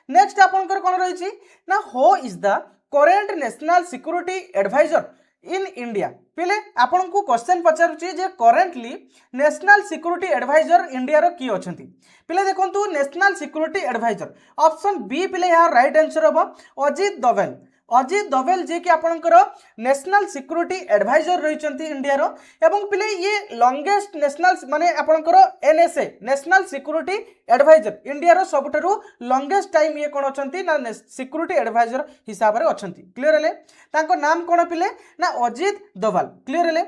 नेक्स्ट आपनकर कोन रहिची ना who is the current national security adviser in India पिले आपन को क्वेश्चन पचारुची जे currently national security adviser India रो की अछंती पिले देखंतु national security adviser option B पिले यहाँ राइट आंसर हम अजित दोवेल जे कि आपनकर नेशनल सिक्योरिटी एडवाइजर रही इंडिया रो एवं पिले ये लॉन्गेस्ट नेशनल माने आपनकर NSA national security adviser India रो सबठारु लॉन्गेस्ट टाइम ये कोन अछंती ना सिक्योरिटी एडवाइजर हिसाब रे अछंती। क्लियर हेले तांको नाम कोन पिले ना अजित दोवाल। क्लियर हेले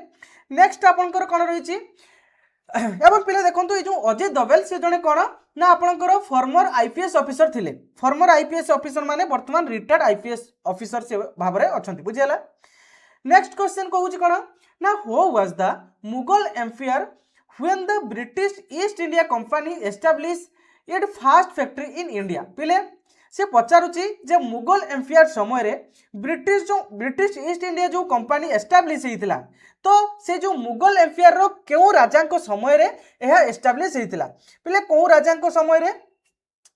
नेक्स्ट आपनकर कोन रही एवं पिले देखंतु ये जो अजित दोवेल से जने कोन ना आपनकर फॉर्मर आईपीएस ऑफिसर थिले फॉर्मर आईपीएस ऑफिसर माने वर्तमान रिटायर्ड आईपीएस ऑफिसर से भाव रे अछंती बुझियाला। नेक्स्ट क्वेश्चन कहूची कोन ना who was the Mughal empire when the British East India Company establish it first factory in India पिले से पचारुची जे मुगल एम्पायर समय रे ब्रिटिश ईस्ट इंडिया जो कंपनी एस्टाब्लिश होइतिला तो से जो मुगल एम्पायर रो केउ राजा को समय रे एहा एस्टाब्लिश होइतिला पिले को राजा को समय रे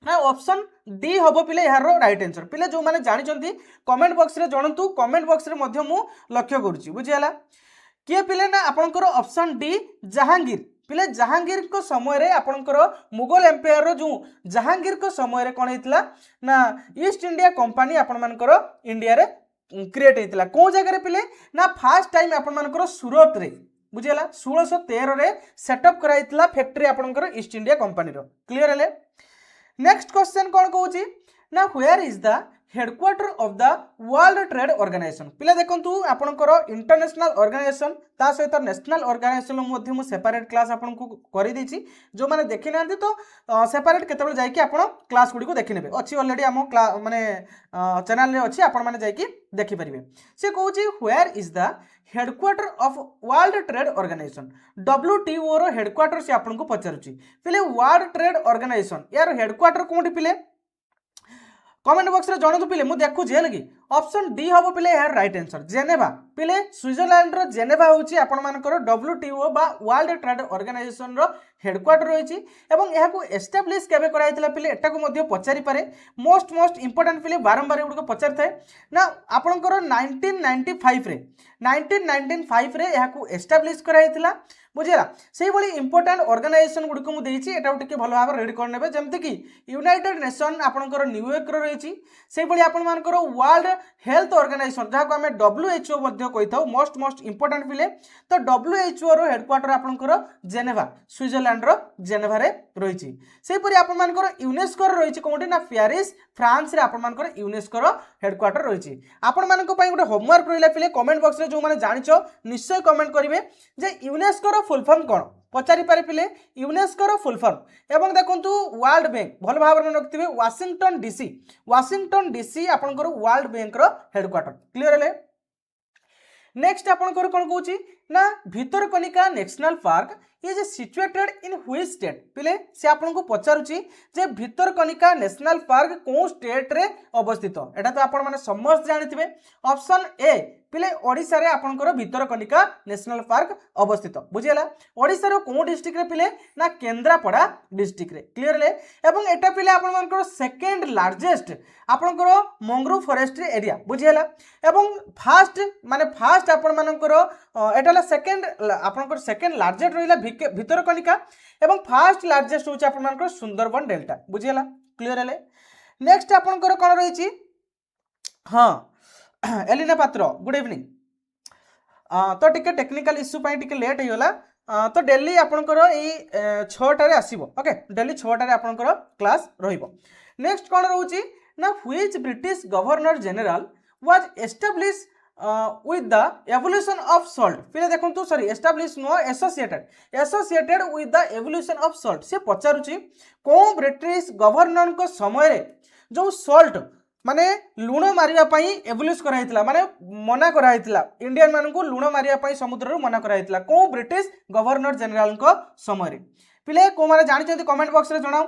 ना ऑप्शन डी हबो पिले यार राइट आंसर। पिले जो माने जानि चंती कमेंट बॉक्स रे जणंतु कमेंट बॉक्स रे मध्य मु लक्ष्य करूची बुझियाला किए पिले ना आपनकर ऑप्शन डी जहांगीर पिले जहांगीर को समय रे आपनकर मुगल एम्पायर रो जो जहांगीर को समय रे कोन हेतला ना ईस्ट इंडिया कंपनी आपन मानकर इंडिया रे क्रिएट हेतला को जगह रे पिले ना फर्स्ट टाइम आपन मानकर सूरत रे बुझियाला 1613 रे सेटअप कराइतला फैक्ट्री आपनकर ईस्ट इंडिया कंपनी रो। क्लियर हेले नेक्स्ट क्वेश्चन कोन कहूची ना where is the headquarter of the World Trade Organization पिले देखंतु आपनकर इंटरनेशनल ऑर्गेनाइजेशन ता सहित नेशनल ऑर्गेनाइजेशन मध्ये मु सेपरेट क्लास आपन को करि देछि जो माने देखि नांती तो सेपरेट केतेबेल जाई कि आपन क्लास गुडी को देखि नेबे अछि ऑलरेडी हम माने चैनल रे अछि आपन माने जाई कि देखि परिबे। से कहूची where is the headquarter of World Trade Organization WTO रो हेडक्वार्टर से आपन को पचारुची पिले वर्ल्ड ट्रेड ऑर्गेनाइजेशन यार हेडक्वार्टर कोठी पिले कमेंट बॉक्स रे जणतु पिले मु देखु जे लगी ऑप्शन डी हबो पिले यार राइट आंसर जेनेवा पिले स्विट्जरलैंड रो जेनेवा होची आपण मानकर WTO बा वर्ल्ड ट्रेड ऑर्गेनाइजेशन रो हेडक्वार्टर रहिची एवं एहा को एस्टैब्लिश केबे कराइतला पिले एटा को मध्ये पचारि पारे मोस्ट इंपोर्टेंट पिले बारंबार एगुड को पचारि थाए ना आपणकर 1995 रे एहा को एस्टैब्लिश कराइतला बुझेला से भली इंपोर्टेंट ऑर्गेनाइजेशन गुडी को मु देइची एटा टिके भलो भाबे रेडी कर नेबे जेमते कि यूनाइटेड नेशन आपणकर न्यूयॉर्क रो रहिची से भली आपण मानकर वर्ल्ड हेल्थ ऑर्गेनाइजेशन जहा को हमें WHO मध्ये कहिथाउ मोस्ट इंपोर्टेंट पिले तो WHO रो हेडक्वार्टर आपणकर जेनेवा स्विट्जरलैंड रो जेनेवा रे रहिची से परि आपण मानकर यूनेस्को रो रहिची कोठी ना पेरिस फ्रांस रे आपण मानकर यूनेस्को रो हेडक्वार्टर रहिची आपण मानको पई गोटे होमवर्क रहिला पिले कमेंट बॉक्स रे जो माने जानिचो निश्चय कमेंट करिवे जे यूनेस्को रो फुल फॉर्म कोन पचारि पारे पिले यूनेस्को रो फुल फॉर्म एवं देखंतु वर्ल्ड बैंक भल भाबरे रखथिबे वाशिंगटन डीसी आपनकर वर्ल्ड बैंक रो हेडक्वार्टर क्लियर हेले नेक्स्ट आपनकर कोन कहूची ना Bhitarkanika national Park is situated in which state पिले से आपन को पचारुची जे भितरकनिका नेशनल पार्क को स्टेट रे अवस्थित एटा तो आपण माने समस्त जानिथिबे ऑप्शन ए पिले ओडिसा रे आपनकर भितरकनिका नेशनल पार्क अवस्थित बुझियला ओडिसा रो को डिस्ट्रिक्ट रे पिले ना केंद्रापड़ा डिस्ट्रिक्ट रे क्लियर ले एवं एटा पिले आपण मानकर सेकंड लार्जेस्ट आपनकर मंग्रोव फॉरेस्ट्री एरिया बुझियला एवं फास्ट आपण मानकर एटाला सेकंड आपनकर सेकंड लार्जेस्ट रहिला भितरकनिका एवं फास्ट लार्जेस्ट होची आपण मानकर सुंदरबन डेल्टा बुझियला क्लियर हेले नेक्स्ट आपनकर कोन रहिची हां एलिना पात्र गुड इवनिंग तो टिके टेक्निकल इश्यू पाई टिके लेट होइला तो डेली आपनकर एई 6टा रे आसीबो ओके डेली 6टा रे आपनकर क्लास रहिबो नेक्स्ट कोन रहउची ना which British governor general was establish with the evolution of salt फिर देखो तो sorry establish no associated with the evolution of salt से पचारुची को ब्रिटिश गवर्नर को समय रे जो सॉल्ट माने लुण मारिया पई एवोल्यूश कराइतला माने मना कराइतला इंडियन मान को लुण मारिया पई समुद्र रो मना कराइतला को ब्रिटिश गवर्नर जनरल को समय रे पिले को माने जानि चंती कमेंट बॉक्स रे जणाओ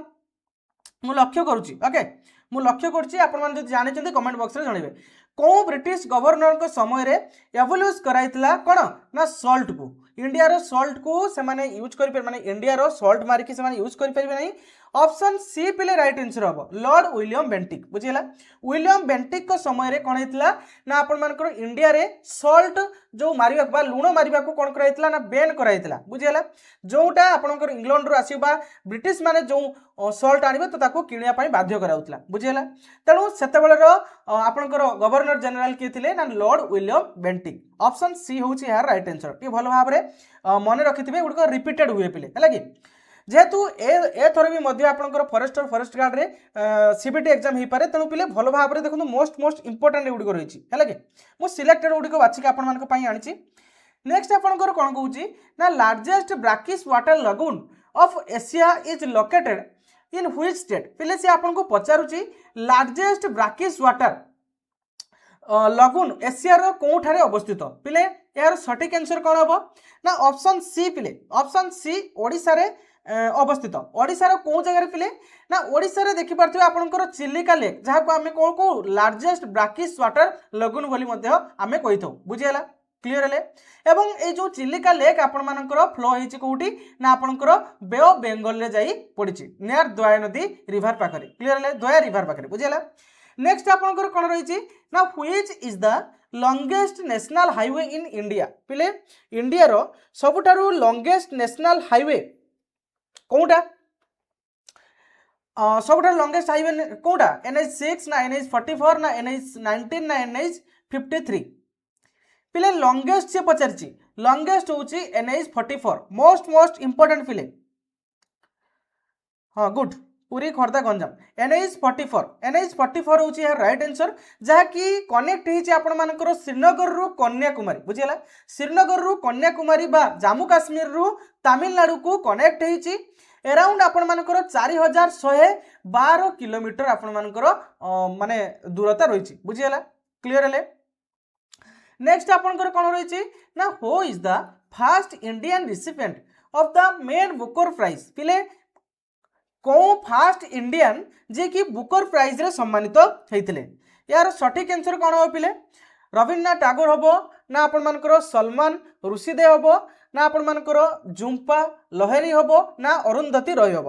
मु लक्ष्य करूची ओके मु लक्ष्य करछि आपण मान जदि जानि चंती कमेंट बॉक्स रे जणैबे को ब्रिटिश गवर्नर को समय रे एवोल्यूश कराइतला कोन ना सॉल्ट को इंडिया रो सॉल्ट को से माने यूज करि पर माने इंडिया रो सॉल्ट मारि के से माने यूज करि परबे नहीं ऑप्शन सी पिले राइट आंसर हबो लॉर्ड विलियम बेंटिक बुझिला विलियम बेंटिक को समय रे कोन हेतला ना आपण मानकर इंडिया रे सॉल्ट जो मारिबा बा लुण मारिबा को कोन कराइतला ना बैन कराइतला बुझिला जोटा आपनकर इंग्लैंड रो आसीबा ब्रिटिश माने जो सॉल्ट आनिबे तो ताको किनिया पई बाध्य कराउतला बुझिला तणु सेतेबेले रो आपनकर गवर्नर जनरल के थिले ना Lord William Bentinck option C होची यार राइट आंसर टी भलो भाबरे मने रखिथिबे गुडको रिपीटेड हुए पिले हला कि जेहेतु ए थर भी मध्य आपनकर फॉरेस्ट गार्ड रे सीबीटी एग्जाम ही पारे तेणु पिले भलो भाबरे देखु मोस्ट इंपोर्टेंट गुडको रहिछि हला कि मु सिलेक्टेड गुडको बाछि के आपन मानक पई आनिछि नेक्स्ट आपनकर कोन कहूछि ना largest brackish water lagoon of Asia is located in which state पिले से आपन को पचारुछि largest brackish water lagoon Asia रो कोठारे अवस्थित पिले यार सटीक आंसर कोन हबो ना ऑप्शन सी पिले ऑप्शन सी ओडिसा रे अवस्थित ओडिसा रो को जगह रे पिले ना ओडिसा रे देखि परथिबे आपनकर चिलिका लेक जहा को हमें को लार्जेस्ट ब्रैकिश वाटर लगून बोली मध्ये हमें कहिथौ बुझियला क्लियर हेले एवं ए जो चिलिका लेक आपण मानकर फ्लो हेछि कोठी ना आपनकर बे ऑफ बेंगल रे जाई पडिछि नियर दया नदी रिवर पाखरे क्लियर हेले दया रिवर पाखरे बुझियला नेक्स्ट आपनकर कोन रहिछि ना which is the longest national highway in India पिले इंडिया रो सबुठारु लॉन्गेस्ट नेशनल हाईवे कोटा सबुठारु लॉन्गेस्ट हाईवे कोटा NH6 ना NH44 ना NH19 ना NH53 पिले लॉन्गेस्ट से पचारछि लॉन्गेस्ट होची NH44 मोस्ट इंपोर्टेंट पिले हाँ गुड पुरी खोर्धा गंजाम NH44 होची यार राइट आंसर जहा कि कनेक्ट हेछि आपण मानकर श्रीनगर रु कन्याकुमारी बुझिला श्रीनगर रु कन्याकुमारी बा जम्मू काश्मीर रु तमिलनाडु को कनेक्ट हेछि अराउंड आपण मानकर 4112 किलोमीटर आपण मानकर माने दूरता रहिछि बुझिला क्लियर हेले नेक्स्ट आपनकर कोन रहिछि ना who is the first Indian recipient of the Man Booker Prize पिले कौ फास्ट इंडियन जे कि बुकर प्राइज रे सम्मानित होते। यार सठिक आंसर कौन हो पिले रवीन्द्रनाथ टागोर हम ना आपण मानकर सलमान रुशीदे हम ना आपण मानकर जुम्पा लहरी हम ना अरुंधति रॉय हम।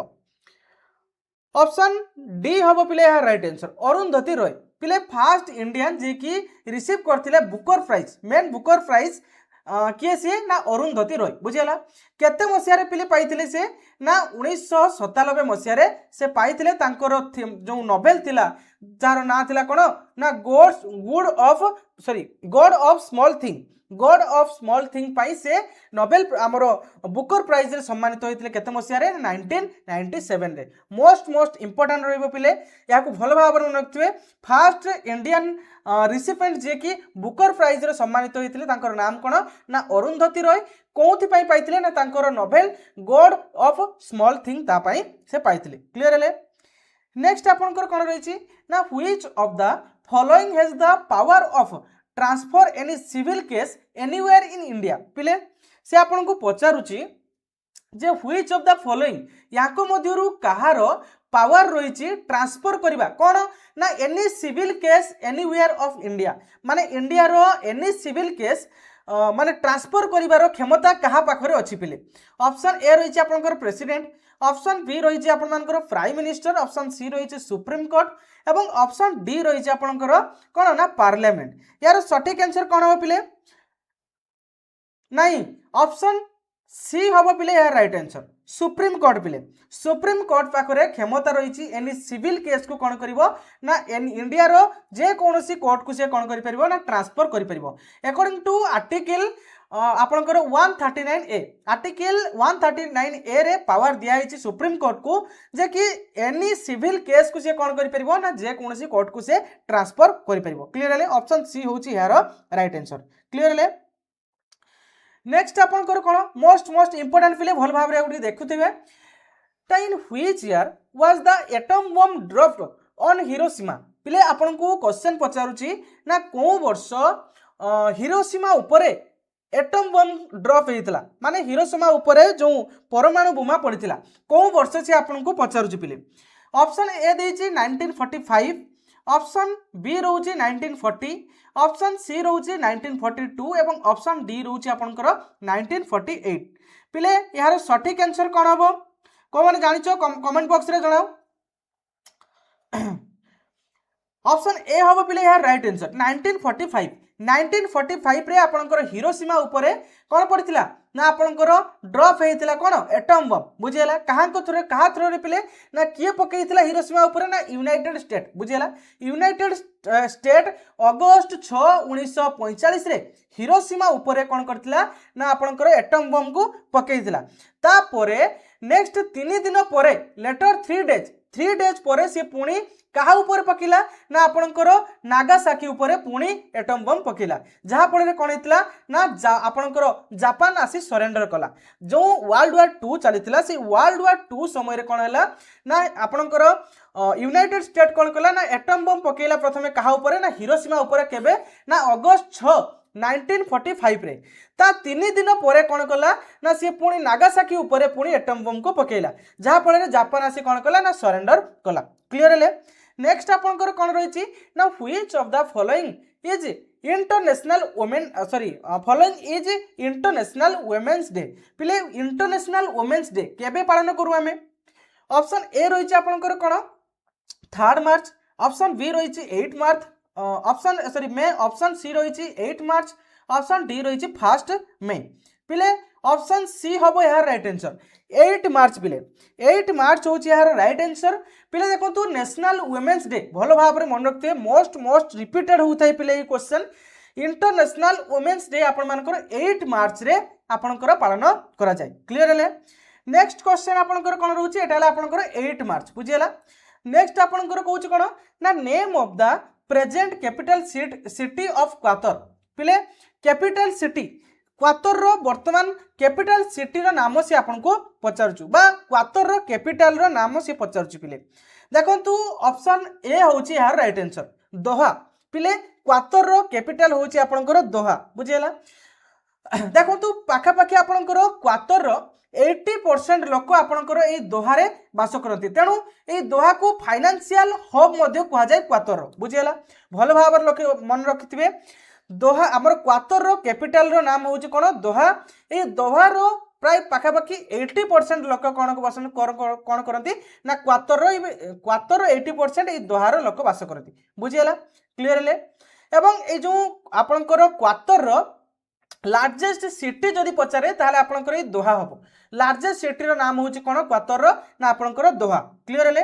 ऑप्शन डी हम पिले यार राइट आंसर अरुंधति रॉय पिले फास्ट इंडियन जे कि रिसीव करथिले Booker Prize Man Booker Prize किए सी ना अरुंधति रॉय बुझेला केते मसिया रे पिले पाइथिले से ना 1997 मसिया से पाइथिले तांकर जो नोवेल थिला जार ना थिला कोन ना गॉड ऑफ स्मॉल थिंग पाई से नोबेल आमर बुकर प्राइज रे सम्मानित होइथिले केते मसिया रे 1997 रे। मोस्ट इंपोर्टेंट रहइबो पिले याकू भल भाव मन रखिबे फास्ट इंडियन रिसिपेंट जे कि बुकर प्राइज रे सम्मानित होइथिले तांकर नाम कोन ना अरुंधति रॉय कोथि पाई पाइथिले ना तांकर Nobel God of small thing ता पाई से पाइथिले। क्लियर हेले नेक्स्ट आपनकर कोन रहिछि ना which of the following has the power of transfer any civil case anywhere in India पिले से आपन को पचारुची जे व्हिच ऑफ द फॉलोइंग याको मध्यरु कहार पावर रही ट्रांसफर करबा कोन ना any civil case anywhere of India माने इंडिया रो एनी सिविल केस माने ट्रांसफर करिवार क्षमता कहा पाखरे अछि पिले। ऑप्शन ए रही आपनकर प्रेसिडेंट ऑप्शन बी रही आपनकर प्राइम मिनिस्टर ऑप्शन सी रही सुप्रीम कोर्ट एवं ऑप्शन डी रही आपनकर कोन ना पार्लियामेंट। यार सठिक आंसर कोन हो पिले नहीं ऑप्शन सी हम पिले यार राइट आंसर सुप्रीम कोर्ट पिले सुप्रीम कोर्ट पाखरे क्षमता रही एनी सिविल केस को कौन करिवो ना इंडिया रो जे कोनोसी कोर्ट को से कौन करि परिवो ना ट्रांसफर करि परिवो अकॉर्डिंग टू आर्टिकल आपनकर 139 ए आर्टिकल 139 ए रे पावर दिया है सुप्रीम कोर्ट को जे कि एनी सिविल केस को से कौन करि परिवो ना जे कोनोसी कोर्ट को से ट्रांसफर करि परिवो। क्लियर हेले ऑप्शन सी होची यार राइट आंसर। क्लियर हेले नेक्स्ट आपनकर कोन मोस्ट इंपोर्टेंट पिले भल भाव रे गुडी देखुथिबे ता इन which year was the atom bomb dropped on Hiroshima पिले आपन को क्वेश्चन पचारुची ना को वर्ष हिरोशिमा उपरे एटम बम ड्रॉप हेतिला माने हिरोशिमा उपरे जो परमाणु बोमा पड़िथिला को वर्ष से आपन को पचारुची पिले। ऑप्शन ए देछि 1945 ऑप्शन बी रोची 1940 ऑप्शन सी रोची 1942 एवं ऑप्शन डी रोची आपनकर 1948 पिले यार सठिक आंसर कोन हबो को माने जानिचो कमेंट बॉक्स रे जणाओ। ऑप्शन ए हबो पिले यार राइट आंसर 1945 रे आपनकर हिरोशिमा उपरे कोन पड़िथिला ना आपनकर ड्रॉप हेतिला कोन एटम बम बुझियला कहां को थ्रो कहा थ्रो रे पिले ना किए पकेइथिला हिरोशिमा उपरे ना यूनाइटेड स्टेट बुझियला यूनाइटेड स्टेट अगस्त 6 1945 रे हिरोशिमा उपरे कोन करथिला ना आपनकर एटम बम को पकेइथिला तापरे नेक्स्ट 3 दिन परे लेटर 3 डेज परे से पुणी कहा ऊपर पकेला ना आपनकर नागासाकी ऊपर पुणी एटम बम पकेला जहा फल कौन होता ना आपनकर जापान आसी सरेंडर कला जो वर्ल्ड वार 2 चलीथिला से वर्ल्ड वार 2 समय कौन है ना आपनकर यूनाइटेड स्टेट कौन कला ना एटम बम पकेला प्रथमे कहा ऊपर ना हिरोशिमा ऊपर केबे ना अगस्त 6 1945 रे ता 3 दिन परे कौन कला ना सी पुणी नागासाकी ऊपर पुणी एटम बम को पकेला जहा फल जापान आसी कौन कला ना सरेंडर कला। क्लियर हेले नेक्स्ट आपनकर कौन रही ना which of the following is international women following is international women's day पिले इंटरनेशनल वुमेन्स डे केबे पालन करू आमे। ऑप्शन ए रही आपनकर कौन 3 मार्च ऑप्शन बी रही 8 मार्च ऑप्शन सी रही 8 मार्च ऑप्शन डी रही 1 मई पिले ऑप्शन सी हम यार राइट आंसर 8 मार्च पिले 8 मार्च हूँ यार राइट आंसर पिले देखो नेशनल वुमेन्स डे भल भाव में मन रखते मोस्ट रिपीटेड होता है पिले क्वेश्चन इंटरनेशनल वुमेन्स डे आपण मानकर 8 मार्च रे आपनकर पालन करा जाय। क्लियर हेले नेक्स्ट क्वेश्चन आपनकर कोन रहउची एटा हला आपनकर 8 मार्च बुझियला नेक्स्ट आपनकर कहउची कोन ना name of the present capital city of Qatar पिले कैपिटल सिटी क्वातर रो वर्तमान कैपिटल सिटी रो नाम से आपन को पचारछु बा क्वातर रो कैपिटल रो नाम से पचारछु पिले देखंतु ऑप्शन ए होची यार राइट आंसर दोहा पिले क्वातर रो कैपिटल होची आपनकर दोहा बुझियला देखो पाखापाखि आपणकर क्वातर 80% लोक आपणकर ये दोहारे बास करती तेणु ये दोहा को फाइनेंशियल हब कहुए क्वातर बुझीगला भल भाव लोक मन रखिथे दोहा आमर क्वातर कैपिटल रो नाम हूँ कौन दोहा ये दोहार प्राय पाखापाखि 80% लोक कौन बसन कौन करती ना क्वातर 80% ये दोहार लोक बास करती बुझीगला क्लीयर हेले एवं ये जो आपणकर क्वातर लार्जेस्ट सिटी जदि पचारे ताहले आपणकर दोहा हम लार्जेस्ट सिटी रो नाम हूँ कौन क्वातर ना आपणकर दोहा क्लीयर हेले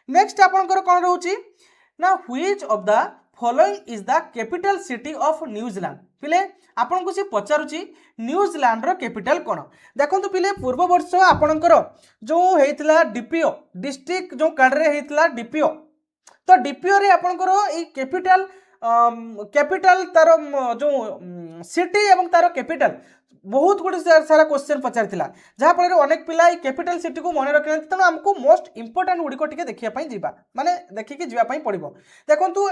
नेक्स्ट आपणकर कौन रोची ना which of the following is the capital city of New Zealand पिले आपन को से पचारुची न्यूजीलैंड रो कैपिटल कौन देखंतु पिले पूर्व वर्ष आपणकर जो हेइतला डीपीओ डिस्ट्रिक्ट जो कार्ड रे हेइतला डीपीओ तो डीपीओ रे आपणकर ए कैपिटल तार जो सिटी एवं तार कैपिटल बहुत गुड सारा क्वेश्चन पचार जहाँफल अनेक पिला कैपिटल सिटी को मन रखी तेणु आमको मोस्ट इंपोर्टाट गुड़िक टे देखापी जावा माने देखिकी जावाई पड़ो देखो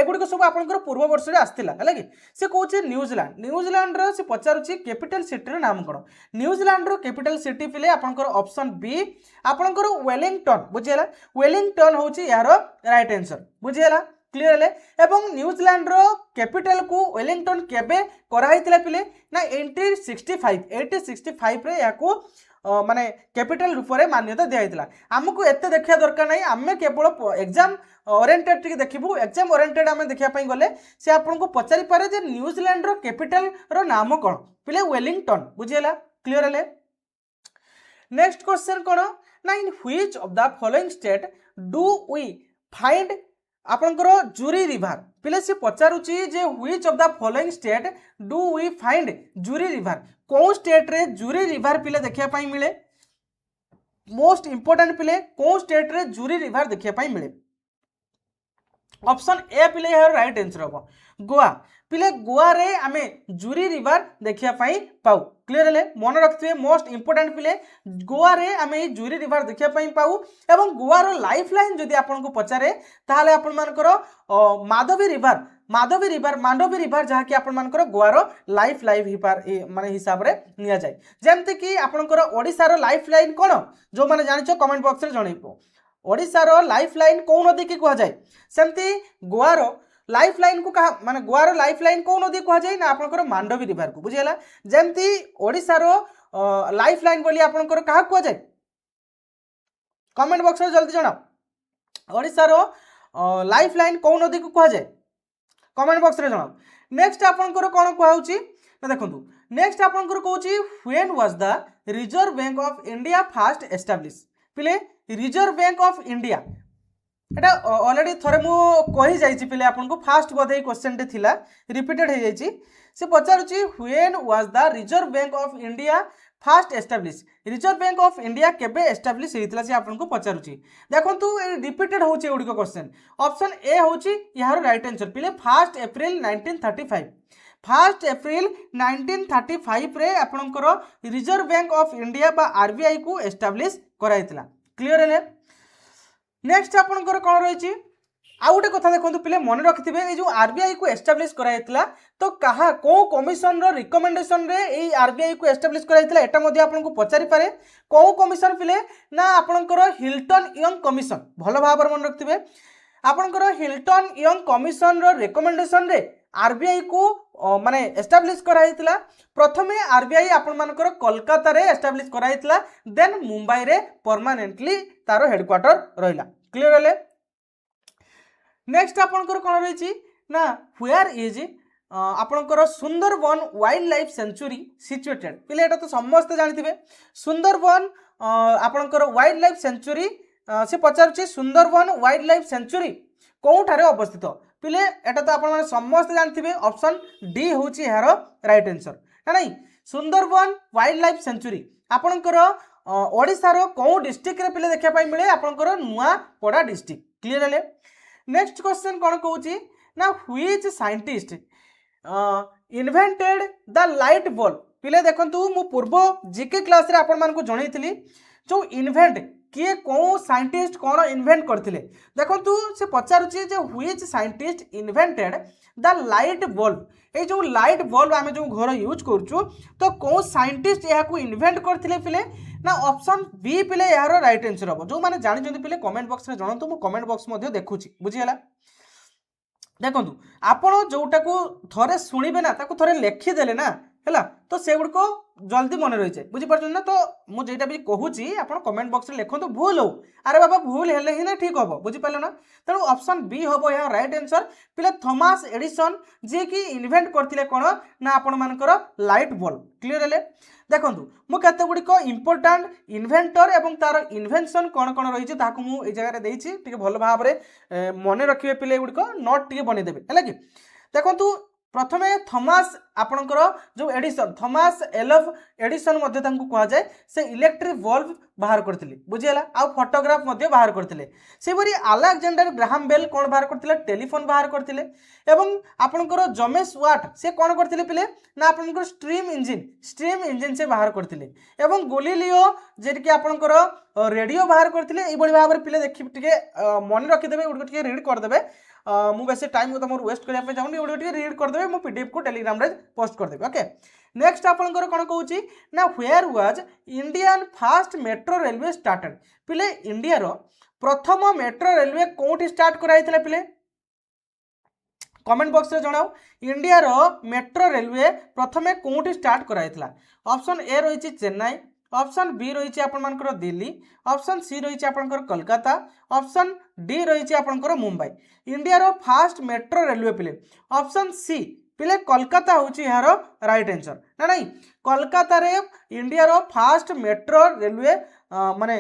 एगुड़िक सब आप पूर्व वर्ष में आसाला है कि सी कौन न्यूजीलैंड से पचारुची कैपिटल सिटी नाम कौन न्यूजीलैंड कैपिटल सिटी पिले आपंकर ऑप्शन बी आपंकर वेलिंगटन बुझीगला वेलिंगटन हूँ यार राइट आंसर बुझीगला क्लीयर हेले एवं न्यूजीलैंड रो कैपिटल को वेलिंगटन केबे कराइतिला पिले ना 1865 रे याको माने कैपिटल रूप में मान्यता दिया आमको एते देखा दरकार नहीं आम केवल एग्जाम ओरिएंटेड टी देखिबू एग्जाम ओरिएंटेड आम देखा गले से आपको पचारि पारे जे न्यूजीलैंड रो कैपिटल रो नाम कौन पिले वेलिंगटन बुझीगला क्लीयर हेले नेक्स्ट क्वेश्चन कौन ना in which of the following state do we find आपंकर जूरी रिवर पिले से पचारुची जे which of the following state do we find Zuari river कौन स्टेट रे जूरी रिवर पिले देखा पाई मिले मोस्ट इंपोर्टेंट पिले कौन स्टेट रे जूरी रिवर देखा पाई मिले ऑप्शन ए पिले यार राइट आंसर हम गोवा पिले गोवा रे आमे जूरी रिवर देखा पाई पाऊ क्लियर हेले मन रखिथे मोस्ट इंपोर्टेंट पिले गोवा रे आमे जूरी रिवर देखा पाई पाऊ एवं गोवा रो लाइफ लाइन जदि आपन को पचारे ताहाले आपन मानकर माधवी रिवर जहाँ कि आपन मानकर गोवा रो लाइफ माने हिसाब रे निया जाय जेमते कि आपनकर ओडिसा रो लाइफ लाइन कोन जो माने जानिछो कमेंट बॉक्स रे जणैबो ओडिसा रो लाइफ लाइन कौन नदी की कह जाए सेमती गोवा रो लाइफ लाइन को कहा माने गोवा रो लाइफ लाइन कौन नदी कह जाए ना आपनकर मांडवी रिवर को बुझियला जेमती ओडिसा रो लाइफ लाइन बोली आपनकर कहा कह जाए कमेंट बॉक्स रे जल्दी जणाओ ओडिसा रो लाइफ लाइन कौन नदी को कह जाए कमेंट बॉक्स रे जणाओ नेक्स्ट आपनकर कोन कहउची ना देखंतु नेक्स्ट आपनकर कहउची when was the Reserve Bank of India first establish पिले रिजर्व बैंक ऑफ इंडिया एटा ऑलरेडी थोड़े मु कही जाइछि पिले आपन को फास्ट बधे क्वेश्चन टे थिला रिपीटेड हे जाइछि से पचारुछि when was the Reserve Bank of India first establish Reserve Bank of India केबे एस्टैब्लिश हेतिला से आपन को पचारुछि देखंतु रिपीटेड होछि एउडी को क्वेश्चन ऑप्शन ए होछि यार राइट आंसर पिले 1 अप्रैल 1935 1 अप्रैल 1935 रे आपनकर रिजर्व बैंक ऑफ इंडिया बा आरबीआई को एस्टैब्लिश कराइतिला क्लियर हेले नेक्स्ट आपनकर कोन रहिछि आ गोटे कथा देखंतु पिले मन रखिथिबे ए जो आरबीआई को एस्टैब्लिश कराइतिला तो कहा को कमिशन रो रिकमेंडेशन रे ए आरबीआई को एस्टैब्लिश कराइतिला एटा मध्ये आपन को पचारि पारे को कमिशन पिले ना आपनकर हिल्टन यंग कमिशन भलो भाबर मन रखिथिबे आपनकर हिल्टन यंग कमिशन रो रिकमेंडेशन रे आरबीआई को माने एस्टैब्लिश कराइतिला प्रथमे आरबीआई आपन मानकर कोलकाता रे एस्टैब्लिश कराइतिला देन मुंबई रे परमानेंटली तारो हेडक्वार्टर रहिला क्लियर हेले नेक्स्ट आपनकर कोन रहिछि ना वेयर इज आपनकर Sundarban wild life century situated पिले एटा तो समस्त जानिथिबे सुंदरबन आपनकर वाइल्ड लाइफ सेंचुरी से पचारुछि सुंदरबन वाइल्ड लाइफ सेंचुरी कोठारे अवस्थित पिले एटा तो आपण माने समस्त जानथिबे ऑप्शन डी होची यार राइट आंसर ना नहीं सुंदरबन वाइल्ड लाइफ सेंचुरी आपनकर ओडिसा रो को डिस्ट्रिक्ट रे पिले देखा पाई मिले आपनकर नुआपड़ा डिस्ट्रिक्ट क्लियर हेले नेक्स्ट क्वेश्चन कोन कहूची ना which scientist invented the light bulb पिले देखंतु मु पूर्व जीके क्लास रे आपण मान को जणैथिली जो इन्वेंट किए कौ साइंटिस्ट कौन इन्वेंट करथिले देखंतु से पचारुची जे which scientist invented the light bulb ए जो लाइट बल्ब आमे जो घर यूज करछु तो कौ साइंटिस्ट यहा को इन्वेंट करथिले पिले ना ऑप्शन बी पिले यार राइट आंसर हो जो माने जानि जंदी पिले कमेंट बॉक्स रे जणंतु मु कमेंट बॉक्स मध्ये देखुची बुझियला देखंतु आपण जोटा को थरे सुनिबे ना ताको थरे लेखि देले ना हैला तो से गुड को जल्दी मन रही जाए बुझी पार्छ ना तो मु जेटा भी कहूची आपण कमेंट बॉक्स रे लिखंतु भूल हो अरे बाबा भूल हेले ही ना ठीक हो बुझी पालो ना तेणु ऑप्शन बी हम यहाँ राइट आंसर पिले थॉमस एडिसन जे कि इन्वेंट करथिले कोन ना आपण मानकर लाइट बल्ब क्लियर हेले देखंतु मु केते गुडी को इंपोर्टेंट इन्वेंटर एवं तार इन्वेंशन कोन कोन रही छै ताकू मु ए जगह रे देइछि ठीक भल भाव रे मने रखिबे पिले गुडी को नोट टिके बने देबे हैला कि देखंतु प्रथमे थॉमस आपणकर जो एडिसन थॉमस एल्वा एडिसन मध्ये तांको कहा जाए से इलेक्ट्रिक बल्ब बाहर करथिले बुझियला आ फोटोग्राफ मध्ये बाहर करथिले सेबरी अलेक्जेंडर ग्राहम बेल कोन बाहर करथिले टेलीफोन बाहर करथिले एवं आपणकर जमेस वाट से कोन करथिले पिले ना आपणकर स्ट्रीम इंजन से बाहर करथिले एवं गोलिलियो जे कि आपणकर रेडियो बाहर करथिले ए बडी भाबरे पिले देखि टिके मन रखि देबे उडको टिके रीड कर देबे मु बेसी टाइम को मोर वेस्ट करिया पे चाहूनी वीडियो टिके रीड कर देबे मु पीडीएफ को टेलीग्राम रे पोस्ट कर देबे ओके नेक्स्ट आपनकर कोन कहूची ना where was Indian fast metro railway started पिले इंडिया रो प्रथम मेट्रो रेलवे कोठी स्टार्ट कराइतले पिले कमेंट बॉक्स रे जणाओ इंडिया रो मेट्रो रेलवे प्रथमे कोठी स्टार्ट कराइतला ऑप्शन ए रहिछि चेन्नई ऑप्शन बी रही आपनकर दिल्ली ऑप्शन सी रही आपनकर कोलकाता ऑप्शन डी रही आपनकर मुंबई इंडिया रो फास्ट मेट्रो रेलवे पिले ऑप्शन सी पिले कोलकाता होची यार राइट आंसर ना नहीं कोलकाता रे इंडिया रो फास्ट मेट्रो रेलवे माने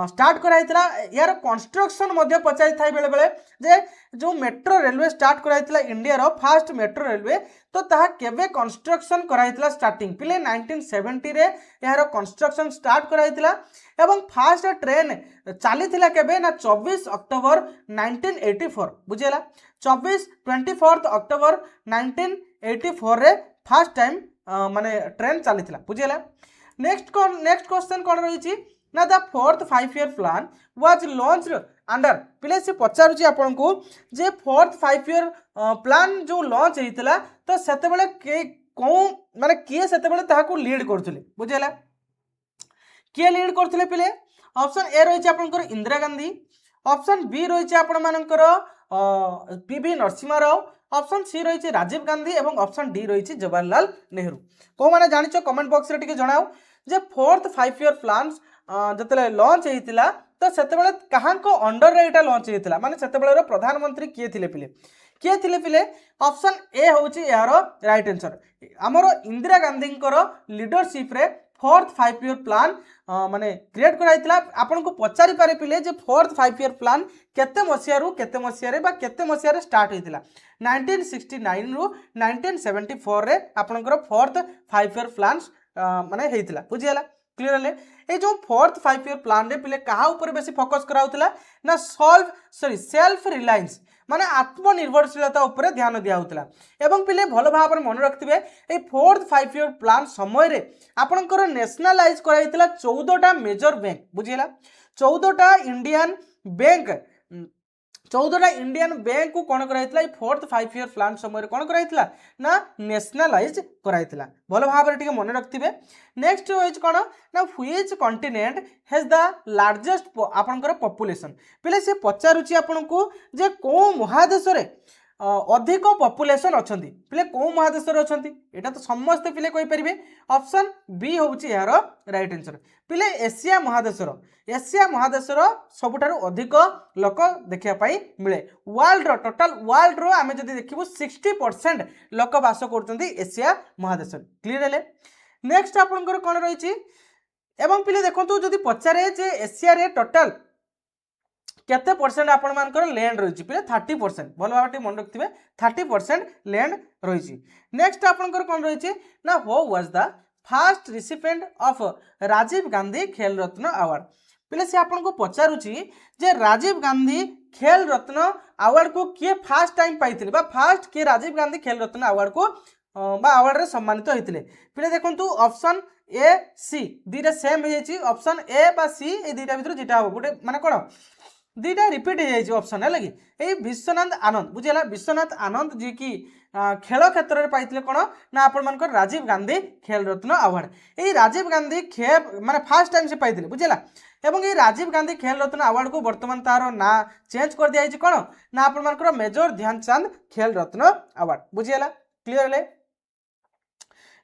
स्टार्ट कराइतला यार कंस्ट्रक्शन मध्ये पचाई थाई बेले बेले जे जो मेट्रो रेलवे स्टार्ट कराइतला इंडिया रो फास्ट मेट्रो रेलवे तो ताहा केबे कंस्ट्रक्शन कराइतला स्टार्टिंग पिले 1970 रे यार कंस्ट्रक्शन स्टार्ट कराइतला एवं फास्ट ट्रेन चलीथिला केबे ना 24 अक्टोबर 1984 बुझेला 24 अक्टोबर 1984 रे फर्स्ट टाइम माने ट्रेन चलीथिला बुझेला नेक्स्ट क्वेश्चन कोन रही ना the fourth 5 year plan was launched under पिले से पचारुची आपन को जे फोर्थ 5 ईयर प्लान जो लॉन्च हेतिला तो सेते बेले के को माने के सेते बेले ताहा को लीड करथले बुझेला के लीड करथले पिले ऑप्शन ए रही आपनकर इंदिरा गांधी ऑप्शन बी रही आपण मानकर PV Narasimha Rao option C रही राजीव गांधी एवं ऑप्शन डी रही जवाहरलाल नेहरू को माने जानिचो कमेंट बॉक्स रे टिके जणाओ जे फोर्थ 5 ईयर प्लान्स जतले लॉन्च हेतिला तो सेते बेले कहां को अंडर रे एटा लॉन्च हेतिला माने सेते बेले रो प्रधानमंत्री किए थिले पिले ऑप्शन ए होची यार राइट आंसर हमरो इंदिरा गांधी लीडरशिप रे फोर्थ 5 ईयर प्लान माने क्रिएट कराइतला आपन को पचारि पारे पिले जे फोर्थ 5 ईयर प्लान केते मसिया रु केते मसिया रे बा केते मसिया रे स्टार्ट हेतिला 1969 रु 1974 रे आपनकर फोर्थ 5 ईयर प्लान्स माने हेतिला बुझियला क्लियर हले ए जो फोर्थ 5 ईयर प्लान रे पिले कहा ऊपर बेसी फोकस कराउतला ना सेल्फ रिलायंस माने आत्मनिर्भरशीलता ऊपर ध्यान दिया होतला एवं पिले भल भाव मन रखिबे ए फोर्थ 5 ईयर प्लान समय रे आपनकर नेशनलाइज कराइतला 14टा मेजर बैंक बुझियला 14टा इंडियन बैंक 14टा इंडियन बैंक को कौन कराइतला फोर्थ 5 ईयर प्लान समय कौन कराइतला ना नेशनलाइज कराइतला भल भाव रे टिके मन रखिबे नेक्स्ट होइज कोन ना which continent has the largest आपनकर पॉपुलेशन पिले से पचारुची आपनको जे को महादेश रे अधिक पॉपुलेशन अच्छी पिले कौ महादेश यहाँ तो समस्ते पिले कहींपर ऑप्शन बी हूँ यार राइट आंसर पिले एशिया महादेश सबुठारु अधिक लोक देखापी मिले वर्ल्ड टोटाल वर्ल्ड रो आम जब देखू 60% लोक बास कर एशिया महादेश क्लीयर है नेक्स्ट आपंकर कौन रही एवं पिले देखो जदि पचारे जे एशिया रे टोटाल केते परसेंट आपण मानकर लैंड रही पिले 30% भल भाव मन रखिए 30% लैंड रही नेक्स्ट आपंकर कौन रही ना who was the fast recipient of Rajiv Gandhi Khel Ratna award पिले से आपन को पचारुची जे राजीव गांधी खेल रत्न अवार्ड को किए फास्ट टाइम पाइथिले बा फास्ट किए राजीव गांधी खेल रत्न अवार्ड को बा अवार्ड रे सम्मानित होइथिले पिले देखंतु ऑप्शन ए सी दुईटा सेम हो जाए ऑप्शन ए बा सी ये दुईटा भर जेटा हम गोटे माने कौन दुईटा रिपीट हो जाए ऑप्शन है कि यही विश्वनाथ आनंद बुझीगला विश्वनाथ आनंद जी की खेल क्षेत्र में पाइले कौन ना आपण राजीव गांधी खेल रत्न अवार्ड यही राजीव गांधी माने फास्ट टाइम से पाइले बुझीगला एवं ये राजीव गांधी खेल रत्न अवार्ड को बर्तमान तार ना चेंज कर दिया कौन ना आपण मेजर ध्यानचंद खेल रत्न अवार्ड बुझीगला क्लीयर है।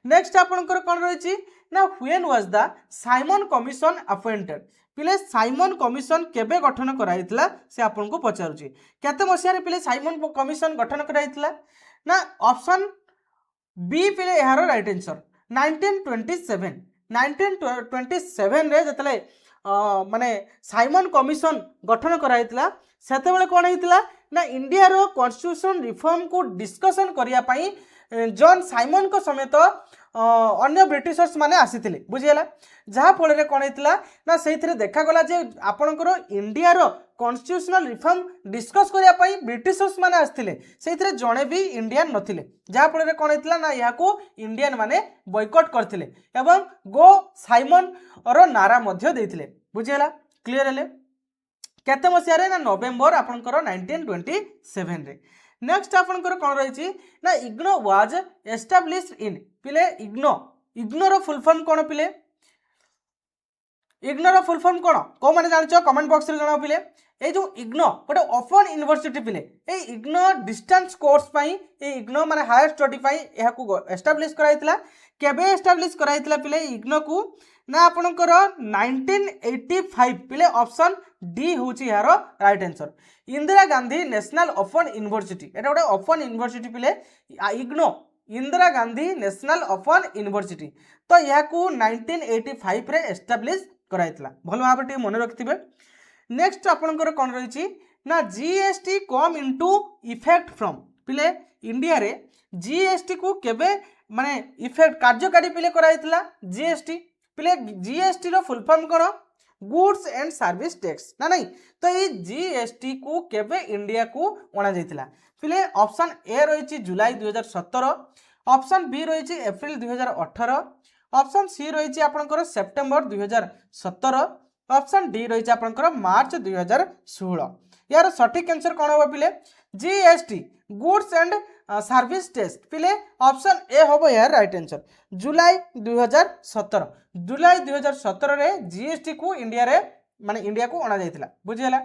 नेक्स्ट आपणकर कौन रही ना when was the Simon commission appointed पिले साइमन कमिशन केबे गठन कराइतला से आपन को पचारुची केते मसिया पिले साइमन कमिशन गठन कराइतला ना ऑप्शन बी पिले यार राइट आंसर 1927 रे जतले माने साइमन कमिशन गठन कराइतला सेते बेले कोन हितला ना इंडिया रो कॉन्स्टिट्यूशन रिफॉर्म को डिस्कशन करिया पई जॉन साइमन को समेत अन्य ब्रिटिशर्स माने आसीथिले बुझीगला जहाँ फल कौन होता ना से देखागला जे आपणकर इंडिया रो कॉन्स्टिट्यूशनल रिफॉर्म डिस्कस करने ब्रिटिशर्स माने आसथिले से जड़े भी इंडियन नथिले जहाँ फल कौन होता ना यहाँ इंडियन माने बॉयकॉट करथिले एवं गो साइमन रो नारा मध्य देथिले बुझीगला क्लियर है केते मसिया ना नवेम्बर आपणकर 1927 रे। नेक्स्ट आपणकर कौन रही ना इग्नो वाज एस्टाब्लिश्ड इन पिले इग्नो रो फुल फॉर्म कौन पिले इग्नो रो फुल फॉर्म कौन को माने जानिछ कमेंट बॉक्स रे जणाओ पिले ए जो इग्नो गोटे ओपन यूनिवर्सिटी पिले ए इग्नो डिस्टेंस कोर्स पई ए इग्नो माने हायर स्टडी पई एहा को एस्टाब्लिश कराइतला केबे एस्टाब्लिश कराइतला पिले इग्नो को ना आपणकर 1985 पिले ऑप्शन डी होची यार right answer Indira Gandhi national open university एटा गोटे ओपन यूनिवर्सिटी पिले IGNOU Indira Gandhi national open university तो यह 1985 रे एस्टाब्लिश कराइतला भल भाव मन रखिथे। नेक्स्ट आपणकर कौन रही ना GST come into effect from पिले इंडिया रे जीएसटी को केबे माने इफेक्ट कार्यकारी पिले कराइतला जीएसटी पिले जीएसटी रो फुल फॉर्म कौन गुड्स एंड सर्विस टैक्स ना नहीं तो ये जीएसटी को केबे इंडिया को अणा जाइतला पिले ऑप्शन ए रही जुलाई 2017 ऑप्शन बी रही एप्रिल 2018 ऑप्शन सी रही आपंकर सेप्टेम्बर 2017 ऑप्शन डी रही आपंकर मार्च 2016 यार सठिक आंसर कौन हम पिले GST goods and service tax पिले ऑप्शन ए हम यार राइट आंसर जुलाई 2017 रे जीएसटी को इंडिया रे माने इंडिया को अणा जाइतला बुझियला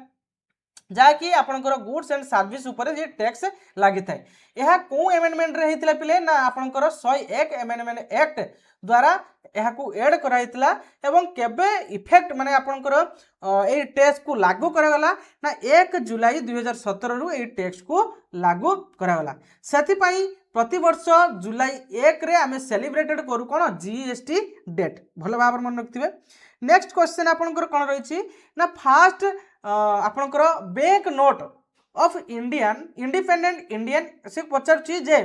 जहाँकि आपणकर गुड्स एंड सर्विस उपर जे टैक्स लागि थाए यह को एमेंडमेंट रे हेतिला पिले ना आपणकर 101 एमेंडमेंट एक्ट द्वारा यह को ऐड कराइतला एवं केबे इफेक्ट माने आपणकर ए टैक्स को लागू करागला ना 1 जुलाई 2017 रु ए टैक्स को लागू करागला सेति पई प्रति वर्ष जुलाई 1 रे आमे सेलिब्रेटेड करू कोन जीएसटी डेट भलो भाबर मन रखथिबे। नेक्स्ट क्वेश्चन आपणकर कोन रहिछि ना फास्ट आपणकर bank note of Indian independent Indian से पचारछि जे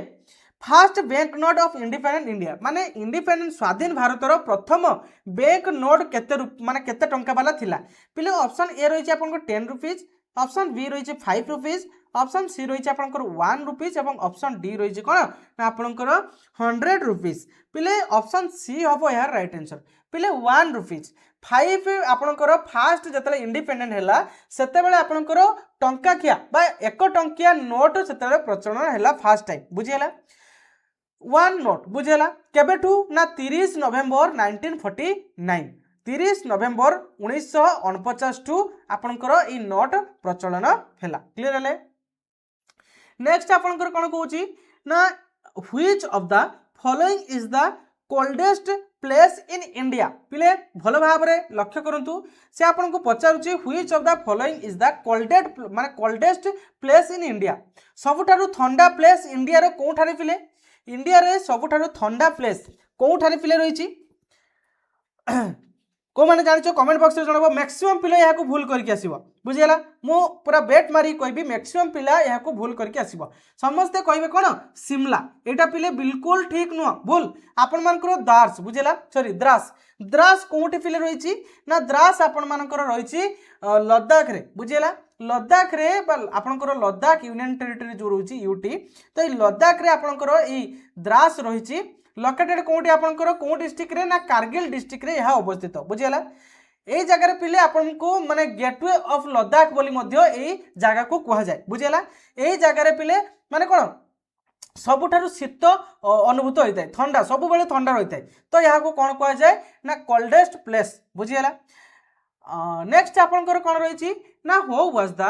first bank note of independent India माने इंडिपेंडेंट स्वाधीन भारतर प्रथम बैंक नोट केते माने केते टंका वाला थिला पिले ऑप्शन ए रहिछि आपनको 10 रुपीस ऑप्शन बी रहिछि 5 रुपीस ऑप्शन सी रहिछि आपनकर 1 रुपीस एवं ऑप्शन डी रहिछि कोन ना आपनकर 100 रुपीस पिले ऑप्शन सी हबो यार राइट आंसर पिले 1 रुपीस 5 आपनकर फास्ट जतले इंडिपेंडेंट हैला सेते बेले आपनकर टंका किया बा 1 टंकिया नोट सेते बेले प्रचलन हैला फर्स्ट टाइम बुझियला 1 नोट बुझेला केबेठू ना 30 नवेम्बर 1949 30 नवेम्बर 1949 टू आपनकर ई नोट प्रचलन हैला क्लियर है। नेक्स्ट आपनकर कोन कहूची ना which of the following is the coldest place in India पिले भल भाव में लक्ष्य करंतु से आपन को पचारुची which of the following is the coldest place in India सबुठारु ठंडा प्लेस इंडिया रो कोठारे पिले इंडिया रे सबुठारु ठंडा प्लेस कोठारे पिले रहिछि को माने जानिछो कमेंट बॉक्स रे जणाबो मैक्सिमम पिला यहा को भूल करके आसीबो बुझियला मु पूरा बेट मारी कहबी मैक्सिमम पिला यहा को भूल करके आसीबो समस्ते कहबे कोन शिमला एटा पिले बिल्कुल ठीक नुह भूल आपन मानकर दार्स बुझियला सॉरी द्रास द्रास कोठी पिले रहिछि ना द्रास आपन मानकर रहिछि लद्दाख रे बुझियला लद्दाख रे आपनकर लद्दाख यूनियन टेरिटरी जो रहिछि यूटी तो ई लद्दाख रे आपनकर ई द्रास रहिछि लोकेटेड कोठी आपनकर को डिस्ट्रिक्ट रे ना कारगिल डिस्ट्रिक्ट रे यह अवस्थित बुझिला एई जगह पिले आपनको माने गेटवे ऑफ लद्दाख बोली मध्य एई जगह को कहा जाय बुझिला एई जगह पिले माने कोन सबुठारु शीत अनुभूत होता है ठंडा सब बेले ठंडा रही है तो यहाँ को कौन कह जाए ना कोल्डेस्ट प्लेस बुझीगला नेक्स्ट आपंकर कौन रही ना who was the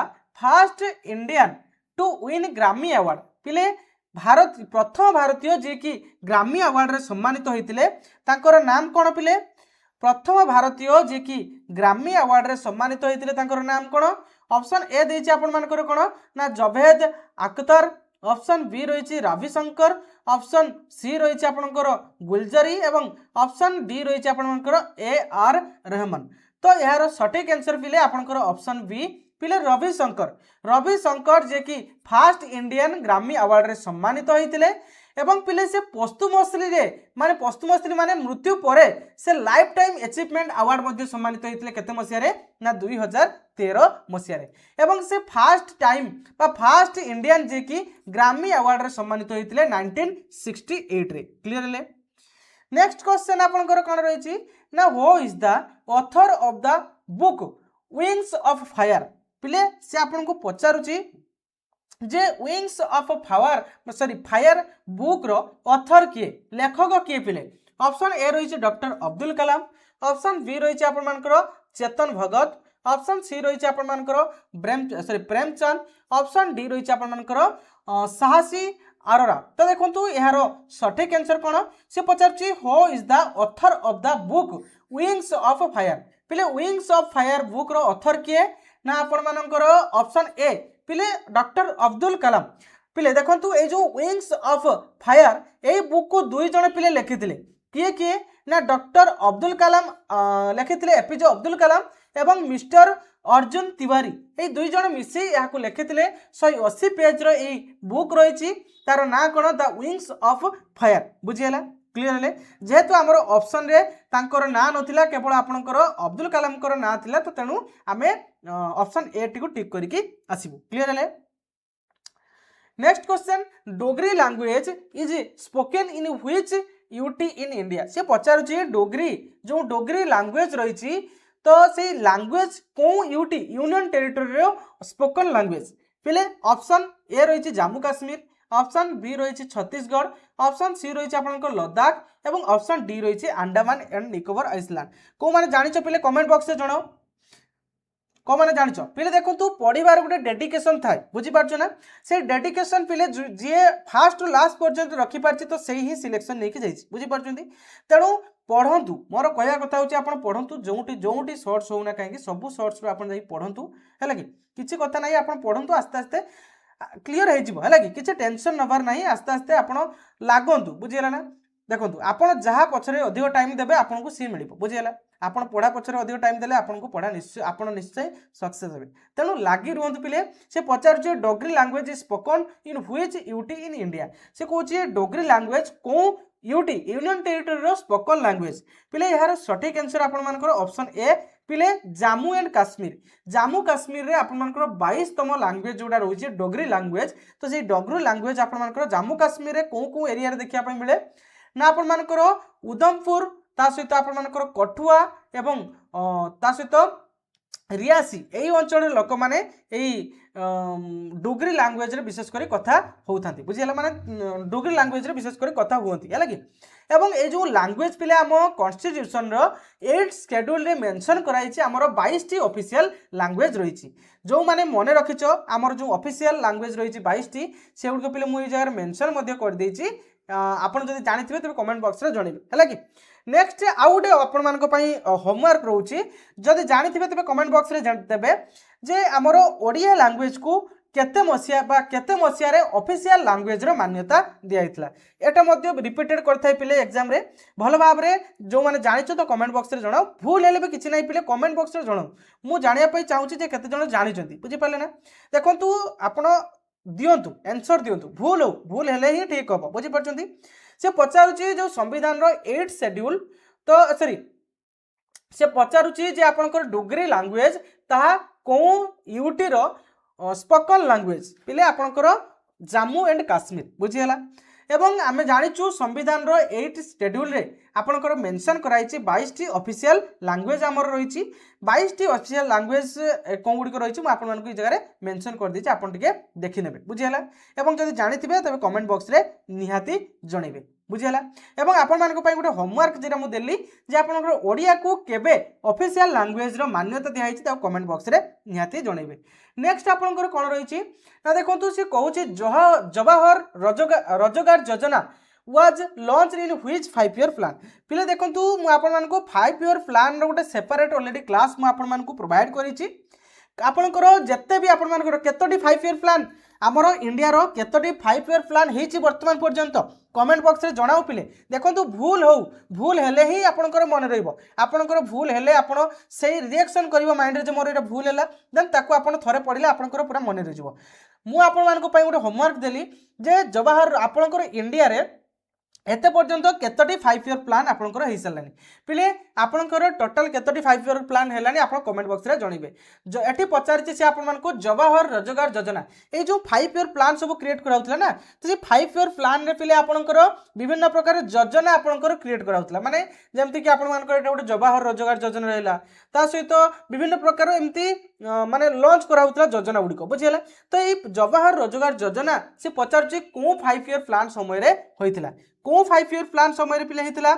first Indian to win Grammy award पिले भारत प्रथम भारतीय जी की ग्रामी अवार्ड रे सम्मानित होते नाम कौन पिले प्रथम भारतीय जी की ग्रामी अवार्ड रे सम्मानित होते नाम कौन ऑप्शन ए देछि आपण मानकर कौन ना जवेद अख्तर ऑप्शन बी रही रविशंकर ऑप्शन सी रही आपणकर गुलजरी एवं ऑप्शन डी रही आपणकर ए आर रहमान तो यार सठिक आंसर पिले आपणकर ऑप्शन बी पिले रविशंकर जे कि फास्ट इंडियन ग्रामी अवार्ड रे सम्मानित होइतिले एवं पिले से पस्तुमश्री माने मृत्यु परे से लाइफ टाइम अचीवमेंट अवार्ड मध्ये सम्मानित होइतिले केते मसिया रे ना 2013 मसिया रे एवं से फास्ट टाइम बा फास्ट इंडियन जे कि ग्रामी अवार्ड रे सम्मानित होइतिले 1968 रे क्लियर ले नेक्स्ट क्वेश्चन आपनकर कोन रहिछि ना who is the author of the book wings of fire पिले से आपनको पचारुछि जे विंग्स ऑफ फायर बुक रो ऑथर किए लेखक किए पिले ऑप्शन ए रही doctor Abdul Kalam option B रही आपनकर चेतन भगत ऑप्शन सी रही आपनकर प्रेमचंद ऑप्शन डी रही आपनकर साहसी अरोरा तो देखो यार सठिक आंसर कौन से पचार who is the author of the book wings of fire पिले विंग्स ऑफ फायर बुक रो ऑथर किए ना आपण मानकर ऑप्शन ए पिले डॉक्टर अब्दुल कलाम पिले देखो ये जो विंग्स ऑफ फायर ये बुक को दुई जन पिले लिखिथिले किए किए ना डॉक्टर अब्दुल कलाम लिखिथिले एपीजे अब्दुल कलाम एवं मिस्टर अर्जुन तिवारी ये दुई जन मिसी यहाँ लिखिथिले 180 पेज रो ये बुक रही तार ना कौन द विंग्स ऑफ फायर बुझीगला क्लियर है जेहेतु आमर ऑप्शन रे तांकर ना नथिला केवल आपनकर अब्दुल कलाम कर ना थिला तो तेणु आमे ऑप्शन ए टी को टिक करके आसीबु क्लियर है next question Dogri language is spoken in which UT in India से पचारुछि डोगरी जो डोगरी लैंग्वेज रही तो से लैंग्वेज को यूटी यूनियन टेरिटरी रो स्पोकन लैंग्वेज पिले ऑप्शन ए रही जम्मू काश्मीर ऑप्शन बी रही छत्तीसगढ़ ऑप्शन सी रही आपनकर लद्दाख एवं ऑप्शन डी रही अंडमान एंड निकोबर आइसलैंड को माने जानिछ पिले कमेंट बॉक्स रे जणाओ को माने जानिछ पिले देखो तू पढ़िबार गोटे डेडिकेशन थाए बुझी पारछ ना से डेडिकेशन पिले जे फास्ट लास्ट पर्यंत रखी पारछि तो सही ही सिलेक्शन नेकी जाइछि बुझी पारछंती तेणु पढ़ंतु मोर कहया कथा होछि आपण पढ़ंतु जोंटी शॉर्ट्स होना काहेकि सब शॉर्ट्स रो आपण जाई पढ़ंतु हैला कि किछि कथा नाही आपण पढ़ंतु आस्ते आस्ते क्लियर है कि किसी टेंशन नबार ना आस्ते आस्ते आपड़ लागंतु बुझीगला ना देखो आपड़ जहाँ पछरे अधिक टाइम देवे आपन को सी मिल बुझीगला आपड़ पढ़ा पछरे अधिक टाइम देले आपन को पढ़ा निश्चय आपन निश्चय सक्सेस हेबे तेणु लागी रुहंतु पिले से पचार Dogri language is spoken in which UT in India से कहूँ डोगरी लैंग्वेज को यूटी यूनियन टेरिटरी रो स्पोकन लैंग्वेज पिले यार सठिक आंसर आपण मानकर ऑप्शन ए पिले जम्मू एंड काश्मीर रे आपण मानकर 22तम लैंग्वेज जोड़ा रही डोगरी लैंग्वेज तो से डोगरी लैंग्वेज आपण मानकर जम्मू काश्मीर रे को एरिया रे देखिया पई मिले ना आपण मानकर उधमपुर ता सहित आपण मानकर कठुआ एवं ता सहित रियासी यही अंचल लोक मैंने डोगरी लैंग्वेज रे विशेष कर कथा होतांती बुझीगला माने डोगरी लैंग्वेज रे विशेष कर कथा हुअंती है कि एवं ये जो लैंग्वेज पिले आम कॉन्स्टिट्यूशन रो 8 शेड्यूल रे मेंशन कराई हमर 22 टी ऑफिशियल लैंग्वेज रही जो माने मने रखिछ हमर जो ऑफिशियल लैंग्वेज रही 22 टी से गुड पिले मु जगह मेंशन मध्य कर देछि आपण जदि जानिथिबे तबे कमेंट बॉक्स रे जणेबे हैला कि नेक्स्ट आउ गोटे आपण मानक पई होमवर्क रहउछि जदि जानिथिबे तबे कमेंट बॉक्स रे देबे जे हमर ओडिया लैंग्वेज को केते मसिया रे ऑफिशियल लैंग्वेज रो मान्यता दिया हितला एटा मध्ये रिपीटेड करथाय पिले एग्जाम रे भलो भाव रे जो माने जानिछ तो कमेंट बॉक्स रे जणाओ भूल हेले भी किछि नै पिले कमेंट बॉक्स रे जणाओ मु जानिया पई चाहूछि जे केते जण जानिछंती बुझि पाले ना देखंतु आपण दियंतु आंसर दियंतु भूल हेले ही ठीक हो बुझि परछंती से पचारुछि जो संविधान रो 8 शेड्यूल तो सॉरी से पचारुछि जे आपनकर डोगरी लैंग्वेज ताहा को यूटी रो स्पोकन लैंग्वेज पिले आपनकर जम्मू एंड काश्मीर बुझीगला एवं आम जाचु संविधान 8 शेड्यूल रे आपणकर मेंशन कराई 22 ऑफिशियल लैंग्वेज आमर रही 22 ऑफिशियल लैंग्वेज कौन गुड़िक रही मुझे जगह मेंशन कर दी आपन टिके देखिने बुझीगला एवं जदि जानिथिबे तबे कमेंट बॉक्स रे निहाती जणेबे बुझीगला एवं आपण मानक पई गोटे होमवर्क जेटा मु देली जे आपनकर ओडिया को केबे ऑफिशियल लैंग्वेज रो मान्यता दिया हिची ता कमेंट बॉक्स रे निहाती जणेबे नेक्स्ट आपनकर कोन रहिची ना देखंतु से कहूची जवाहर रोजगार योजना was launch in which 5 year plan पिले देखंतु मु आपण मानको 5 ईयर प्लान रो गोटे सेपरेट ऑलरेडी क्लास मु आपण मानको प्रोवाइड करिची आपणकर जिते भी आपण मानकर केतोटी 5 ईयर प्लान आमर इंडिया रो केतोटी 5 ईयर प्लान हेची वर्तमान पर्यंत कमेंट बॉक्स रे जणाओ पिले देखंतु भूल हेले ही आपणकर मन रहइबो आपणकर भूल हेले आपण सेही रिएक्शन करिवो माइंड रे जे मोर एटा भूल हेला देन ताको आपण थरे पढिले आपणकर पूरा मन रहिजो मु आपण मानको पई गोटे होमवर्क देली जे जवाहर आपणकर इंडिया रे एते पर्यंत केतोटी 5 ईयर प्लान आपणकर हेई सरलानी पिले आपणकर टोटल केतोटी 5 ईयर प्लान हेलानी आपण कमेंट बॉक्स रे जणिबे जो एठी पचारछि से आपण मानको जवाहर रोजगार योजना ए जो 5 ईयर प्लान सब क्रिएट कराउतला ना तो 5 ईयर प्लान रे पिले आपणकर विभिन्न प्रकार योजना आपणकर क्रिएट कराउतला माने जेमति कि आपण मानको एटा गोटे जवाहर रोजगार योजना रहला ता सहित विभिन्न प्रकार एमती माने लॉन्च कराउतला योजना गुडी को बुझियला तो ए जवाहर रोजगार योजना से पचारछि को 5 ईयर प्लान समय रे होइतिला को 5 ईयर प्लान समय रे पिले हेतिला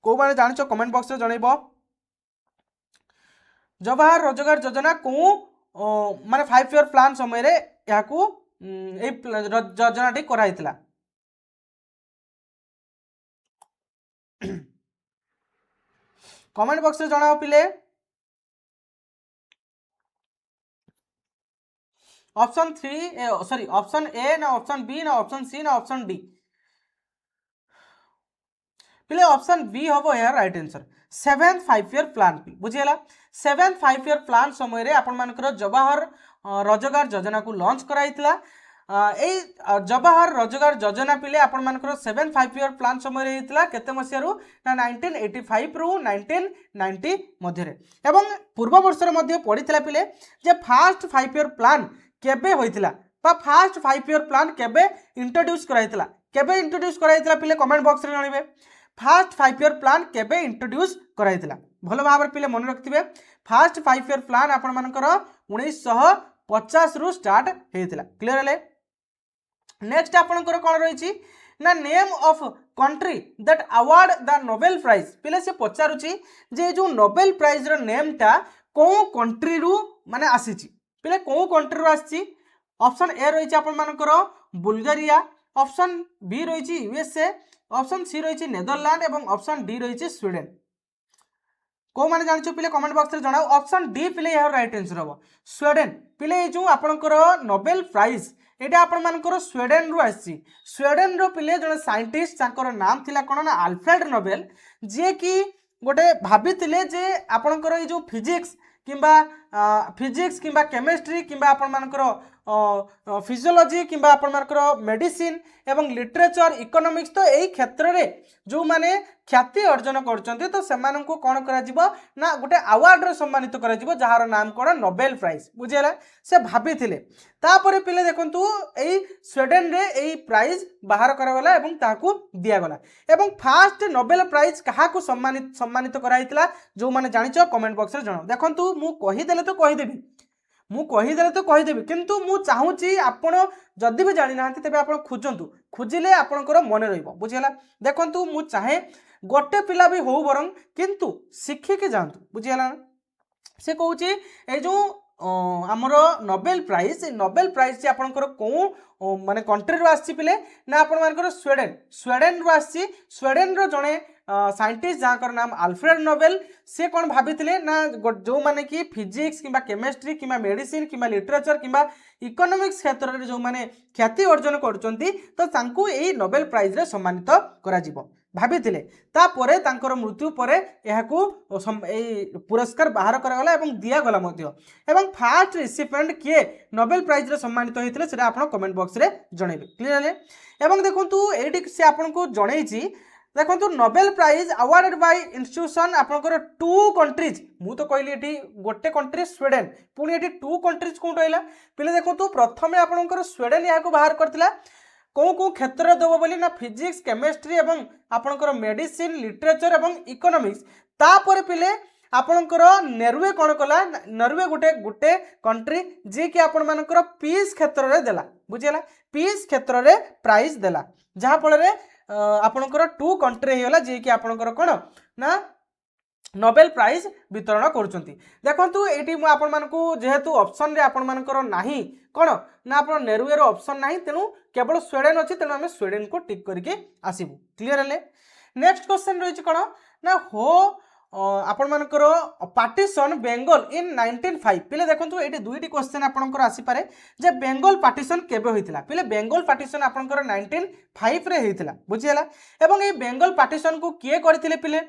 को माने जानिचो कमेंट बॉक्स रे जणैबो जवाहर रोजगार योजना को माने 5 ईयर प्लान समय रे याकू ए योजना टी कराइतिला कमेंट बॉक्स रे जणाओ पिले ऑप्शन 3 सॉरी ऑप्शन ए ना ऑप्शन बी ना ऑप्शन सी ना ऑप्शन डी पिले ऑप्शन बी हम यार right answer 7th 5 year plan बुझीगला 7th 5 ईयर प्लान समय रे आपण मानकर जवाहर रोजगार योजना को लॉन्च कराइतला जवाहर रोजगार योजना पिले आपण मानकर 7th 5 ईयर प्लान समय रे हितला केते मसियारू ना 1985 रु 1990 मध्ये रे एवं पूर्व वर्ष रे मध्ये पडितला पिले जे फर्स्ट 5 ईयर प्लान केबे होइतला बा फर्स्ट 5 ईयर प्लान केबे इंट्रोड्यूस कराइतला पिले कमेंट बॉक्स रे जणिबे फर्स्ट 5 ईयर प्लान केबे इंट्रोड्यूस कराइतला भलो भाबरे पिले मन रखथिबे फर्स्ट 5 ईयर प्लान आपण मानकर 1950 रु स्टार्ट हेतिला क्लियर हले नेक्स्ट आपनकर कोन रहिछि ना name of country that award the Nobel Prize पिले से पचारुछि जे जो नोबेल प्राइज रो नेम ता को कंट्री रु माने आसीछि पिले को कंट्री रु आसीछि ऑप्शन ए रहिछि आपण मानकर बुल्गारिया ऑप्शन बी रहिछि यूएसए ऑप्शन सी रही नेदरलैंड एवं ऑप्शन डी रही स्वीडेन को माने जानिछु पिले कमेंट बॉक्स रे जणाओ ऑप्शन डी पिले यार राइट आंसर हो स्वीडेन पिले जो आपनकर नोबेल प्राइज एटा आपण मानकर स्वीडेन रु आसी स्वीडेन रो पिले जने साइंटिस्ट ताकर नाम थिला कोन ना अल्फ्रेड नोबेल जे कि गोटे भाबितिले जे आपनकर जो फिजिक्स किंबा केमिस्ट्री किंबा आपण मानकर फिजियोलॉजी किंबा आपण मानकर मेडिसिन एवं लिटरेचर इकोनॉमिक्स तो यही क्षेत्र रे जो माने ख्याति अर्जन करछन्ते तो सेमान को कोन करा जिवो ना गोटे अवार्ड रे सम्मानित करा जिवो जहार नाम कोन नोबेल प्राइज बुझियला से भाबिथिले तापरे पिले देखंतु एई स्वीडेन रे एई प्राइज बाहर करागला एवं ताकू दिया गला एवं फर्स्ट नोबेल प्राइज कहा को सम्मानित कराइतला जो माने जानिचो कमेंट बॉक्स रे जणाओ देखंतु मु कहि देले तो कहिदेबी किंतु मु चाहूची आपण जदि भी जानि नांती तबे आपण खुजिले आपणकर मन रहइबो बुझियला देखंतु मु चाहे गोटे पिला भी हो बरं किंतु शिखि के जानतु बुझियला से कहूची ए जो आमर नोबेल प्राइज से आपणकर को माने कंट्री रो आसी पिले ना आपण मानकर स्वीडेन रो आसी स्वीडेन रो जणे साइंटिस्ट जहाँकर नाम अल्फ्रेड नोबेल से कौन भाभी ना जो माने कि फिजिक्स किंबा केमिस्ट्री किंबा मेडिसिन किंबा लिटरेचर किंबा इकोनॉमिक्स क्षेत्र में जो माने ख्याति अर्जन करचंती तो तांकू एही नोबेल प्राइज रे सम्मानित करा जिवो भाभी तापरे तांकर मृत्यु परे एहाकू पुरस्कार बाहर करागला एवं दिया गला मध्य एवं फास्ट रिसिपेंट किए नोबेल प्राइज रे सम्मानित होइतिले सेटा आपण कमेंट बॉक्स रे जणैबे क्लियर है एवं देखंतु एडी से आपण को जणैछि देखो Nobel Prize awarded by institution आपनकर 2 कंट्रीज मु तो कहली एठी गोटे कंट्री स्वीडेन पुणी एठी 2 कंट्रीज कोन रहला पिले देखो प्रथमे आपनकर स्वीडेन याको बाहर करथिला कौ क्षेत्र में देव बोली ना फिजिक्स केमिस्ट्री एवं आपणकर मेडिसिन लिटरेचर एवं इकोनॉमिक्स तापर पिले आपणकर नॉर्वे कौन कला नॉर्वे गोटे गोटे कंट्री जी कि आपण मानकर पीस क्षेत्र में देला बुझीला पीस क्षेत्र में प्राइज देला जहाँ फल आपणकर 2 कंट्री होगा जी कि आपणकर कौन ना नोबेल प्राइज वितरण करुँच देखु ये आपण मानकु जेहेतु ऑप्शन रे आपण मानकर नाही कौन ना आप नॉर्वे रो ऑप्शन नाही तेणु केवल स्वीडेन अच्छी तेणु आम स्वीडेन को टिक करके आसबू क्लीयर है। नेक्स्ट क्वेश्चन रही कौन ना हो आपण मानकर पार्टीशन बेंगल इन 1905 पिले देखो ये दुईटी क्वेश्चन आपंकर आसीपे जे बेंगल पार्टीशन केबे होइतिला पिले बेंगल पार्टीशन आपंकर 1905 रे होइतिला बुझीला एवं ये बेंगल पार्टीशन को किए करथिले पिले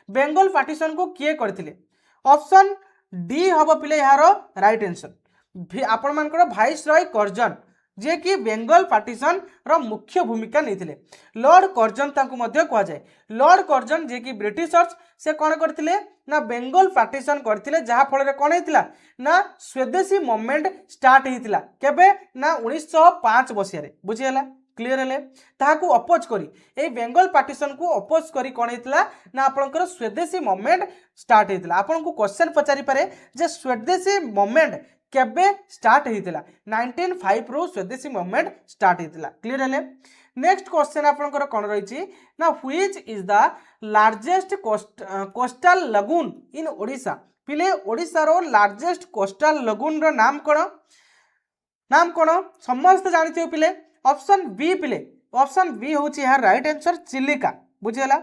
बेंगल पार्टीशन को किए करथिले ऑप्शन डी हम पिले यार राइट आंसर आपण मानकर वाइसरॉय कर्जन जे कि बेंगल पार्टीशन रो मुख्य भूमिका नहीं लॉर्ड कर्जन ताकू मध्य कहा जाए लॉर्ड कर्जन जे कि ब्रिटिशर्स से कौन करथिले ना बेंगल पार्टीशन करथिले जहाँ फल कौन होता ना स्वदेशी मूवमेंट स्टार्ट होता केबे ना 1905 मसीह बुझीगला क्लीयर है ताकू अपोज करी ए बेंगल पार्टीशन को अपोज करी कौन होता ना आपंकर स्वदेशी मूवमेंट स्टार्ट होता आपन को क्वेश्चन पचारि पारे जे स्वदेशी मूवमेंट केबे स्टार्ट होता 1905 रु स्वदेशी मूवमेंट स्टार्ट होता क्लीयर है। नेक्स्ट क्वेश्चन आपंकर कौन रही ना which is the largest coastal lagoon in Odisha पिले ओडिशा रो लार्जेस्ट कोस्टल लगून रो नाम कौन समस्त जानते हो पिले ऑप्शन बी पिले ऑप्शन बी हूँ यार राइट आंसर चिलिका बुझेगा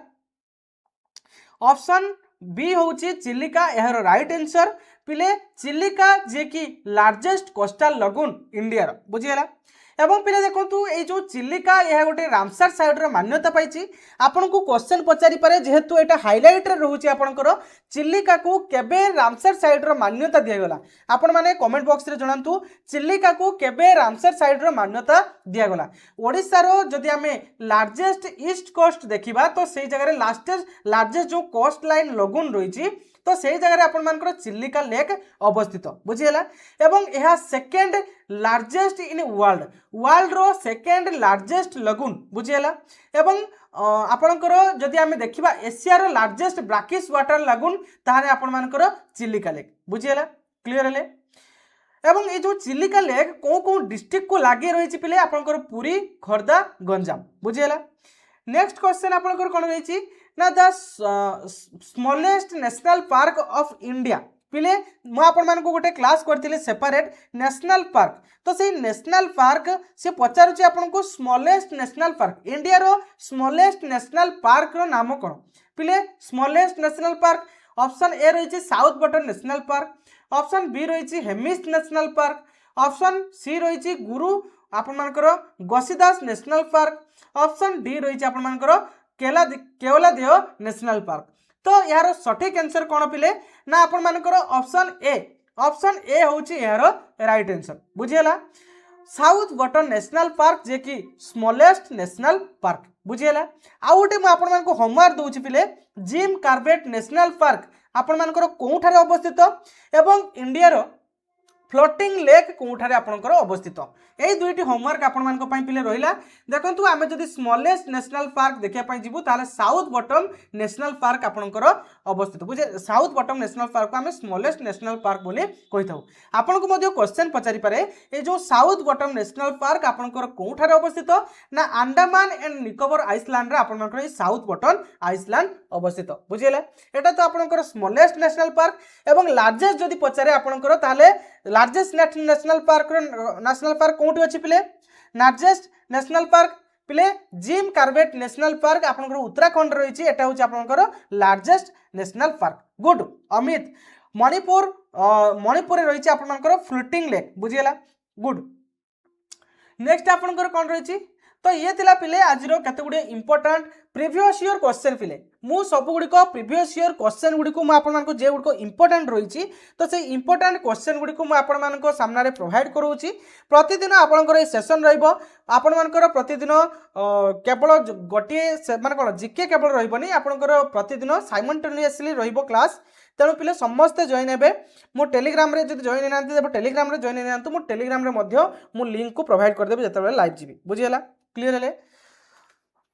ऑप्शन बी हूँ चिलिका यार राइट आंसर पिले चिलिका जे कि लार्जेस्ट कोस्टल लगून इंडिया बुझीगला एवं पिले देखो ये जो चिलिका यह गोटे रामसर साइड रो मान्यता पाई आपन को क्वेश्चन पचारि पारे जेहेतु एटा हाइलाइट रे रहउची आपनकर चिलिका को केबे रामसर साइड रो मान्यता दिया गला आपण माने कमेंट बॉक्स रे जणांतु चिलिका को केबे रामसर साइड रो मान्यता दिया गला ओडिसा रो जदि आमे लार्जेस्ट ईस्ट कोस्ट देखिबा तो सेही जगह रे लार्जेस्ट जो कोस्ट लाइन लगून रहिची तो से जगह आपण मानकर चिलिका लेक अवस्थित बुझीगला एवं यह सेकेंड लार्जेस्ट इन वर्ल्ड रो सेकेंड लार्जेस्ट लगून बुझीगला एवं आपणकर जदि आमे देखिबा एशिया रो लार्जेस्ट ब्राकिश वाटर लगून ताहारे आपण मानकर चिलिका लेक बुझीगला क्लियर है एवं ये जो चिलिका लेक कौ डिस्ट्रिक्ट को लगे रही पिले आपणकर पुरी खोर्धा गंजाम बुझीगला। नेक्स्ट क्वेश्चन आपणकर कौन रही ना the smallest national park of India पिले मुझे गोटे क्लास करती सेपरेट नेशनल पार्क तो से नेशनल पार्क से पचारुचे आपन को स्मॉलेस्ट नेशनल पार्क इंडिया रो स्मॉलेस्ट नेशनल पार्क रो नाम कौन पिले smallest national park option A रही south button national park option B रही Hemis national park option C रही गुरु आपण मानकर Ghasidas national park option D रही आपण मानकर केवलादेह नेशनल पार्क तो यार सठिक आंसर कौन पिले ना आपण मानकर ऑप्शन ए होची यार राइट आंसर बुझीगला साउथ बटन नेशनल पार्क जे कि स्मॉलेस्ट नेशनल पार्क बुझीगला आ गोटे मु आपण मानको होमवर्क दूची पिले जिम कार्बेट नेशनल पार्क आपण मानकर कोठारे अवस्थित एवं इंडिया रो फ्लोटिंग लेक कोठारे आपनकर अवस्थित यही दुईटी होमवर्क आपण मानक पई पिले रहिला देखंतु आमे जदि स्मॉलेस्ट नेशनल पार्क देखिया पई जिवु ताले साउथ बटम नेशनल पार्क आपनकर अवस्थित बुझे साउथ बटम नेशनल पार्क को आमे स्मॉलेस्ट नेशनल पार्क बोली कहिथाउ आपन को मध्ये क्वेश्चन पचारि पारे ए जो साउथ बटम नेशनल पार्क आपनकर कोठारे अवस्थित ना अंडमान एंड निकोबर आइसलैंड रे आपन मानकर साउथ बटन आइसलैंड अवस्थित बुझिले एटा तो आपनकर स्मॉलेस्ट नेशनल पार्क एवं लार्जेस्ट जदि पचारे आपनकर ताले लार्जेस्ट नेशनल पार्क कोठी अछि पिले लार्जेस्ट नेशनल पार्क पिले जिम कार्बेट नेशनल पार्क आपनकर उत्तराखंड रही एटा होछि आपनकर largest national park good Amit Manipur रही आपनकर फ्लोटिंग लेक बुझिगला गुड नेक्स्ट आपनकर कोन रही तो ये थिला पिले आज केते गुडे इंपोर्टेंट प्रीवियस ईयर क्वेश्चन पिले मु सब गुड़िक प्रीवियस ईयर क्वेश्चन गुड़िक मुझे जे गुड़िक इंपोर्टेंट रही तो से इंपोर्टेंट क्वेश्चन गुड़िक मुझे सामने प्रोवाइड करूँगी प्रतिदिन आपंकर ये सेसन रपर प्रतिदिन केवल गोटे माने कौन जीके केवल रही आपंकर प्रतिदिन साइमल्टेनियसली क्लास तेणु पिले समस्ते जॉइन हे मो टेलीग्राम रे जब जॉइन ना टेलीग्राम रे जॉइन ना मो टेलीग्राम रे मु लिंक को प्रोवाइड करदेवी जो लाइव जी बुझीगला क्लीयर है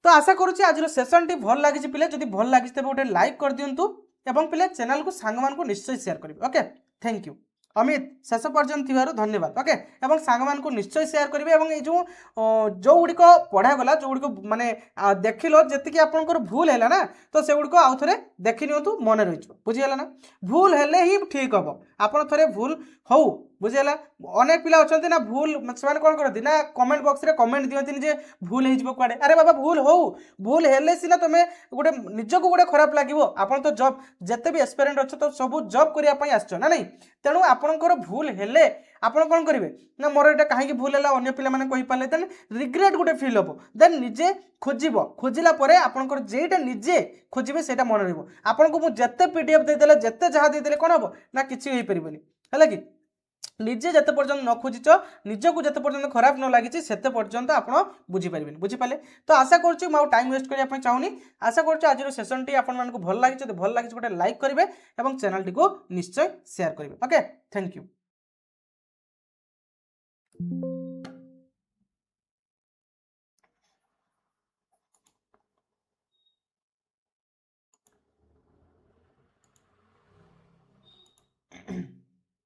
तो आशा करुच्ची आज सेसन टी भल लगी पिले जदि भल लगी तेज गोटे लाइक कर दिंतु एवं पिले चैनल को सांग मान निश्चय शेयर करेंगे ओके थैंक यू अमित शेष पर्यंत थी धन्यवाद ओके एवं सांग मान निश्चय शेयर करेंगे और ये जो गुड़िक पढ़ा गला जो गुड़िक माने देख लो जी आपंकर भूल है ना तो से गुड़िक आउ थे देखी नियंतु मन रही बुझीगला ना भूल हेले ही ठीक हम आपड़ थे भूल हो बुझीगला अनेक पिला अच्छा ना भूल से कौन करती ना कमेंट बॉक्स रे कमेंट दिखती जे भूल हो कड़े अरे बाबा भूल हो भूल हेले सीना तुम गोटे निजक गोटे खराब लगे आपन तो जॉब जिते भी एस्पिरेंट अच्छे तो सब जॉब करने आसो ना नहीं तेणु आपणकर भूल हेले आपड़ कौन करेंगे ना मोर यहाँ कहीं भूल है अन्य पिला पारे देन रिग्रेट गोटे फिल हम देन निजे खोजब खोजिला आपंकर जेटा निजे खोजे से मन रहा को मुझे पीडीएफ देदेले जिते जहाँ देदेले कौन हम ना किसी हो पारे है कि निजे जिते पर्यटन न खोजिच निजक जिते पर्यटन खराब न लगी से पर्यटन आप बुझीपारे बुझीपारे तो आशा करूँ टाइम वेस्ट करने चाहूनी आशा करूँ आज सेसन टी आपको भल लगी भल लगी गोटे लाइक करेंगे और चैनल टी को निश्चय शेयर करेंगे ओके थैंक यू।